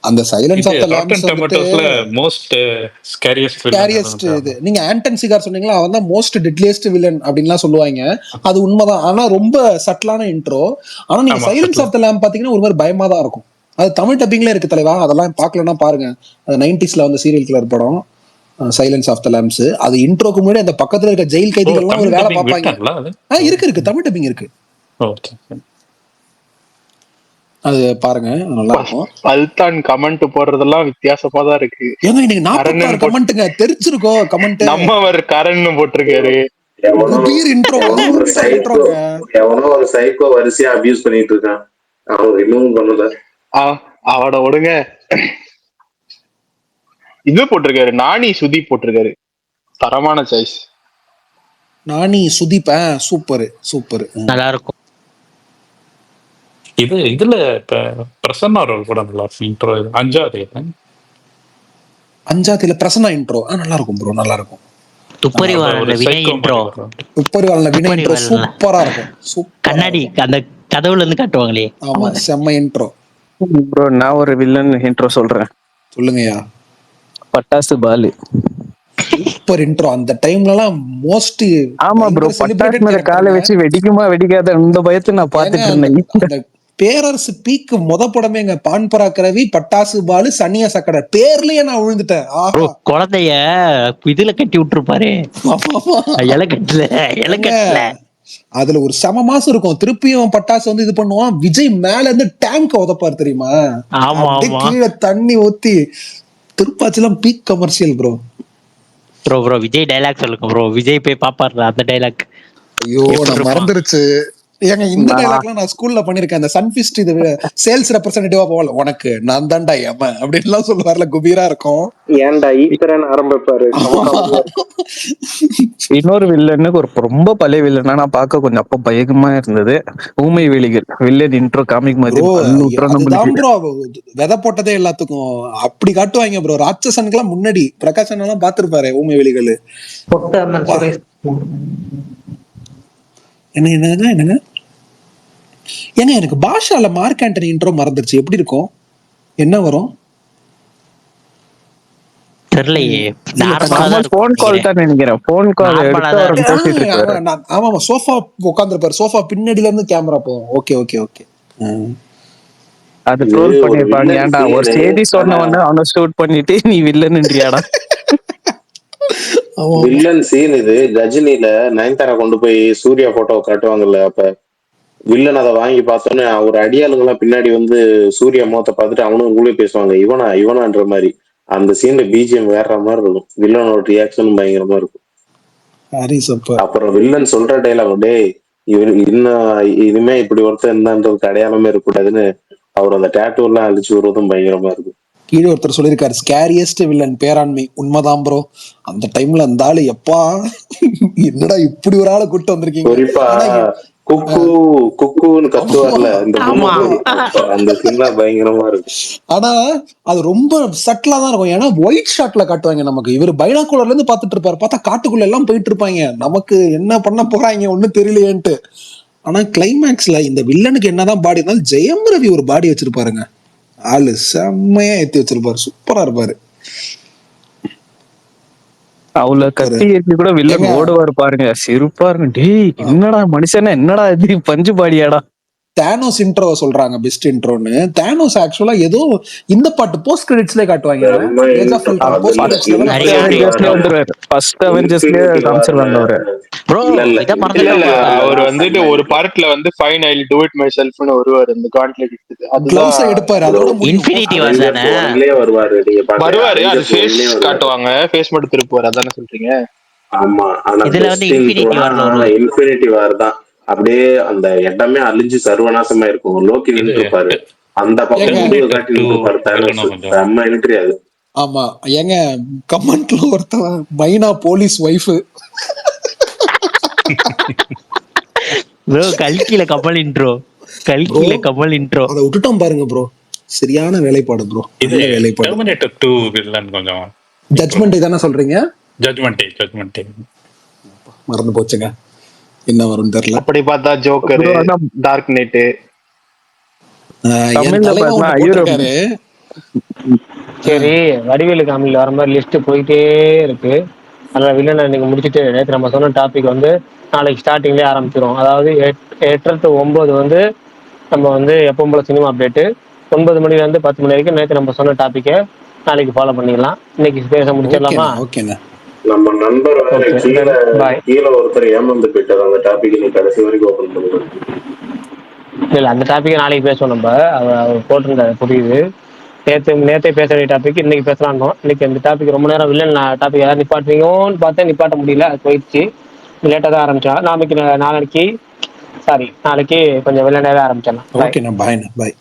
அந்த சைலன்ஸ் ஆஃப் தி லாம்ப்ஸ் டொமேட்டோஸ்ல மோஸ்ட் ஸ்கேரியஸ்ட் இது. நீங்க ஆண்டன் சிகார் சொன்னீங்களா, அவன் தான் மோஸ்ட் டெட்லியஸ்ட் வில்லன் அப்படின்லாம் சொல்லுவாங்க. அது உண்மைதான். ஆனா ரொம்ப சட்டலான இன்ட்ரோ. ஆனா நீங்க சைலன்ஸ் ஆஃப் தி லாம்ப் பாத்தீங்கன்னா ஒரு மாதிரி பயமா தான் இருக்கும். அது தமிழ் டப்பிங்ல இருக்கு தலைவா, அதெல்லாம் பாக்கலன்னா பாருங்க. அது 90sல வந்து சீரியல் கில்லர் படம் சைலன்ஸ் ஆஃப் தி லாம்ப்ஸ். அது இன்ட்ரோக்கு முன்னாடி அந்த பக்கத்துல இருக்க ஜெயில் கைதிகள்லாம் ஒரு வேலை பார்ப்பாங்க. இருக்கு தமிழ் டப்பிங் இருக்கு. அது பாருங்க நல்லா இருக்கும். பல்தான் கமெண்ட் போடுறதெல்லாம் வித்தியாசமா தான் இருக்கு. ஏங்க இன்னைக்கு 46 கமெண்ட்ங்க தெரிச்சிருக்கோம். கமெண்ட் நம்மவர் கரண் போட்டிருக்காரு. எவனோ ஒரு சைக்கோ வரிசையா அபியூஸ் பண்ணிட்டு இருக்கான். அவன் இன்னும் பண்ணல. அவட விடுங்க. இது போட்டிருக்காரு நானி சுதீப் போட்டிருக்காரு. தரமான சாய்ஸ். நானி சுதீப் சூப்பர் நல்லா இருக்கும். இதுல இப்ப பிரசன்னா ரோல் கூட நல்லா இன்ட்ரோ. அஞ்சாவதுல பிரசன்னா இன்ட்ரோ நல்லா இருக்கும் ப்ரோ, நல்லா இருக்கும். துப்பறிவாளன் வினய் இன்ட்ரோ சூப்பரா இருக்கும். கண்ணாடி அந்த கதவுல இருந்து காட்டுவாங்களே. ஆமா செம்ம இன்ட்ரோ ப்ரோ. நான் ஒரு வில்லன் இன்ட்ரோ சொல்றேன். சொல்லுங்கயா. பட்டாசு பாலு சூப்பர் இன்ட்ரோ. அந்த டைம்லலாம் மோஸ்ட். ஆமா ப்ரோ, பட்டாசு மேல காலை வச்சு வெடிக்குமா வெடிக்காத இந்த பயத்தை நான் பாத்துட்டு இருந்தேன். பேரரசு பீக்கு முத படமேங்க பான் பராக்கரவி, பட்டாசு பாலு, சன்னியா சக்கடை பேர்லயே நான் விழுந்துட்டேன். குழந்தைய இதுல கட்டி விட்டுருப்பாரு இலக்கட்டுல. அதுல ஒரு செம மாசம் இருக்கும். திருப்பியும் பட்டாசு வந்து இது பண்ணுவான். விஜய் மேல இருந்து டேங்க் உதப்பாரு தெரியுமா, கீழே தண்ணி ஊத்தி. திருப்பாச்சிலாம் peak commercial bro. Bro Vijay dialogue சொல்லுங்க ப்ரோ. விஜய் போய் பாப்பாரு அந்த டைலாக். ஐயோ நான் மறந்துருச்சு. ஏங்க இந்த டைலாக்லாம் நான் ஸ்கூல்ல பண்ணிருக்கேன். அந்த சன்ஃபிஸ்ட் இது சேல்ஸ் ரெப்ரசன்டேட்டிவா போகல, உனக்கு நான் தான்டா ஏம அப்படின்லாம் சொல்லுவார்ல, குபீரா இருக்கும். ஏன்டா ஈஸ்வரன் ஆரம்பிப்பாரு. இன்னொரு வில்லனுக்கு ஒரு ரொம்ப பழைய வில்லனா நான் பார்க்க கொஞ்சம் அப்ப பயங்கரமா இருந்தது. ஊமை வேலிகள் வில்லன் இன்ட்ரோ காமிக் மாதிரி விதை போட்டதே எல்லாத்துக்கும் அப்படி காட்டுவாங்க ப்ரோ. ராட்சசனுக்கெல்லாம் முன்னாடி பிரகாஷன் எல்லாம் பாத்துருப்பாரு ஊமை வேலிகள். என்னங்க ஏங்க எனக்கு பாஷால மார்க் ஆண்டனி இன்ட்ரோ மறந்துருச்சு. எப்படி இருக்கும், என்ன வரும் தெரியலையே. ஆமா சோஃபா உட்கார்ந்துருப்பாரு. சோஃபா பின்னாடில இருந்து கேமரா போகும். Okay okay okay. அது ட்ரோல் பண்ணிருப்பாங்க. ஏன்டா ஒரு செய்தி சொன்னவன அவன ஷூட் பண்ணிட்டு நீ வில்லன்ன்றியாடா. வில்லன் சீன் இது. கஜினில நயன்தாரா கொண்டு போய் சூர்யா போட்டோ காட்டுவாங்கல்ல, அப்ப வில்லன் அதை வாங்கி பார்த்தோன்னே ஒரு அடியாளுங்க எல்லாம் பின்னாடி வந்து சூர்யா முகத்தை பார்த்துட்டு அவனும் உங்களே பேசுவாங்க இவனான்ற மாதிரி. அந்த சீன்ல பிஜிஎம் வேற மாதிரி இருக்கும். வில்லனோட ரியாக்ஷனும் பயங்கரமா இருக்கும். அப்புறம் வில்லன் சொல்ற டைலாக், டேய் இவர் இன்னும் இனிமே இப்படி ஒருத்தர் என்னன்றதுக்கு அடையாளமே இருக்கக்கூடாதுன்னு அவர் அந்த டேட்டூ எல்லாம் அழிச்சு வருவதும் பயங்கரமா இருக்கும். கீழே ஒருத்தர் சொல்லியிருக்காரு ஸ்கேரியஸ்ட் வில்லன் பேராண்மை. உண்மைதான் ப்ரோ. அந்த டைம்ல அந்த ஆளு எப்பா என்னடா இப்படி ஒரு ஆளை கூட்டு வந்திருக்கீங்க. குக்குன்னு கத்துவார்ல இந்த ஆமா அந்த சீன்லாம் பயங்கரமா இருக்கும். ஆனா அது ரொம்ப சட்டிலா தான் இருக்கும். ஏன்னா ஒயிட் ஷாட்ல காட்டுவாங்க நமக்கு. இவர் பைனாகுலர்ல இருந்து பாத்துட்டு இருப்பாரு, பார்த்தா காட்டுக்குள்ள எல்லாம் போயிட்டு இருப்பாங்க, நமக்கு என்ன பண்ண போறாங்க ஒண்ணும் தெரியலையேன்ட்டு. ஆனா கிளைமேக்ஸ்ல இந்த வில்லனுக்கு என்னதான் பாடி இருந்தாலும் ஜெயம் ரவி ஒரு பாடி வச்சிருப்பாருங்க. ஆளு செம்மையா ஏத்தி வச்சிருப்பாரு, சூப்பரா இருப்பாரு. அவ்வளவு கத்தி ஏற்றி கூட வில்லன் ஓடுவாரு பாருங்க, சிரிப்பா இருக்கும். டேய் என்னடா மனுஷனா, என்னடா இது பஞ்சு பாடியாடா. தானோஸ் இன்ட்ரோ சொல்றாங்க பெஸ்ட் இன்ட்ரோன்னு. தானோஸ் ஆக்சுவலா ஏதோ இந்த பாட்டு போஸ்ட் கிரெடிட்ஸ்லயே காட்டுவாங்க. ஃபர்ஸ்ட் அவெஞ்சர்ஸ்லயே காமிச்சிருவாங்க அவரு. ப்ரோ இத மறந்துட்டோமா, அவர் வந்துட்டு ஒரு பார்ட்ல வந்து fine I do it my செல்ஃப்னு வருவார் இந்த கான்ட்லெக்ட். அதுதான் எடுப்பாரு, அதோட இன்ஃபினிட்டி வார் தானே வருவாரு. அது ஃபேஸ் காட்டுவாங்க, ஃபேஸ் மட்டும் திருப்புவார், அதானே சொல்றீங்க? ஆமா, ஆனா இதுல வந்து இன்ஃபினிட்டி வார் தான் அப்படியே அந்த இடமே அழிஞ்சு சர்வநாசமா இருக்கும். லோக்கி நின்று இருப்பாரு, அந்த பக்கம் காட்டி நின்று இருப்பாரு. செம்ம என்ட்ரி அது. ஆமா ஏங்க, கமெண்ட்ல ஒருத்தவன் மைனா போலீஸ் ஒய்ஃப் ப்ரோ கல்கில கமல் இன்ட்ரோ, கல்கில கமல் இன்ட்ரோ அத விட்டுட்டோம் பாருங்க ப்ரோ. சரியான வேலைப்பாடு ப்ரோ. இது டெர்மினேட்டர் 2 வில்லன் கொஞ்சம் ஜட்ஜ்மெண்ட் இதானே சொல்றீங்க? ஜட்ஜ்மெண்ட் மறந்து போச்சுங்க, என்ன வரும்னு தெரியல. அப்படி பார்த்தா ஜோக்கர், டார்க் நைட், சரி வடிவேலு காமெடியில் வர மாதிரி லிஸ்ட் போயிட்டே இருக்கு. அதனால வில்லனை நீங்க முடிச்சுட்டு நேற்று நம்ம சொன்ன டாபிக் வந்து நாளைக்கு ஸ்டார்டிங்லேயே ஆரம்பிச்சிடும். அதாவது 8 to 9 வந்து நம்ம வந்து எப்பவும் போல சினிமா அப்டேட்டு, 9 மணிலேருந்து 10 மணி வரைக்கும் நேற்று நம்ம சொன்ன டாப்பிக்கை நாளைக்கு ஃபாலோ பண்ணிடலாம். இன்னைக்கு பேச முடிச்சிடலாமா? ஓகேண்ணா. நம்ம நண்பர் கீழே ஒருத்தர் ஏமாந்து போயிட்டார். அந்த டாபிக் கடைசி வரைக்கும் ஓபன் பண்ணுவோம். இல்ல அந்த டாபிக்கை நாளைக்கு பேசுவோம். நம்ம அவர் போட்டிருந்தாரு, புரியுது. நேற்றே பேச வேண்டிய டாபிக் இன்னைக்கு பேசலாம்னோ. இன்னைக்கு அந்த டாபிக் ரொம்ப நேரம் வில்லன் டாபிக் யாரும் நிப்பாட்டுவீங்கன்னு பார்த்தா நிப்பாட்ட முடியல, அது போயிடுச்சு. லேட்டாக தான் ஆரம்பிச்சோம். நாளைக்கு கொஞ்சம் வில்லனாவே ஆரம்பிச்சிடலாம். ஓகேண்ணா, பாய்ண்ணா, பாய்.